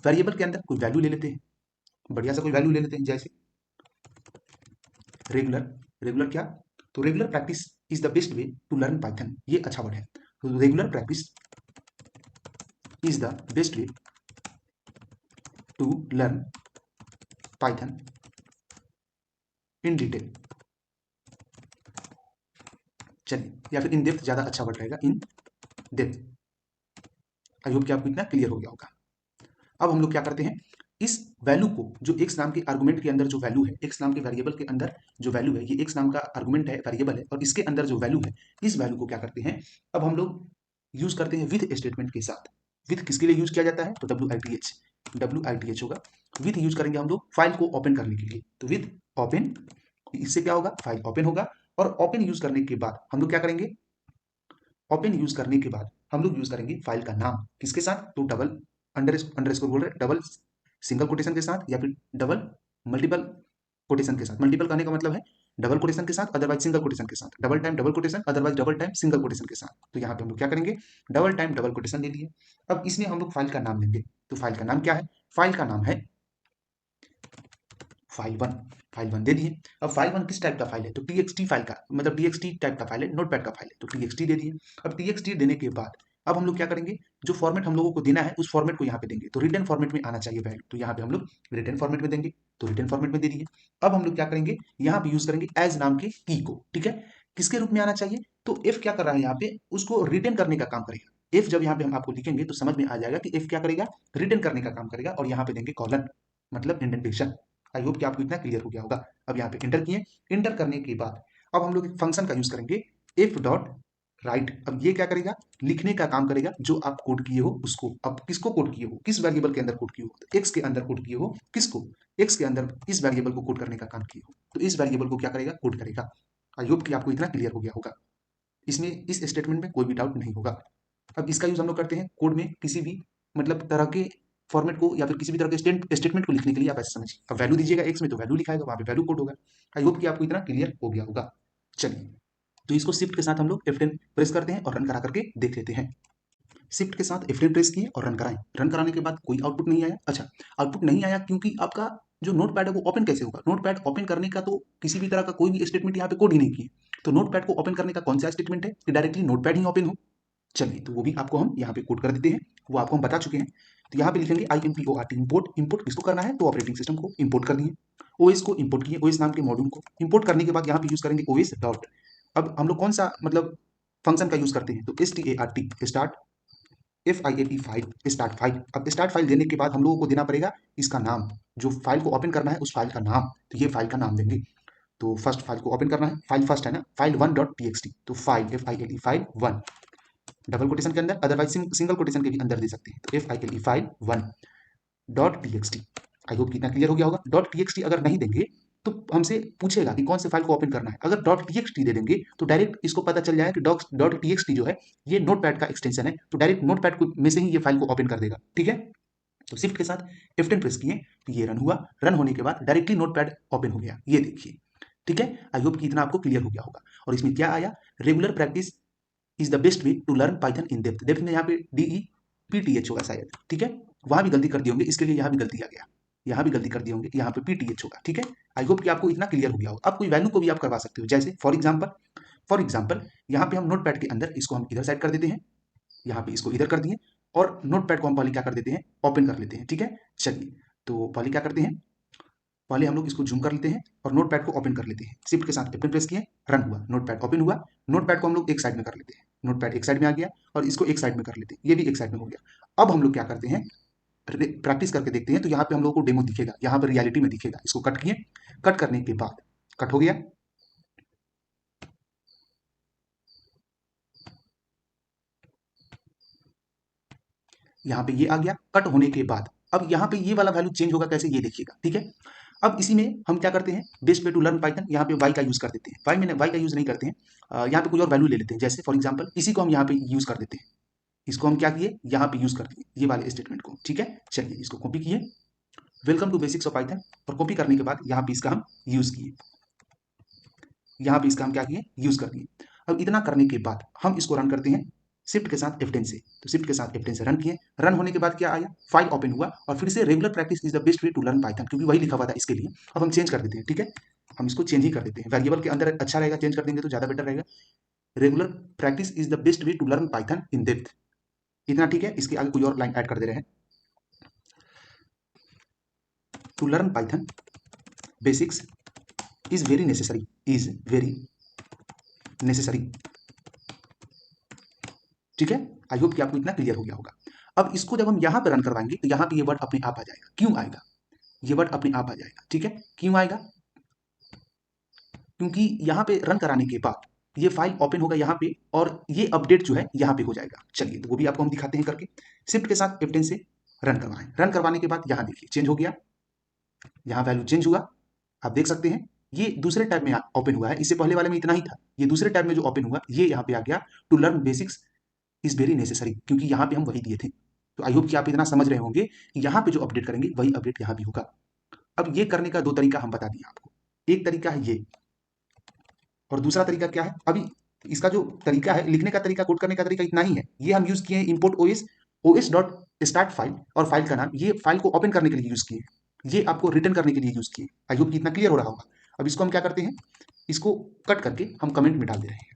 वेरिएबल के अंदर कोई वैल्यू ले लेते हैं, बढ़िया सा कोई वैल्यू ले लेते हैं, जैसे रेगुलर। रेगुलर क्या, तो regular practice is the best way to learn Python, ये अच्छा वर्ड है। तो regular practice is the best way to learn Python in detail. चलिए, या फिर इन डेप्थ ज्यादा अच्छा वर्ड रहेगा, इन डेप्थ। आई होप कि आपको इतना क्लियर हो गया होगा। अब हम लोग क्या करते हैं, इस वैल्यू को, जो एक्स नाम के आर्गुमेंट के अंदर जो वैल्यू है, एक्स नाम के वेरिएबल के अंदर जो वैल्यू है, ये एक्स नाम का आर्गुमेंट है, वेरिएबल है, और इसके अंदर जो वैल्यू है, इस वैल्यू को क्या करते हैं, अब हम लोग यूज करते हैं विथ स्टेटमेंट के साथ। विथ किसके लिए यूज किया जाता है, तो WITH होगा। विथ यूज करेंगे हम लोग फाइल को ओपन करने के लिए। तो विथ ओपन, इससे क्या होगा, फाइल ओपन होगा। और ओपन यूज करने के बाद हम लोग क्या करेंगे, ओपन यूज करने के बाद हम लोग यूज करेंगे फाइल का नाम, किसके साथ, तो डबल अंडरस्कोर बोल रहे, डबल सिंगल कोटेशन के साथ, या फिर डबल मल्टीपल कोटेशन के साथ। मल्टीपल कहने का मतलब है डबल कोटेशन के साथ, अदरवाइज सिंगल कोटेशन के साथ, double time double quotation, otherwise double time single quotation के साथ। तो यहाँ पे हम लोग क्या करेंगे, डबल टाइम डबल कोटेशन ले लिए। अब इसमें हम लोग फाइल का नाम देंगे। तो फाइल का नाम क्या है, फाइल का नाम है फाइल 1। फाइल 1 दे दिए। अब फाइल 1 किस टाइप का फाइल है, तो TXT फाइल का, मतलब TXT टाइप का फाइल है, नोटपैड का फाइल है, तो TXT दे दिए। अब TXT देने के बाद अब हम लोग क्या करेंगे, जो फॉर्मेट हम लोगों को देना है उस फॉर्मेट को यहाँ पे देंगे। तो रिटर्न फॉर्मेट में आना चाहिए वैल्यू, तो यहाँ पे हम लोग रिटर्न फॉर्मेट में देंगे। तो रिटर्न फॉर्मेट में दे दिए। अब हम लोग क्या करेंगे, यहाँ पे यूज करेंगे एज नाम के की को, ठीक है, किसके रूप में आना चाहिए, तो एफ क्या कर रहा है यहाँ पे, उसको रिटर्न करने का काम करेगा। एफ जब यहाँ पे हम आपको लिखेंगे तो समझ में आ जाएगा कि एफ क्या करेगा, रिटर्न करने का काम करेगा, और यहाँ पे देंगे कॉलन, मतलब इंडेंटेशन। आई होप कि आपको इतना क्लियर हो गया होगा। अब यहाँ पे इंटर किए, इंटर करने के बाद अब हम लोग एक फंक्शन का यूज करेंगे, एफ डॉट राइट। अब ये क्या करेगा, लिखने का काम करेगा जो आप कोड किए हो उसको। अब किसको कोड किए हो, किस वेरिएबल के अंदर कोड किए हो, तो एक्स के अंदर कोड किए हो, किसको, एक्स के अंदर इस वेरिएबल को कोड करने का काम किए हो, तो इस वेरिएबल को क्या करेगा, कोड करेगा। आई होप कि आपको इतना क्लियर हो गया होगा। इसमें इस स्टेटमेंट में कोई भी डाउट नहीं होगा। अब इसका यूज हम लोग करते हैं कोड में किसी भी मतलब तरह के फॉर्मेट को या फिर किसी भी तरह के स्टेटमेंट को लिखने के लिए। आप ऐसे समझिए, अब वैल्यू दीजिएगा एक्स में तो वैल्यू लिखाएगा, वहां पे वैल्यू कोड होगा। आई होप कि आपको इतना क्लियर हो गया होगा। चलिए, तो इसको शिफ्ट के साथ हम लोग F10 प्रेस करते हैं और रन करा करके देख लेते हैं। शिफ्ट के साथ F10 प्रेस किए और रन कराएं। रन कराने के बाद कोई आउटपुट नहीं आया। अच्छा, आउटपुट नहीं आया क्योंकि आपका जो नोटपैड है वो ओपन कैसे होगा, नोटपैड ओपन करने का तो किसी भी तरह का कोई भी स्टेटमेंट यहाँ पे कोड ही नहीं किए। तो नोटपैड को ओपन करने का कौन सा स्टेटमेंट है कि डायरेक्टली नोटपैड ही ओपन हो। चलिए, तो वो भी आपको हम यहाँ पे कोड कर देते हैं, वो आपको हम बता चुके हैं। तो यहाँ पे लिखेंगे IMPORT, इम्पोर्ट। इम्पोर्ट किसको करना है, तो ऑपरेटिंग सिस्टम को इम्पोर्ट कर दिए, ओएस को इम्पोर्ट किए, ओएस नाम के मॉड्यूल को इम्पोर्ट करने के बाद यहाँ पे यूज करेंगे ओएस डॉट। अब हम लोग कौन सा मतलब फंक्शन का यूज करते हैं, तो START, start FILE file, start file. अब स्टार्ट फाइल देने के बाद हम लोगों को देना पड़ेगा इसका नाम, जो फाइल को ओपन करना है उस फाइल का नाम, तो ये फाइल का नाम देंगे। तो फर्स्ट फाइल को ओपन करना है, फाइल फर्स्ट है ना, फाइल 1.txt, तो file FILE file 1 double quotation के अंदर, अदरवाइज सिंगल कोटेशन के भी अंदर दे सकते हैं, तो FILE file 1.txt। I hope कितना क्लियर हो गया होगा। .txt अगर नहीं देंगे तो हमसे पूछेगा कि कौन से फाइल को ओपन करना है। अगर .txt दे देंगे तो डायरेक्ट इसको पता चल जाएगा कि .txt जो है ये नोटपैड का एक्सटेंशन है, तो डायरेक्ट नोटपैड में से ही ये फाइल को ओपन कर देगा। ठीक है, तो शिफ्ट के साथ F10 प्रेस किए तो ये रन हुआ। रन होने के बाद डायरेक्टली नोटपैड ओपन हो गया, ये देखिए। ठीक है, आई होप कि इतना आपको क्लियर हो गया होगा। और इसमें क्या आया, regular practice is the best way to learn Python in depth. Depth में यहाँ पे DEPTH होगा शायद। ठीक है, वहां भी गलती कर दिए होंगे, इसके लिए यहाँ भी गलती आ गया, यहाँ भी गलती कर दिए होंगे, यहाँ पे PTH होगा। ठीक है, आई होप कि आपको इतना क्लियर हो गया होगा। आप कोई वैल्यू को भी आप करवा सकते हो, जैसे फॉर एग्जाम्पल यहाँ पे हम नोटपैड के अंदर इसको हम इधर साइड कर देते हैं, यहाँ पे इसको इधर कर दिए, और नोटपैड को हम पहले क्या कर देते हैं, ओपन कर लेते हैं। ठीक है, चलिए, तो पहले क्या करते हैं, पहले हम लोग इसको जूम कर लेते हैं और नोटपैड को ओपन कर लेते हैं। शिफ्ट के साथ F10 प्रेस किए, रन हुआ, नोटपैड ओपन हुआ। नोटपैड को हम लोग एक साइड में कर लेते हैं, नोटपैड एक साइड में आ गया, और इसको एक साइड में कर लेते हैं, ये भी एक साइड में हो गया। अब हम लोग क्या करते हैं, प्रैक्टिस करके देखते हैं। तो यहाँ पे हम लोग को डेमो दिखेगा, यहाँ पर रियलिटी में दिखेगा। इसको कट किए, कट करने के बाद कट हो गया, यहाँ पे ये आ गया। कट होने के बाद अब यहाँ पे ये वाला वैल्यू चेंज होगा कैसे, ये देखिएगा। ठीक है, अब इसी में हम क्या करते हैं, best way to learn Python, यहाँ पे वाई का यूज कर देते हैं। वाई का यूज नहीं करते हैं, यहाँ पे कोई और वैल्यू ले लेते हैं। जैसे फॉर एग्जाम्पल इसी को हम यहाँ पे यूज कर देते हैं, इसको हम क्या किए, यहाँ पे यूज कर दिए ये वाले स्टेटमेंट को। ठीक है, चलिए इसको कॉपी किए, welcome to basics of Python, और कॉपी करने के बाद यहाँ पे इसका हम यूज किए, यहाँ पे इसका हम क्या किए, यूज कर दिए। अब इतना करने के बाद हम इसको रन करते हैं शिफ्ट के साथ F10 से। तो शिफ्ट के साथ F10 से रन किए, रन होने के बाद क्या आया, फाइल ओपन हुआ, और फिर से regular practice is the best way to learn Python, क्योंकि वही लिखा हुआ था इसके लिए। अब हम चेंज कर देते हैं। ठीक है, हम इसको चेंज ही कर देते हैं, वेरिएबल के अंदर अच्छा रहेगा, चेंज कर देंगे तो ज्यादा बेटर रहेगा। Regular practice is the best way to learn Python in depth, इतना ठीक है। इसके आगे कोई और लाइन ऐड कर दे रहे हैं, to learn Python basics is very necessary. ठीक है, आई होप कि आपको इतना क्लियर हो गया होगा। अब इसको जब हम यहाँ पे रन करवाएंगे तो यहाँ पे ये वर्ड अपने आप आ जाएगा। क्यों आएगा, ये वर्ड अपने आप आ जाएगा। ठीक है, क्यों आएगा, क्योंकि यहाँ पे रन कराने के बाद ये फाइल ओपन होगा यहाँ पे, और ये अपडेट जो है यहाँ पे हो जाएगा। चलिए, तो वो भी आपको हम दिखाते हैं करके। शिफ्ट के साथ F10 से रन करवाएं, रन करवाने के बाद यहाँ देखिए चेंज हो गया, यहाँ वैल्यू चेंज हुआ, आप देख सकते हैं। ये दूसरे टैब में ओपन हुआ है, इससे पहले वाले में इतना ही था, ये दूसरे टैब में जो ओपन हुआ ये यहाँ पे आ गया, to learn basics is very necessary, क्योंकि यहाँ पे हम वही दिए थे। तो आई होप कि आप इतना समझ रहे होंगे कि यहाँ पे जो अपडेट करेंगे वही अपडेट यहाँ भी होगा। अब ये करने का दो तरीका हम बता दिए आपको, एक तरीका है ये, और दूसरा तरीका क्या है। अभी इसका जो तरीका है, लिखने का तरीका, कोड करने का तरीका इतना ही है। ये हम यूज किए हैं import OS dot start file, और फाइल का नाम, ये फाइल को ओपन करने के लिए यूज किए, ये आपको रिटर्न करने के लिए यूज किए। आई होप कि इतना क्लियर हो रहा होगा। अब इसको हम क्या करते हैं, इसको कट करके हम कमेंट में डाल दे रहे हैं।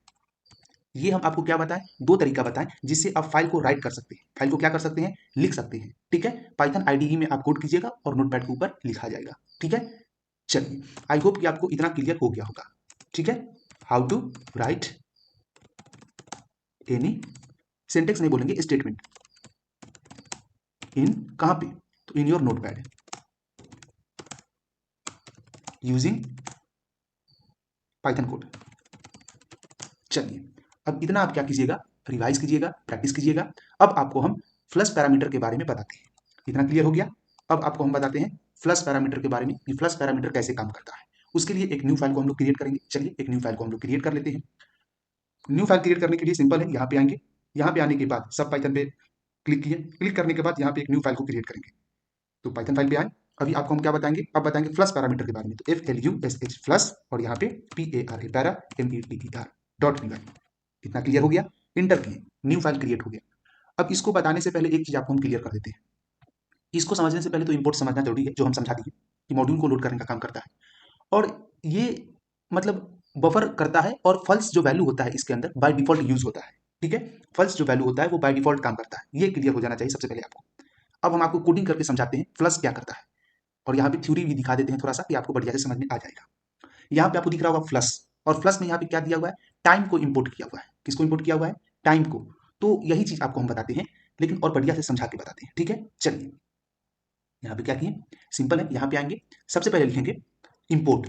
ये हम आपको क्या बताएं, दो तरीका बताएं जिससे आप फाइल को राइट कर सकते हैं, फाइल को क्या कर सकते हैं, लिख सकते हैं। ठीक है, पाइथन IDE में आप कोड कीजिएगा और नोटपैड के ऊपर लिखा जाएगा। ठीक है, चलिए, आई होप कि आपको इतना क्लियर हो गया होगा। ठीक है, how to write any syntax नहीं बोलेंगे, स्टेटमेंट। इन कहां पे, तो in your Notepad using Python code. चलिए, अब इतना आप क्या कीजिएगा, रिवाइज कीजिएगा, प्रैक्टिस कीजिएगा। अब आपको हम फ्लश पैरामीटर के बारे में बताते हैं। इतना क्लियर हो गया। अब आपको हम बताते हैं फ्लश पैरामीटर के बारे में कि फ्लश पैरामीटर कैसे काम करता है। उसके लिए एक न्यू फाइल को हम लोग क्रिएट करेंगे। चलिए, एक न्यू फाइल को हम लोग क्रिएट कर लेते हैं। न्यू फाइल क्रिएट करने के लिए सिंपल है, यहाँ पे आएंगे, यहाँ पे आने के बाद सब पाइथन पे क्लिक किए, क्लिक करने के बाद यहाँ पे एक न्यू फाइल को क्रिएट करेंगे। तो पाइथन फाइल पे आए। अभी आपको हम क्या बताएंगे, अब बताएंगे फ्लश पैरामीटर के बारे में। तो FLUSH फ्लश, और यहाँ पे PARA para METER dot P Y. इतना क्लियर हो गया। इंटर किए, न्यू फाइल क्रिएट हो गया। अब इसको बताने से पहले एक चीज आपको हम क्लियर कर देते हैं। इसको समझने से पहले तो इंपोर्ट समझना जरूरी है, जो हम समझा दिए कि मॉड्यूल को लोड करने का काम करता है। और ये मतलब बफर करता है, और फल्स जो वैल्यू होता है इसके अंदर बाय डिफॉल्ट यूज होता है। ठीक है, फल्स जो वैल्यू होता है वो बाय डिफॉल्ट काम करता है। ये क्लियर हो जाना चाहिए सबसे पहले आपको। अब हम आपको कोडिंग करके समझाते हैं फ्लश क्या करता है, और यहाँ पे थ्योरी भी दिखा देते हैं थोड़ा सा, कि आपको बढ़िया से समझ में आ जाएगा। यहाँ पे आपको दिख रहा होगा फ्लश, और फ्लश में यहाँ पे क्या दिया हुआ है, टाइम को इंपोर्ट किया हुआ है। किसको इंपोर्ट किया हुआ है, टाइम को। तो यही चीज आपको हम बताते हैं, लेकिन और बढ़िया से समझा के बताते हैं। ठीक है, चलिए, यहाँ पे क्या किए, सिंपल है, यहाँ पे आएंगे, सबसे पहले लिखेंगे इंपोर्ट।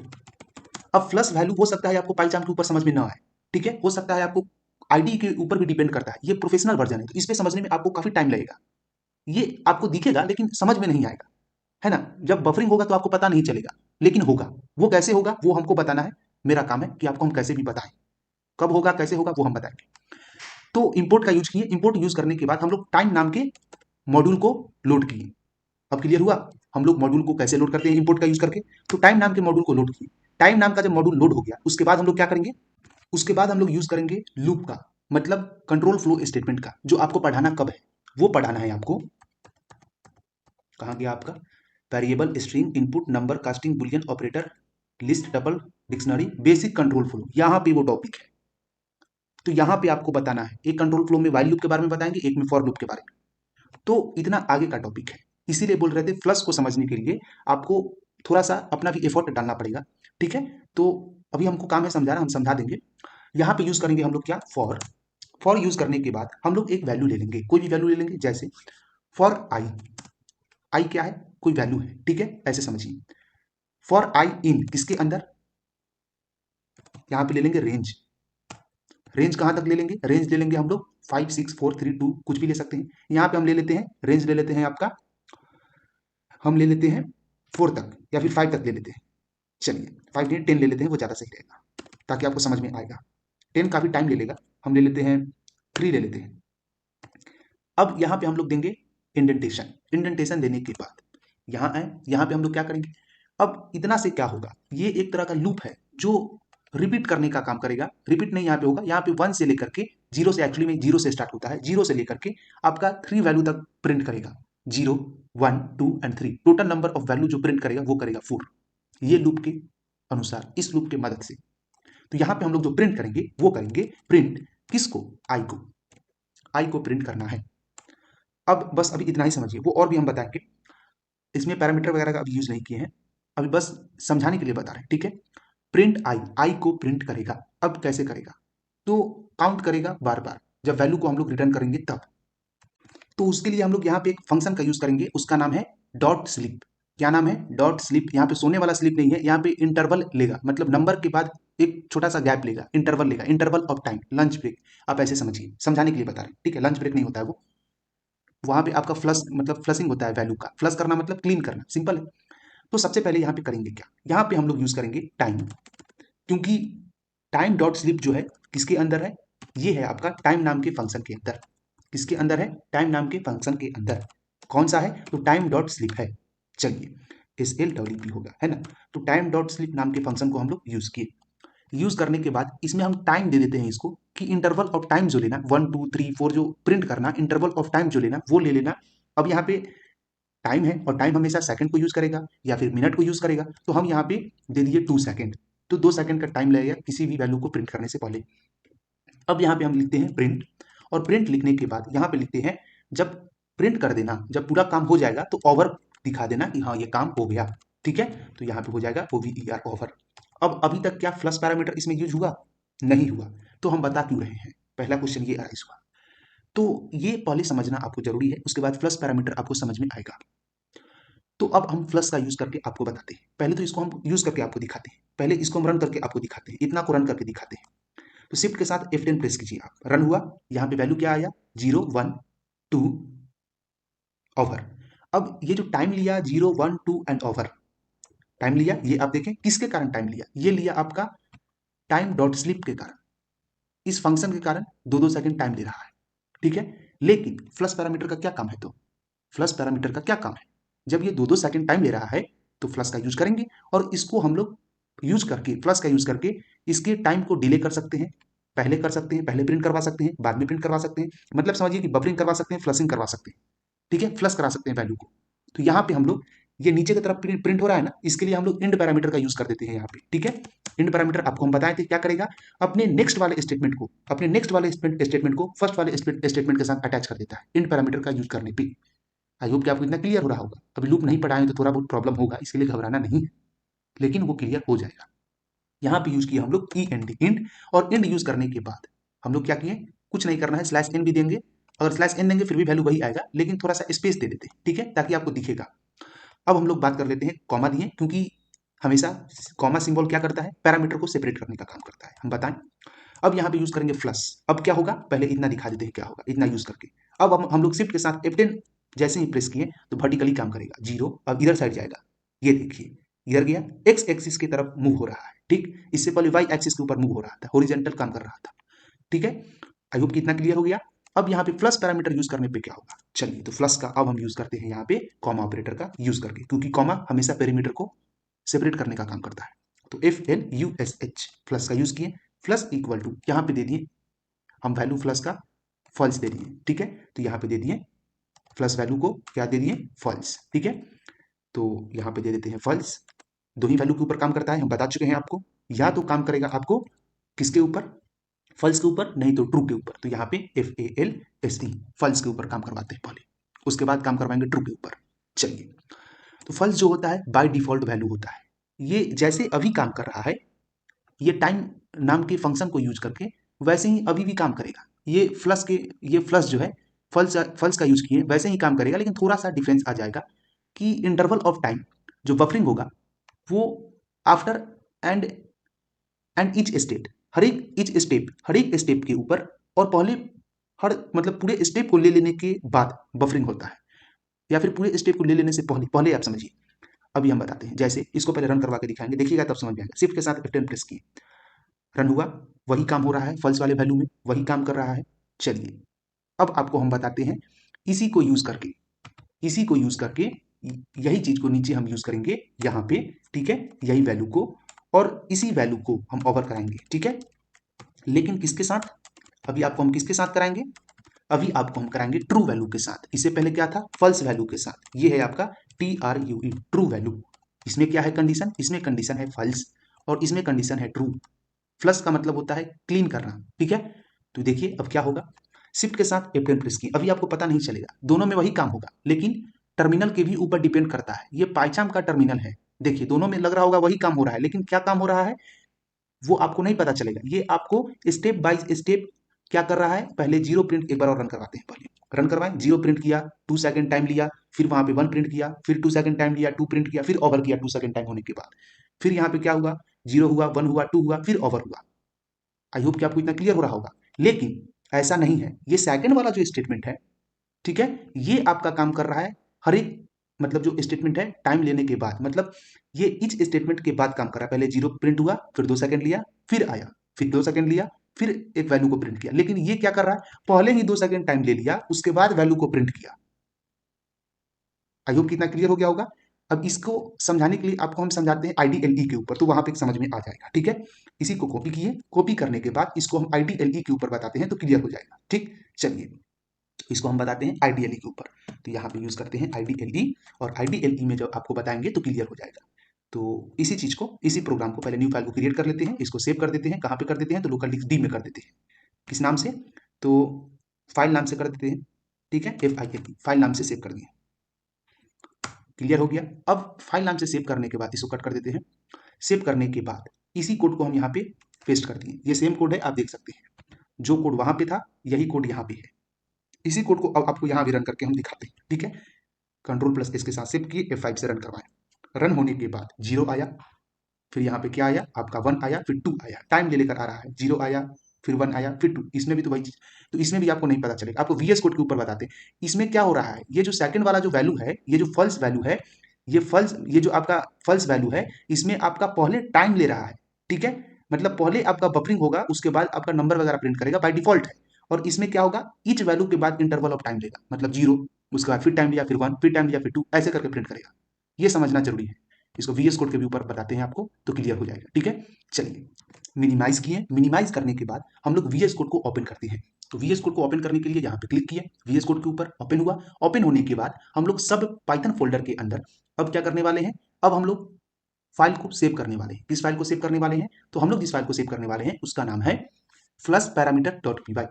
अब फ्लश वैल्यू हो सकता है आपको पाईचार्म के ऊपर समझ में ना आए, ठीक है, हो सकता है आपको आईडी के ऊपर भी डिपेंड करता है। ये प्रोफेशनल वर्जन है, तो इस पे समझने में आपको काफी टाइम लगेगा। ये आपको दिखेगा लेकिन समझ में नहीं आएगा, है ना। जब बफरिंग होगा तो आपको पता नहीं चलेगा, लेकिन होगा। वो कैसे होगा वो हमको बताना है। मेरा काम है कि आपको हम कैसे भी बताएं, कब होगा कैसे होगा वो हम बताएंगे। तो इंपोर्ट का यूज किए, इंपोर्ट यूज करने के बाद हम लोग टाइम नाम के मॉड्यूल को लोड किए। अब क्लियर हुआ हम लोग मॉड्यूल को कैसे लोड करते हैं इंपोर्ट का यूज करके। तो टाइम नाम के मॉड्यूल को लोड किए। टाइम नाम का जब मॉड्यूल लोड हो गया, उसके बाद हम लोग क्या करेंगे, उसके बाद हम लोग यूज करेंगे लूप का, मतलब कंट्रोल फ्लो स्टेटमेंट का। जो आपको पढ़ाना कब है, वो पढ़ाना है आपको, कहाँ गया आपका, variable, string, input, number, casting, Boolean, operator, list, double, dictionary, basic control flow. यहाँ पे वो टॉपिक है। तो यहाँ पे आपको बताना है, एक कंट्रोल फ्लो में व्हाइल लूप के बारे में बताएंगे, एक में फॉर लूप के बारे में। तो इतना आगे का टॉपिक है, इसीलिए बोल रहे थे फ्लश को समझने के लिए आपको थोड़ा सा अपना भी एफर्ट डालना पड़ेगा। ठीक है, तो अभी हमको काम है समझाना, हम समझा देंगे। यहाँ पे यूज करेंगे हम लोग क्या, फॉर। फॉर यूज करने के बाद हम लोग एक वैल्यू ले लेंगे, कोई भी वैल्यू ले लेंगे, जैसे फॉर आई। आई क्या है, कोई वैल्यू है, ठीक है, ऐसे समझिए। फॉर आई इन किसके अंदर, यहाँ पे ले लेंगे रेंज। रेंज कहां तक ले लेंगे, रेंज ले लेंगे हम लोग 5 6 4 3 2, कुछ भी ले सकते हैं। यहाँ पे हम ले लेते हैं, रेंज ले लेते हैं आपका, हम ले लेते हैं 4 तक, या फिर 5 तक ले लेते हैं। चलिए 5 नहीं 10 ले लेते हैं, वो ज़्यादा सही रहेगा, ताकि आपको समझ में आएगा। 10 काफ़ी टाइम ले लेगा, हम ले लेते हैं 3 ले लेते हैं। अब यहाँ पे हम लोग देंगे इंडेंटेशन। इंडेंटेशन देने के बाद यहाँ आए, यहाँ पे हम लोग क्या करेंगे, अब इतना से क्या होगा, ये एक तरह का लूप है जो रिपीट करने का काम करेगा। रिपीट नहीं यहाँ पे होगा, यहाँ पे 1 से लेकर के 0 से, एक्चुअली में 0 से स्टार्ट होता है, 0 से लेकर के आपका 3 वैल्यू तक प्रिंट करेगा। 0 1 2 and 3, total number of value जो प्रिंट करेगा वो करेगा 4। ये लूप के अनुसार, इस लूप के मदद से। तो यहाँ पे हम लोग जो प्रिंट करेंगे वो करेंगे प्रिंट किसको, आई को। आई को प्रिंट करना है। अब बस अभी इतना ही समझिए, वो और भी हम बताएंगे। इसमें पैरामीटर वगैरह का अभी यूज नहीं किए हैं, अभी बस समझाने के लिए बता रहे हैं। ठीक है, प्रिंट आई, आई को प्रिंट करेगा। अब कैसे करेगा, तो काउंट करेगा बार बार, जब वैल्यू को हम लोग रिटर्न करेंगे तब। तो उसके लिए हम लोग यहाँ पे एक फंक्शन का यूज करेंगे, उसका नाम है डॉट स्लिप। क्या नाम है, डॉट स्लिप। यहाँ पे सोने वाला स्लिप नहीं है, यहाँ पे इंटरवल लेगा, मतलब नंबर के बाद एक छोटा सा गैप लेगा, इंटरवल लेगा, interval of time, lunch break. आप ऐसे समझिए, समझाने के लिए बता रहे हैं। ठीक है, लंच ब्रेक नहीं होता है वो, वहां पे आपका फ्लश मतलब फ्लशिंग होता है वैल्यू का। फ्लश करना मतलब क्लीन करना, सिंपल है। तो सबसे पहले यहाँ पे करेंगे क्या, यहाँ पे हम लोग यूज करेंगे टाइम, क्योंकि टाइम डॉट स्लिप जो है किसके अंदर है, ये है आपका टाइम नाम के फंक्शन के अंदर। किसके अंदर है, टाइम नाम के फंक्शन के अंदर। कौन सा है, तो टाइम डॉट स्लिप है। चलिए, SLWP होगा, है ना। तो टाइम डॉट स्लिप नाम के फंक्शन को हम लोग यूज किए। यूज करने के बाद इसमें हम टाइम दे देते हैं इसको, कि इंटरवल ऑफ टाइम जो लेना 1 2 3 4 जो प्रिंट करना, इंटरवल ऑफ टाइम जो लेना वो ले लेना। अब यहाँ पे टाइम है, और टाइम हमेशा सेकंड को यूज करेगा या फिर मिनट को यूज करेगा, तो हम यहाँ पे दे दिए 2 सेकंड। तो 2 सेकंड का टाइम लगेगा किसी भी वैल्यू को प्रिंट करने से पहले। अब यहाँ पे हम लिखते हैं प्रिंट, और प्रिंट लिखने के बाद यहाँ पे लिखते हैं, जब प्रिंट कर देना, जब पूरा काम हो जाएगा तो ओवर दिखा देना कि हाँ ये काम हो गया। ठीक है, तो यहाँ पे हो जाएगा OVER, ओवर। अब अभी तक क्या फ्लश पैरामीटर इसमें यूज हुआ, नहीं हुआ। तो हम बता क्यों रहे हैं, पहला क्वेश्चन ये अराइज हुआ। तो ये पहले समझना आपको जरूरी है, उसके बाद फ्लश पैरामीटर आपको समझ में आएगा। तो अब हम फ्लश का यूज करके आपको बताते हैं। पहले तो इसको हम यूज करके आपको दिखाते हैं, पहले इसको हम रन करके आपको दिखाते हैं, इतना को रन करके दिखाते हैं। तो शिफ्ट के साथ F10 प्रेस कीजिए, आप रन हुआ, यहाँ पे वैल्यू क्या आया 0 1 2 ओवर। अब ये जो टाइम लिया 0 1 2 एंड ओवर टाइम लिया, ये आप देखें किसके कारण टाइम लिया, ये लिया आपका टाइम डॉट स्लिप के कारण, इस फंक्शन के कारण 2-2 सेकंड टाइम ले रहा है, ठीक है। लेकिन फ्लश पैरामीटर का क्या काम है, तो फ्लश पैरामीटर का क्या काम है, जब ये 2-2 सेकंड टाइम ले रहा है तो फ्लश का यूज करेंगे और इसको हम लोग यूज करके, फ्लश का यूज करके इसके टाइम को डिले कर सकते हैं, पहले कर सकते हैं, पहले प्रिंट करवा सकते हैं, बाद में प्रिंट करवा सकते हैं, मतलब समझिए कि बफरिंग करवा सकते हैं, फ्लशिंग करवा सकते हैं, ठीक है, फ्लश करा सकते हैं वैल्यू को। तो यहाँ पे हम लोग ये नीचे की तरफ प्रिंट हो रहा है ना, इसके लिए हम लोग इंड पैरामीटर का यूज कर देते हैं यहाँ पे, ठीक है। इंड पैरामीटर आपको हम बताए थे क्या करेगा, अपने नेक्स्ट वाले स्टेटमेंट को, अपने नेक्स्ट वाले स्टेटमेंट को फर्स्ट वाले स्टेटमेंट के साथ अटैच कर देता है इंड पैरामीटर का यूज करने पे। आई होप कि आपको इतना क्लियर हो रहा होगा। अभी लूप नहीं पढ़ाएं तो थोड़ा बहुत प्रॉब्लम होगा, इसके लिए घबराना नहीं है, लेकिन वो क्लियर हो जाएगा। यहाँ पे यूज किया हम लोग ई एन डी इंड, और इंड यूज करने के बाद हम लोग क्या किए, कुछ नहीं करना है, स्लैश एन भी देंगे, अगर स्लैश एन देंगे फिर भी वैल्यू वही आएगा, लेकिन थोड़ा सा स्पेस दे देते हैं, ठीक है, ताकि आपको दिखेगा। अब हम लोग बात कर लेते हैं कॉमा दिए, क्योंकि हमेशा कॉमा सिंबल क्या करता है, पैरामीटर को सेपरेट करने का काम करता है, हम बताएं। अब यहाँ पे यूज करेंगे फ्लश। अब क्या होगा, पहले इतना दिखा देते हैं क्या होगा इतना यूज करके। अब हम लोग शिफ्ट के साथ F10 जैसे ही प्रेस किए तो वर्टिकली काम करेगा 0, अब इधर साइड जाएगा, ये देखिए इधर गया, एक्स एक्सिस की तरफ मूव हो रहा है, ठीक, इससे पहले वाई एक्सिस के ऊपर मूव हो रहा था, होरिजेंटल काम कर रहा था, ठीक है। आई होप कितना क्लियर हो गया। अब यहाँ पे फ्लश पैरामीटर यूज करने पे क्या होगा, चलिए तो फ्लश का अब हम यूज करते हैं यहाँ पे कॉमा ऑपरेटर का यूज करके, क्योंकि कॉमा हमेशा पेरीमीटर को सेपरेट करने का काम करता है। तो FLUSH फ्लश का यूज किए, फ्लश इक्वल टू यहाँ पे दे दिए हम वैल्यू फ्लश का फॉल्स दे दिए, ठीक है। तो यहाँ पे दे दिए फ्लश वैल्यू को क्या दे दिए, फॉल्स, ठीक है। तो यहाँ पे दे देते हैं फॉल्स, दो ही वैल्यू के ऊपर काम करता है, हम बता चुके हैं आपको, या तो काम करेगा आपको किसके ऊपर, फॉल्स के ऊपर, नहीं तो ट्रू के ऊपर। तो यहाँ पे FALSE फॉल्स के ऊपर काम करवाते हैं पहले, उसके बाद काम करवाएंगे ट्रू के ऊपर। चलिए, तो फॉल्स जो होता है बाय डिफॉल्ट वैल्यू होता है, ये जैसे अभी काम कर रहा है, ये टाइम नाम के फंक्शन को यूज करके वैसे ही अभी भी काम करेगा। ये फ्लश जो है फल्स फल्स का यूज किए वैसे ही काम करेगा, लेकिन थोड़ा सा डिफरेंस आ जाएगा कि इंटरवल ऑफ टाइम जो बफरिंग होगा वो after and and each state, हर एक स्टेप के ऊपर, और पहले हर मतलब पूरे स्टेप को ले लेने के बाद बफरिंग होता है, या फिर पूरे स्टेप को ले लेने से पहले पहले आप समझिए। अभी हम बताते हैं, जैसे इसको पहले रन करवा के दिखाएंगे, देखिएगा तब समझ में आएगा। शिफ्ट के साथ F10 प्रेस किए, रन हुआ, वही काम हो रहा है, फॉल्स वाले वैल्यू में वही काम कर रहा है। चलिए, अब आपको हम बताते हैं, इसी को यूज करके, इसी को यूज करके यही चीज को नीचे हम यूज करेंगे यहाँ पे, ठीक है, यही वैल्यू को, और इसी वैल्यू को हम ओवर कराएंगे, ठीक है। लेकिन किसके साथ, अभी आपको हम किसके साथ कराएंगे, अभी आपको हम कराएंगे ट्रू वैल्यू के साथ। इससे पहले क्या था, फॉल्स वैल्यू के साथ। ये है आपका TRUE ट्रू वैल्यू। इसमें क्या है कंडीशन, इसमें कंडीशन है फॉल्स और इसमें कंडीशन है ट्रू। फ्लश का मतलब होता है क्लीन करना, ठीक है। तो देखिए अब क्या होगा, शिफ्ट के साथ F10 प्रेस की, अभी आपको पता नहीं चलेगा, दोनों में वही काम होगा, लेकिन टर्मिनल के भी ऊपर डिपेंड करता है। ये पाइचाम का टर्मिनल है, देखिए दोनों में लग रहा होगा वही काम हो रहा है, लेकिन क्या काम हो रहा है वो आपको नहीं पता चलेगा। ये आपको स्टेप बाय स्टेप क्या कर रहा है, पहले 0 प्रिंट एक बार और रन करवाते हैं, पहले रन करवाएं, 0 प्रिंट किया, 2 सेकंड टाइम लिया, फिर वहां पे 1 प्रिंट किया, फिर 2 सेकंड टाइम लिया, 2 प्रिंट किया, फिर ओवर किया 2 सेकंड टाइम होने के बाद, फिर यहाँ पे क्या हुआ, 0 हुआ, 1 हुआ, 2 हुआ, फिर ओवर हुआ। आई होप कि आपको इतना क्लियर हो रहा होगा। लेकिन ऐसा नहीं है, ये सेकंड वाला जो स्टेटमेंट है, ठीक है, ये आपका काम कर रहा है हर एक, मतलब जो स्टेटमेंट है टाइम लेने के बाद, मतलब ये इच स्टेटमेंट के बाद काम कर रहा है। पहले 0 प्रिंट हुआ, फिर 2 सेकंड लिया, फिर आया, फिर 2 सेकंड लिया, फिर एक वैल्यू को प्रिंट किया। लेकिन ये क्या कर रहा है, पहले ही 2 सेकंड टाइम ले लिया, उसके बाद वैल्यू को प्रिंट किया। आई होप कितना क्लियर हो गया होगा। अब इसको समझाने के लिए आपको हम समझाते हैं IDLE के ऊपर, तो वहां पे समझ में आ जाएगा, ठीक है। इसी को कॉपी किए, कॉपी करने के बाद इसको हम IDLE के ऊपर बताते हैं तो क्लियर हो जाएगा, ठीक। चलिए, इसको हम बताते हैं IDLE के ऊपर, तो यहाँ पे यूज करते हैं IDLE, और IDLE में जब आपको बताएंगे तो क्लियर हो जाएगा। तो इसी चीज को, इसी प्रोग्राम को पहले न्यू फाइल को क्रिएट कर लेते हैं, इसको सेव कर देते हैं, कहाँ पे कर देते हैं, तो लोकल डिस्क डी में कर देते हैं। किस नाम से, तो फाइल नाम से कर देते हैं, ठीक है, FILE फाइल नाम से सेव कर दिए, क्लियर हो गया। अब फाइल नाम से सेव करने के बाद इसको कट कर देते हैं। सेव करने के बाद इसी कोड को हम यहाँ पे पेस्ट कर दिए, ये सेम कोड है, आप देख सकते हैं, जो कोड वहां पे था यही कोड यहाँ पे है, इसी कोड को अब आपको यहाँ भी रन करके हम दिखाते हैं, ठीक है। Ctrl+S के साथ सेव किए, F5 से रन करवाएं। रन होने के बाद 0 आया, फिर यहाँ पे क्या आया आपका 1 आया, फिर 2 आया, टाइम ले लेकर आ रहा है। 0 आया, फिर 1 आया, फिर 2, इसमें भी तो वही चीज, तो इसमें भी आपको नहीं पता चलेगा। आपको वीएस कोड के ऊपर बताते हैं इसमें क्या हो रहा है। ये जो सेकंड वाला जो वैल्यू है, ये जो फॉल्स वैल्यू है, ये जो आपका फॉल्स वैल्यू है, इसमें आपका पहले टाइम ले रहा है, ठीक है। मतलब पहले आपका बफरिंग होगा, उसके बाद आपका नंबर वगैरह प्रिंट करेगा, बाय डिफॉल्ट है। और इसमें क्या होगा, ईच वैल्यू के बाद इंटरवल ऑफ टाइम लेगा, मतलब 0, उसके बाद फिर टाइम लिया, फिर 1, फिर टाइम लिया, फिर 2, ऐसे करके प्रिंट करेगा। ये समझना जरूरी है। इसको वीएस कोड के भी ऊपर बताते हैं आपको, तो क्लियर हो जाएगा, ठीक है। चलिए, मिनिमाइज किए, मिनिमाइज करने के बाद हम लोग वीएस कोड को ओपन करते हैं। तो वीएस कोड को ओपन करने के लिए यहाँ पे क्लिक किए, वीएस कोड के ऊपर ओपन हुआ। ओपन होने के बाद हम लोग सब पाइथन फोल्डर के अंदर अब क्या करने वाले हैं, अब हम लोग फाइल को सेव करने वाले हैं। किस फाइल को सेव करने वाले हैं, तो हम लोग जिस फाइल को सेव करने वाले हैं उसका नाम है flush parameter dot P Y.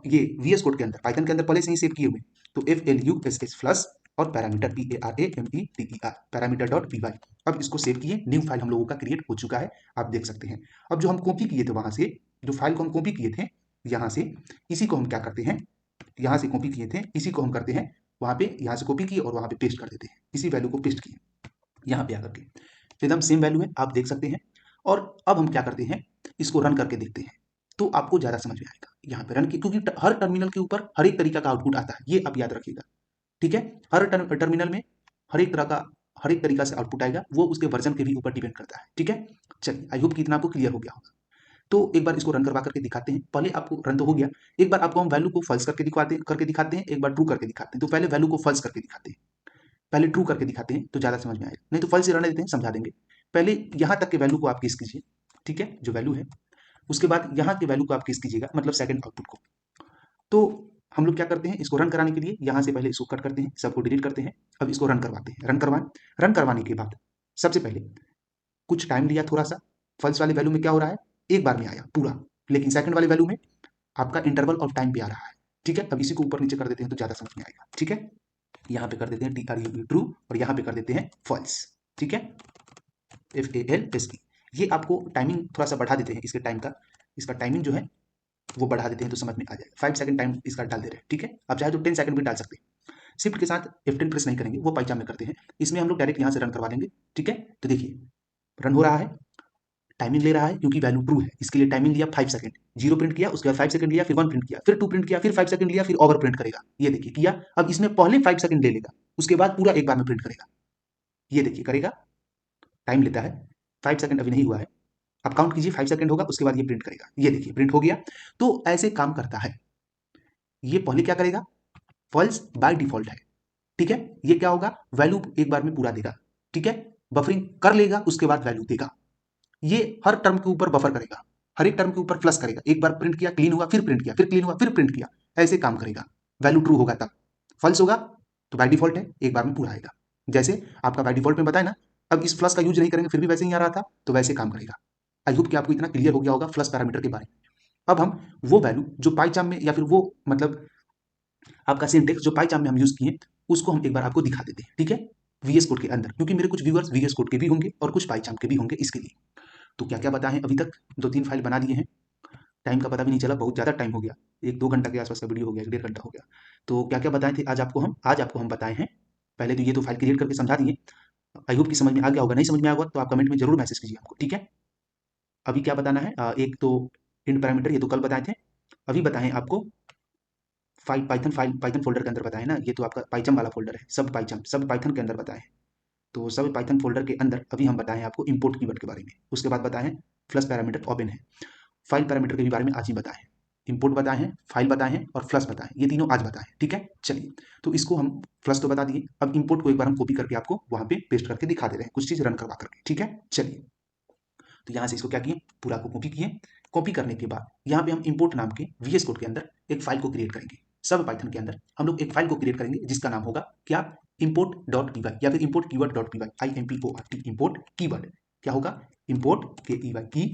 ये वीएस कोड के अंदर, पाइथन के अंदर पहले से ही सेव किए हुए, तो FLUSH फ्लश और parameter PARAMETER parameter dot P Y. अब इसको सेव किए, न्यू फाइल हम लोगों का क्रिएट हो चुका है, आप देख सकते हैं। अब जो हम कॉपी किए थे वहां से, जो फाइल को हम कॉपी किए थे यहाँ से, इसी को हम क्या करते हैं, यहाँ से कॉपी किए थे, इसी को हम करते हैं वहां पे, यहाँ से कॉपी किए और वहां पे पेस्ट कर देते हैं। इसी वैल्यू को पेस्ट किए यहाँ पे आकर के, एकदम सेम वैल्यू है, आप देख सकते हैं। और अब हम क्या करते हैं, इसको रन करके देखते हैं, तो आपको ज्यादा समझ में आएगा। यहाँ पे रन की, क्योंकि हर टर्मिनल के ऊपर हर एक तरीका का आउटपुट आता है, ये आप याद रखिएगा, ठीक है। हर टर्मिनल में हर एक तरह का, हर एक तरीका से आउटपुट आएगा, वो उसके वर्जन के भी ऊपर डिपेंड करता है, ठीक है। चलिए, आई होप कि इतना आपको क्लियर हो गया होगा। तो एक बार इसको रन करवा करके दिखाते हैं। पहले आपको रन तो हो गया, एक बार आपको हम वैल्यू को फॉल्स करके दिखाते हैं, एक बार ट्रू करके दिखाते हैं। तो पहले वैल्यू को फॉल्स करके दिखाते हैं, पहले ट्रू करके दिखाते हैं तो ज्यादा समझ में आएगा, नहीं तो फॉल्स ही रहने देते हैं, समझा देंगे। पहले यहाँ तक के वैल्यू को आप गेस कीजिए, ठीक है, जो वैल्यू है। उसके बाद यहाँ के वैल्यू को आप गेस कीजिएगा, मतलब सेकंड आउटपुट को। तो हम लोग क्या करते हैं, इसको रन कराने के लिए यहाँ से पहले इसको कट करते हैं, सबको डिलीट करते हैं। अब इसको रन करवाते हैं, रन करवाने के बाद सबसे पहले कुछ टाइम लिया थोड़ा सा। फर्स्ट वाली वैल्यू में क्या हो रहा है, एक बार में आया पूरा, लेकिन सेकंड वाली वैल्यू में आपका इंटरवल ऑफ टाइम पे आ रहा है, ठीक है। अब इसी को ऊपर नीचे कर देते हैं तो ज्यादा समझ में आएगा, ठीक है। यहाँ पे कर देते हैं TRU ट्रू और यहाँ पे कर देते हैं फॉल्स, ठीक है, FALSE। ये आपको टाइमिंग थोड़ा सा बढ़ा देते हैं, इसके टाइम का, इसका टाइमिंग जो है वो बढ़ा देते हैं तो समझ में आ जाएगा। 5 सेकंड टाइम इसका डाल दे रहे हैं, ठीक है। आप चाहे तो 10 सेकंड भी डाल सकते हैं। शिफ्ट के साथ F10 प्रेस नहीं करेंगे, वो पाइचाम में करते हैं। इसमें हम लोग डायरेक्ट यहाँ से रन करवा लेंगे, ठीक है। तो देखिए रन हो रहा है, टाइमिंग ले रहा है क्योंकि वैल्यू ट्रू है, इसके लिए टाइमिंग लिया 5 सेकंड, 0 प्रिंट किया, उसके बाद 5 सेकंड लिया, फिर 1 प्रिंट किया, फिर 2 प्रिंट किया, फिर 5 सेकंड लिया, फिर ओवर प्रिंट करेगा। ये देखिए किया। अब इसमें पहले 5 सेकंड ले लेगा, उसके बाद पूरा एक बार में प्रिंट करेगा। ये देखिए करेगा, टाइम लेता है, 5 सेकंड अभी नहीं हुआ है। आप काउंट कीजिए, 5 सेकंड होगा, उसके बाद ये प्रिंट करेगा। ये देखिए प्रिंट हो गया। तो ऐसे काम करता है। ये पहले क्या करेगा, फॉल्स बाय डिफॉल्ट है, ठीक है। ये क्या होगा, वैल्यू एक बार में पूरा देगा, ठीक है। बफरिंग कर लेगा, उसके बाद वैल्यू देगा। ये हर टर्म के ऊपर बफर करेगा, हर एक टर्म के ऊपर फ्लश करेगा। एक बार प्रिंट किया, क्लीन हुआ, फिर प्रिंट किया, फिर क्लीन हुआ, फिर प्रिंट किया, ऐसे काम करेगा। वैल्यू ट्रू होगा तब, फॉल्स होगा तो बाय डिफॉल्ट है, एक बार में पूरा आएगा। जैसे आपका बाय डिफॉल्ट में बताया ना, अब इस फ्लश का यूज नहीं करेंगे फिर भी वैसे ही आ रहा था, तो वैसे काम करेगा। आई होप कि आपको इतना क्लियर हो गया होगा फ्लश पैरामीटर के बारे में। अब हम वो वैल्यू जो पाइचाम में, या फिर वो मतलब आपका सिंटेक्स जो पाइचाम में हम यूज किए, उसको हम एक बार आपको दिखा देते हैं, ठीक है, वीएस कोड के अंदर, क्योंकि मेरे कुछ व्यूअर्स वीएस कोड के भी होंगे और कुछ पाइचाम के भी होंगे, इसके लिए। तो क्या क्या बताएं, अभी तक 2-3 फाइल बना दिए हैं, टाइम का पता भी नहीं चला, बहुत ज़्यादा टाइम हो गया, 1-2 घंटा के आसपास का वीडियो हो गया, 1-1.5 घंटा हो गया। तो क्या क्या बताए थे आज आपको हम बताए हैं। पहले तो ये तो फाइल क्रिएट करके समझा दिए, आई होप कि समझ में आ गया होगा। नहीं समझ में आया होगा तो आप कमेंट में जरूर मैसेज कीजिए हमको, ठीक है। अभी क्या बताना है, एक तो इंड पैरामीटर, ये तो कल बताए थे। अभी बताएं आपको पाइथन फोल्डर के अंदर बताए ना, ये तो आपका पाइथन वाला फोल्डर है, सब पाइथन के अंदर बताए। तो सब पाइथन फोल्डर के अंदर अभी हम बताएं आपको इंपोर्ट कीवर्ड के बारे में। उसके बाद बताएं फ्लश पैरामीटर ओपन है, फाइल पैरामीटर के भी बारे में आज ही बताएं, इंपोर्ट बताए हैं, फाइल बताए हैं और फ्लश बताएं, ये तीनों आज बताएं, ठीक है। चलिए, तो इसको हम फ्लश तो बता दिए, अब इंपोर्ट को एक बार हम कॉपी करके आपको वहां पे पेस्ट करके दिखा दे रहे हैं, कुछ चीज रन करवा करके, ठीक है। चलिए, तो यहाँ से इसको क्या किए, पूरा को कॉपी किए। कॉपी करने के बाद यहाँ पे हम इंपोर्ट नाम के वीएस कोड के अंदर एक फाइल को क्रिएट करेंगे। सब पाइथन के अंदर हम लोग एक फाइल को क्रिएट करेंगे जिसका नाम होगा क्या, import.py या फिर import keyword.py, IMPORT, import keyword क्या होगा, import KEY .py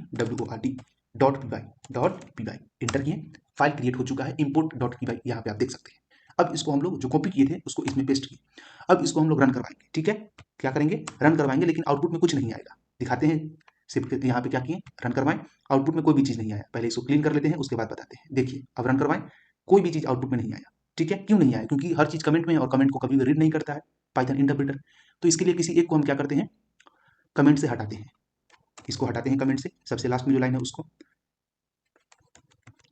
इंटर किए, फाइल क्रिएट हो चुका है import.py, यहाँ पे आप देख सकते हैं। अब इसको हम लोग जो कॉपी किए थे उसको इसमें पेस्ट किए। अब इसको हम लोग रन करवाएंगे, ठीक है। क्या करेंगे, रन करवाएंगे, लेकिन आउटपुट में कुछ नहीं आएगा, दिखाते हैं। सिर्फ यहाँ पे क्या किए, रन करवाएं, आउटपुट में कोई भी चीज नहीं आया। पहले इसको क्लीन कर लेते हैं, उसके बाद बताते हैं। देखिए अब रन करवाएं, कोई भी चीज आउटपुट में नहीं आया। ठीक है, क्यों नहीं आया? क्योंकि हर चीज़ कमेंट में है और कमेंट को कभी भी रीड नहीं करता है पाइथन इंटरप्रेटर। तो इसके लिए किसी एक को हम क्या करते हैं, कमेंट से हटाते हैं। इसको हटाते हैं कमेंट से, सबसे लास्ट में जो लाइन है उसको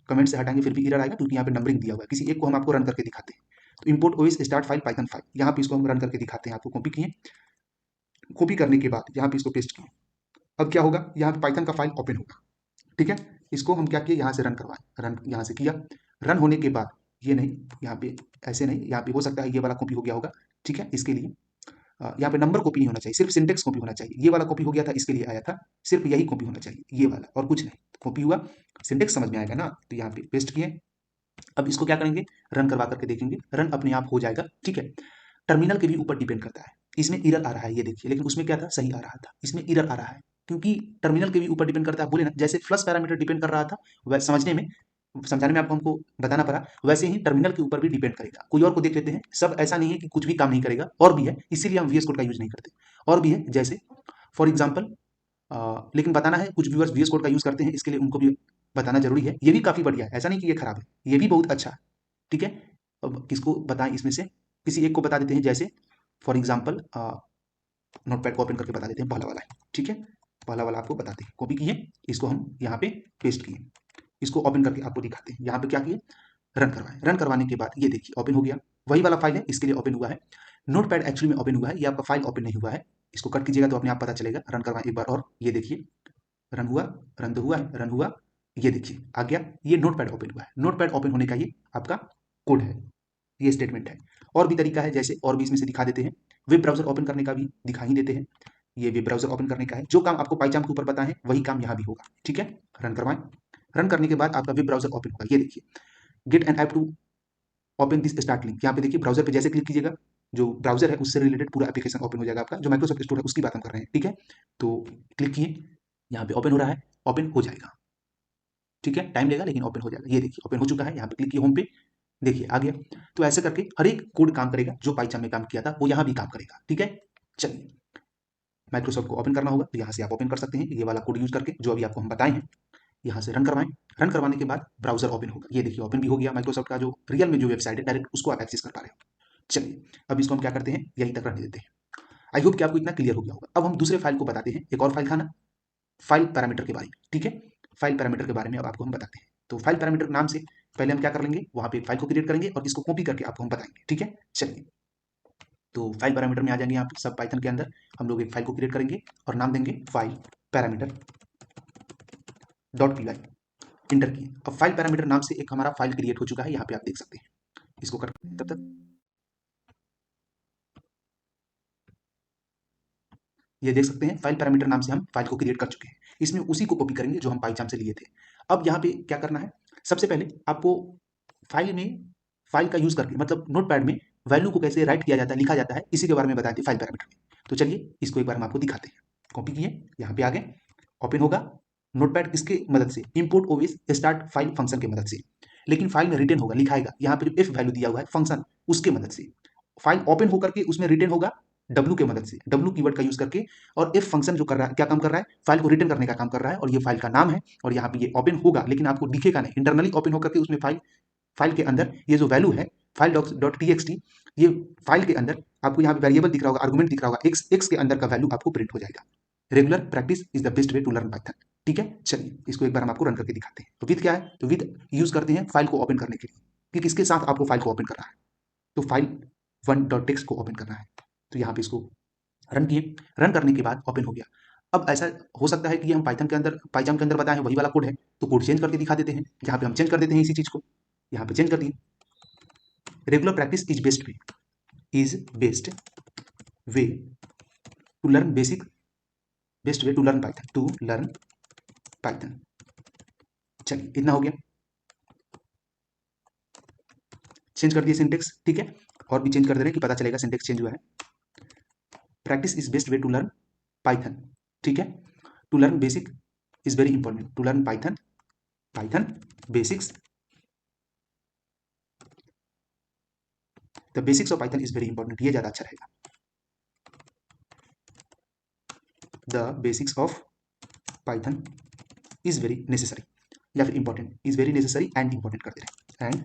कमेंट से हटाएंगे, फिर भी एरर आएगा क्योंकि यहाँ पे नंबरिंग दिया हुआ है। किसी एक को हम आपको रन करके दिखाते हैं। तो import OS start file Python file, यहाँ पे इसको हम रन करके दिखाते हैं। आपको कॉपी किए, कॉपी करने के बाद यहाँ पे इसको पेस्ट किए। अब क्या होगा, यहाँ पे पाइथन का फाइल ओपन होगा। ठीक है, इसको हम क्या किए, यहाँ से रन करवाएं, रन यहाँ से किया। रन होने के बाद ये नहीं, यहाँ पे ऐसे नहीं, यहाँ पे हो सकता है ये वाला कॉपी हो गया होगा। ठीक है, इसके लिए यहाँ पे नंबर कॉपी नहीं होना चाहिए, सिर्फ सिंटेक्स कॉपी होना चाहिए। ये वाला कॉपी हो गया था, इसके लिए आया था, सिर्फ यही कॉपी होना चाहिए, ये वाला और कुछ नहीं। कॉपी हुआ, सिंटेक्स समझ में आएगा ना, तो यहाँ पे पेस्ट किए। अब इसको क्या करेंगे, रन करवा करके देखेंगे, रन अपने आप हो जाएगा। ठीक है, टर्मिनल के भी ऊपर डिपेंड करता है। इसमें एरर आ रहा है, ये देखिए, लेकिन उसमें क्या था, सही आ रहा था। इसमें एरर आ रहा है क्योंकि टर्मिनल के भी ऊपर डिपेंड करता है। बोले ना, जैसे फ्लश पैरामीटर डिपेंड कर रहा था, वह समझने में, समझाने में आपको हमको बताना पड़ा, वैसे ही टर्मिनल के ऊपर भी डिपेंड करेगा। कोई और को देख लेते हैं, सब ऐसा नहीं है कि कुछ भी काम नहीं करेगा, और भी है, इसीलिए हम वीएस कोड का यूज नहीं करते। और भी है, जैसे फॉर एग्जाम्पल, लेकिन बताना है, कुछ व्यूअर्स वीएस कोड का यूज करते हैं, इसके लिए उनको भी बताना जरूरी है। ये भी काफी बढ़िया है, ऐसा नहीं कि ये खराब है, ये भी बहुत अच्छा है। ठीक है, अब किसको बताएं, इसमें से किसी एक को बता देते हैं। जैसे फॉर एग्जाम्पल नोटपैड को ओपन करके बता देते हैं, पहला वाला है। ठीक है, पहला वाला आपको बताते हैं, कॉपी किए, इसको हम यहाँ पे पेस्ट किए, इसको ओपन करके आपको दिखाते हैं। यहाँ पे क्या किए, रन करवाएं। रन करवाने के बाद ये देखिए ओपन हो गया, वही वाला फाइल है, इसके लिए ओपन हुआ है। नोटपैड एक्चुअली में ओपन हुआ है, ये आपका फाइल ओपन नहीं हुआ है। इसको कट कीजिएगा तो अपने आप पता चलेगा। रन करवाएं एक बार और, ये देखिए रन हुआ, रन तो हुआ है, रन हुआ, ये देखिए आ गया, ये नोटपैड ओपन हुआ है। नोटपैड ओपन होने का ये आपका कोड है, ये स्टेटमेंट है। और भी तरीका है, जैसे और भी इसमें से दिखा देते हैं। वेब ब्राउजर ओपन करने का भी दिखा ही देते हैं। ये वेब ब्राउजर ओपन करने का है, जो काम आपको पाइचाम के ऊपर पता है वही काम यहाँ भी होगा। ठीक है, रन करवाएं। रन करने के बाद आपका वेब ब्राउजर ओपन होगा, ये देखिए, get an app to open this start link. यहाँ पे देखिए ब्राउजर पे जैसे क्लिक कीजिएगा, जो ब्राउजर है उससे रिलेटेड पूरा एप्लीकेशन ओपन हो जाएगा आपका। जो माइक्रोसॉफ्ट स्टोर है उसकी बात हम कर रहे हैं। ठीक है, तो क्लिक किए, यहाँ पे ओपन हो रहा है, ओपन हो जाएगा। ठीक है, टाइम लेगा लेकिन ओपन हो जाएगा। ये देखिए ओपन हो चुका है, यहाँ पे क्लिक किए होम पे, देखिए आ गया। तो ऐसे करके हर एक कोड काम करेगा, जो पाइथन में काम किया था वो यहाँ भी काम करेगा। ठीक है, चलिए, माइक्रोसॉफ्ट को ओपन करना होगा तो यहाँ से आप ओपन कर सकते हैं, ये वाला कोड यूज करके जो अभी आपको हम बताए हैं। यहाँ से रन करवाएं। रन करवाने के बाद ब्राउजर ओपन होगा, ये देखिए ओपन भी हो गया। माइक्रोसॉफ्ट का जो रियल में जो वेबसाइट है, डायरेक्ट उसको आप एक्सेस कर पा रहे हो। चलिए, अब इसको हम क्या करते हैं, यहीं तक रहने देते हैं। आई होप कि आपको इतना क्लियर हो गया होगा। अब हम दूसरे फाइल को बताते हैं, एक और फाइल था ना, फाइल पैरामीटर के बारे में। ठीक है, फाइल पैरामीटर के बारे में अब आपको हम बताते हैं। तो फाइल पैरामीटर नाम से पहले हम क्या कर लेंगे, वहां पे एक फाइल को क्रिएट करेंगे और इसको कॉपी करके आपको हम बताएंगे। ठीक है, चलिए, तो फाइल पैरामीटर में आ जाएंगे। यहाँ पे सब पाइथन के अंदर हम लोग एक फाइल को क्रिएट करेंगे और नाम देंगे file parameter dot P Y. Enter किए, अब फाइल पैरामीटर नाम से एक हमारा फाइल क्रिएट हो चुका है, यहाँ पे आप देख सकते हैं। इसको करते हैं, तब तक ये देख सकते हैं, फाइल पैरामीटर नाम से हम फाइल को क्रिएट कर चुके हैं। इसमें उसी को कॉपी करेंगे जो हम पाइचाम से लिए थे। अब यहाँ पे क्या करना है, सबसे पहले आपको फाइल में, फाइल का यूज करके, मतलब नोटपैड में वैल्यू को कैसे राइट किया जाता है, लिखा जाता है, इसी के बारे में बताते हैं फाइल पैरामीटर में। तो चलिए इसको एक बार हम आपको दिखाते हैं। कॉपी किए, यहाँ पे आ गए, ओपन होगा। नोटपैड किसके मदद से, import OS start file function की मदद से। लेकिन फाइल में रिटर्न होगा, लिखाएगा यहाँ पे जो एफ वैल्यू दिया हुआ है फंक्शन, उसके मदद से। फाइल ओपन होकर के उसमें रिटर्न होगा डब्ल्यू के मदद से, डब्ल्यू कीवर्ड का यूज करके। और एफ फंक्शन जो कर रहा है, क्या काम कर रहा है, फाइल को रिटर्न करने का काम कर रहा है, और ये फाइल का नाम है। और यहाँ पे ये ओपन होगा, लेकिन आपको दिखेगा नहीं, इंटरनली ओपन होकर के उसमें फाइल के अंदर ये जो वैल्यू है, फाइल डॉट टीएक्सटी, ये फाइल के अंदर आपको यहाँ पे वेरिएबल दिख रहा होगा, आर्गुमेंट दिख रहा होगा, एक्स के अंदर का वैल्यू आपको प्रिंट हो जाएगा। Regular practice is the best way to learn Python. ठीक है, चलिए इसको एक बार हम आपको रन करके दिखाते हैं। तो विद क्या है, तो विद यूज करते हैं फाइल को ओपन करने के लिए, कि किसके साथ आपको फाइल को ओपन करना है। तो फाइल वन डॉट टेक्स्ट को ओपन करना है। तो यहाँ पे इसको रन किए, रन करने के बाद ओपन हो गया। अब ऐसा हो सकता है कि हम पाइथन के अंदर, पाइथन के अंदर बताए हैं वही वाला कोड है, तो कोड चेंज करके दिखा देते हैं। जहाँ पे हम चेंज कर देते हैं इसी चीज को, यहाँ पे चेंज कर दिए। Regular practice is best way, is best way to learn basic, best way to learn Python, to learn Python. चलिए इतना हो गया, चेंज कर दिए सिंटेक्स। ठीक है, और भी चेंज कर दे रहे हैं कि पता चलेगा सिंटेक्स चेंज हुआ है। Practice is best way to learn Python. ठीक है, to learn basic is very important, to learn Python, Python basics, the basics of Python is very important, ये ज्यादा अच्छा रहेगा। The basics of Python is very necessary, या फिर important, is very necessary and important कर दे रहे हैं, एंड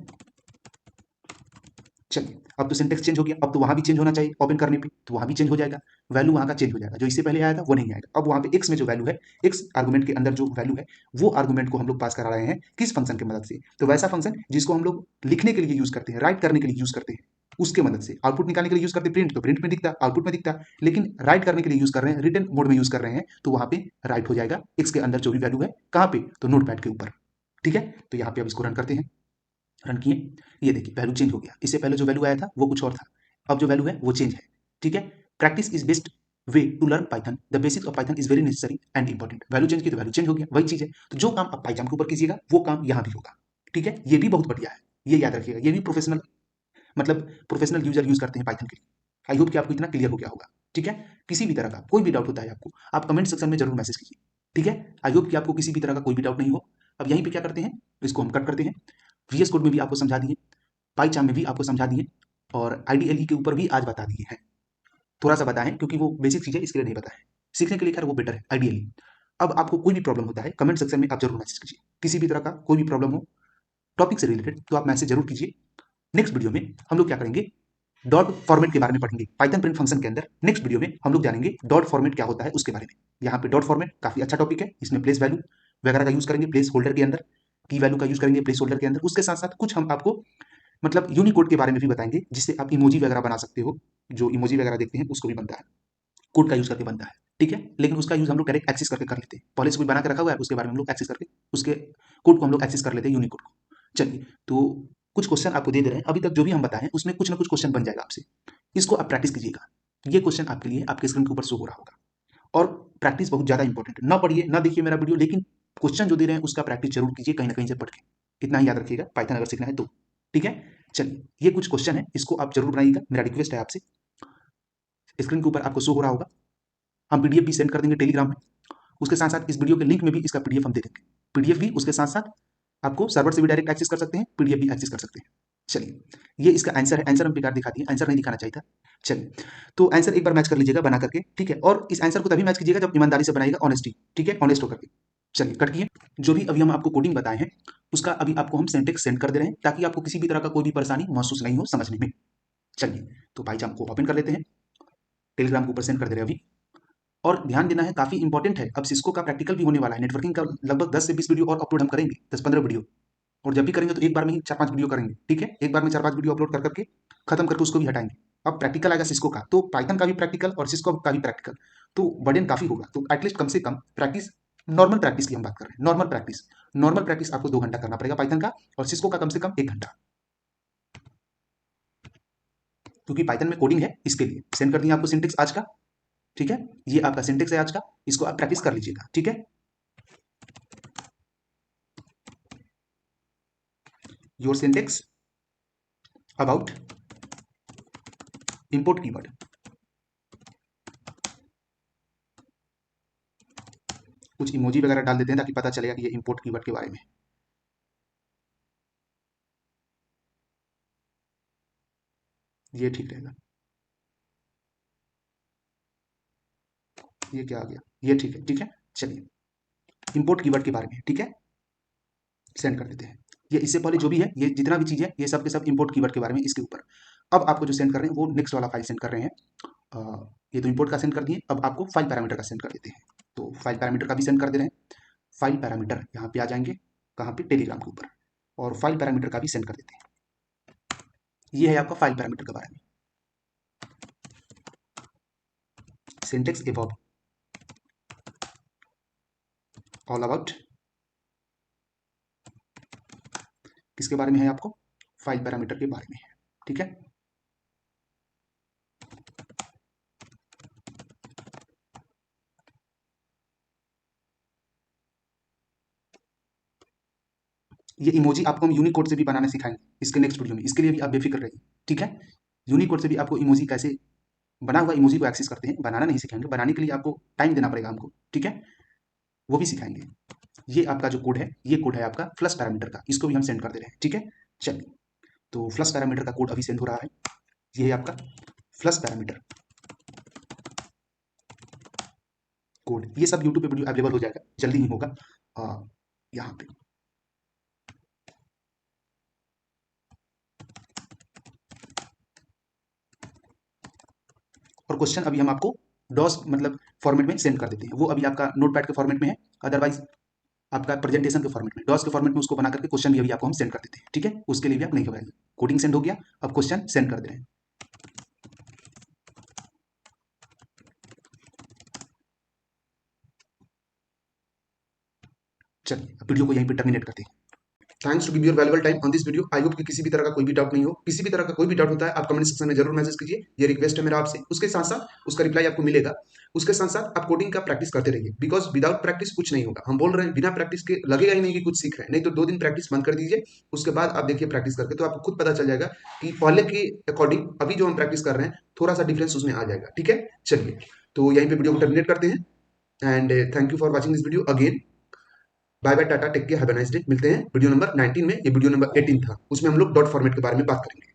चलिए, अब तो सिंटेक्स चेंज हो गया, अब तो वहाँ भी चेंज होना चाहिए ओपन करने पे, तो वहाँ भी चेंज हो जाएगा, वैल्यू वहाँ का चेंज हो जाएगा, जो इससे पहले आया था वो नहीं आएगा। अब वहाँ पे एक्स में जो वैल्यू है, एक्स आर्गुमेंट के अंदर जो वैल्यू है, वो आर्गुमेंट को हम लोग पास करा रहे हैं किस फंक्शन की मदद से, तो वैसा फंक्शन जिसको हम लोग लिखने के लिए यूज करते हैं, राइट करने के लिए यूज करते हैं, उसके मदद से आउटपुट निकालने के लिए यूज करते हैं प्रिंट, तो प्रिंट में दिखता, आउटपुट में दिखता, लेकिन राइट करने के लिए यूज कर रहे हैं, रिटर्न मोड में यूज कर रहे हैं, तो वहाँ पे राइट हो जाएगा एक्स के अंदर जो भी वैल्यू है, कहाँ पे, तो नोट पैड के ऊपर। ठीक है, तो यहाँ पे अब इसको रन करते हैं, रन किए, ये देखिए वैल्यू चेंज हो गया, इससे पहले जो वैल्यू आया था वो कुछ और था, अब जो वैल्यू है वो चेंज है। ठीक है, practice is best way to learn Python, the basics of Python is very necessary and important. Value change की तो वैल्यू चेंज हो गया, वही चीज है, तो जो काम आप पाइथन के ऊपर कीजिएगा वो काम यहाँ भी होगा। ठीक है, ये भी बहुत बढ़िया है, ये याद रखिएगा, ये भी प्रोफेशनल, मतलब प्रोफेशनल यूजर यूज करते हैं पाइथन के लिए। आई होप कि आपको इतना क्लियर हो गया होगा। ठीक है, किसी भी तरह का कोई भी डाउट होता है आपको, आप कमेंट सेक्शन में जरूर मैसेज कीजिए। ठीक है, आई होप कि आपको किसी भी तरह का कोई भी डाउट नहीं हो। अब यहीं पे क्या करते हैं, इसको हम कट करते हैं, वीएस कोड में भी आपको समझा दिए, पाईचार्म में भी आपको समझा दिए, और आईडीएलई के ऊपर भी आज बता दिए हैं, थोड़ा सा बताएं क्योंकि वो बेसिक चीज़ है, इसके लिए नहीं बताएं, सीखने के लिए खैर वो बेटर है आईडीएलई। अब आपको कोई भी प्रॉब्लम होता है कमेंट सेक्शन में आप जरूर मैसेज कीजिए, किसी भी तरह का कोई भी प्रॉब्लम हो टॉपिक से रिलेटेड तो आप मैसेज जरूर कीजिए। नेक्स्ट वीडियो में हम लोग क्या करेंगे, डॉट फॉर्मेट के बारे में पढ़ेंगे, पाइथन प्रिंट फंक्शन के अंदर नेक्स्ट वीडियो में हम लोग जानेंगे डॉट फॉर्मेट क्या होता है उसके बारे में। यहाँ पे डॉट फॉर्मेट काफी अच्छा टॉपिक है, इसमें प्लेस वैल्यू वगैरह का यूज करेंगे, प्लेस होल्डर के अंदर की वैल्यू का यूज करेंगे प्लेस होल्डर के अंदर, उसके साथ साथ कुछ हम आपको मतलब यूनिकोड के बारे में भी बताएंगे, जिससे आप इमोजी वगैरह बना सकते हो, जो इमोजी वगैरह देखते हैं उसको भी बनता है, कोड का यूज करके बनता है। ठीक है, लेकिन उसका यूज हम लोग डायरेक्ट एक्सेस करके कर लेते हैं, पहले से कोई बना के रखा हुआ है उसके बारे में हम लोग एक्सेस करके उसके कोड को हम लोग एक्सेस कर लेते हैं, यूनिकोड को। चलिए, तो कुछ क्वेश्चन आपको दे दे रहे हैं, अभी तक जो भी हम बताएं उसमें कुछ ना कुछ क्वेश्चन बन जाएगा आपसे, इसको आप प्रैक्टिस कीजिएगा। ये क्वेश्चन आपके लिए आपके स्क्रीन के ऊपर शो हो रहा होगा, और प्रैक्टिस बहुत ज्यादा इंपॉर्टेंट है, ना पढ़िए ना देखिए मेरा वीडियो, लेकिन क्वेश्चन जो दे रहे हैं उसका प्रैक्टिस जरूर कीजिए कहीं ना कहीं से पढ़ के, इतना ही याद रखिएगा पाइथन अगर सीखना है तो। ठीक है, चलिए ये कुछ क्वेश्चन है, इसको आप जरूर बनाइएगा, मेरा रिक्वेस्ट है आपसे, स्क्रीन के ऊपर आपको शो हो रहा होगा, हम पीडीएफ भी सेंड कर देंगे टेलीग्राम में, उसके साथ साथ इस वीडियो के लिंक में भी इसका पीडीएफ हम दे देंगे, पीडीएफ भी उसके साथ साथ आपको सर्वर से भी डायरेक्ट एक्सेस कर सकते हैं, पीडीएफ भी एक्सेस कर सकते हैं। चलिए, ये इसका आंसर है, आंसर हम बेकार दिखा दिए, आंसर नहीं दिखाना चाहिए था। चलिए, तो आंसर एक बार मैच कर लीजिएगा बना करके, ठीक है, और इस आंसर को तभी मैच कीजिएगा जब ईमानदारी से बनाइएगा, ऑनेस्टी, ठीक है, ऑनेस्ट होकर के। चलिए कट किए, जो भी अभी हम आपको कोडिंग बताए हैं उसका अभी आपको हम सिंटेक्स सेंड कर दे रहे हैं, ताकि आपको किसी भी तरह का कोई भी परेशानी महसूस नहीं हो समझने में। चलिए, तो भाई को ओपन कर लेते हैं, टेलीग्राम के ऊपर सेंड कर दे रहे हैं अभी, और ध्यान देना है काफी इंपॉर्टेंट है, अब सिस्को का प्रैक्टिकल भी होने वाला है, नेटवर्किंग का लगभग 10 से 20 वीडियो और अपलोड हम करेंगे, 10-15 वीडियो, और जब भी करेंगे तो एक बार में ही 4-5 वीडियो करेंगे, ठीक है, एक बार में 4-5 वीडियो अपलोड कर करके खत्म करके उसको भी हटाएंगे। अब प्रैक्टिकल आएगा सिस्को का, तो पाइथन का भी प्रैक्टिकल और सिस्को का भी प्रैक्टिकल, तो बर्डन काफी होगा, तो एटलीस्ट कम से कम प्रैक्टिस, नॉर्मल प्रैक्टिस की हम बात कर रहे हैं, नॉर्मल प्रैक्टिस, नॉर्मल प्रैक्टिस आपको 2 घंटा करना पड़ेगा पाइथन का, और सिस्को का कम से कम 1 घंटा, क्योंकि पाइथन में कोडिंग है, इसके लिए सेंड कर दिया आपको सिंटेक्स आज का। ठीक है, ये आपका सिंटेक्स है आज का, इसको आप प्रैक्टिस कर लीजिएगा। ठीक है, your syntax about import keyword, कुछ इमोजी वगैरह डाल देते हैं ताकि पता चलेगा कि ये इंपोर्ट कीवर्ड के बारे में, ये ठीक रहेगा, ये क्या आ गया, ये ठीक है, ठीक है। चलिए, इंपोर्ट कीवर्ड के बारे में, ठीक है, सेंड कर देते हैं, ये इससे पहले जो भी है, ये जितना भी चीज है, ये सब के सब इंपोर्ट कीवर्ड के बारे में इसके ऊपर। अब आपको जो सेंड कर रहे हैं वो नेक्स्ट वाला फाइल सेंड कर रहे हैं, ये तो इंपोर्ट का सेंड कर दिए, अब आपको फाइल पैरामीटर का सेंड कर देते हैं, तो फाइल पैरामीटर का भी सेंड कर दे रहे हैं, फाइल पैरामीटर यहाँ पे आ जाएंगे, कहाँ पे, टेलीग्राम के ऊपर, और फाइल पैरामीटर का भी सेंड कर देते हैं, ये है आपका फाइल पैरामीटर के बारे में, सिंटेक्स एबव ऑल अबाउट, किसके बारे में है आपको, फाइल पैरामीटर के बारे में है। ठीक है, ये इमोजी आपको हम यूनिकोड से भी बनाना सिखाएंगे इसके नेक्स्ट वीडियो में, इसके लिए भी आप बेफिक्र रहिए। ठीक है, यूनिकोड से भी आपको इमोजी कैसे बना हुआ इमोजी को एक्सेस करते हैं, बनाना नहीं सिखाएंगे, बनाने के लिए आपको टाइम देना पड़ेगा हमको, ठीक है, वो भी सिखाएंगे। ये आपका जो कोड है, ये कोड है आपका फ्लश पैरामीटर का, इसको भी हम सेंड कर दे रहे हैं। ठीक है, चलिए, तो फ्लश पैरामीटर का कोड अभी सेंड हो रहा है, ये है आपका फ्लश पैरामीटर कोड, ये सब यूट्यूब पे वीडियो अवेलेबल हो जाएगा, जल्दी ही होगा, यहाँ पे और क्वेश्चन अभी हम आपको डॉस मतलब फॉर्मेट में सेंड कर देते हैं। वो अभी आपका नोटपैड के फॉर्मेट में है, अदरवाइज आपका प्रेजेंटेशन के फॉर्मेट में, डॉस के फॉर्मेट में उसको बना करके क्वेश्चन भी अभी आपको हम सेंड कर देते हैं। ठीक है, उसके लिए भी आप नहीं घबराइए। कोडिंग सेंड हो गया, अब क्वेश्चन सेंड कर दे रहे हैं। चलिए अब वीडियो को यहीं पे टर्मिनेट करते हैं। Thanks to give your valuable time on this video. I hope कि किसी भी तरह का कोई भी डाउट नहीं हो। किसी भी तरह का कोई भी डाउट होता है आप कमेंट सेक्शन में जरूर मैसेज कीजिए, ये रिक्वेस्ट है मेरा आपसे। उसके साथ साथ उसका रिप्लाई आपको मिलेगा। उसके साथ साथ आप कोडिंग का प्रैक्टिस करते रहिए, बिकॉज विदाउट प्रैक्टिस कुछ नहीं होगा। हम बोल रहे हैं बिना प्रैक्टिस के लगेगा ही नहीं कि कुछ सीख रहे हैं। नहीं तो 2 दिन प्रैक्टिस बंद कर दीजिए, उसके बाद आप देखिए प्रैक्टिस करके, तो आपको खुद पता चल जाएगा कि पहले के अकॉर्डिंग अभी जो हम प्रैक्टिस कर रहे हैं थोड़ा सा डिफरेंस उसमें आ जाएगा। ठीक है, चलिए तो यहीं पे वीडियो को टर्मिनेट करते हैं and thank you for watching this video again. Bye bye, tata, take care, have a nice day. मिलते हैं वीडियो नंबर 19 में। ये वीडियो नंबर 18 था, उसमें हम लोग डॉट फॉर्मेट के बारे में बात करेंगे।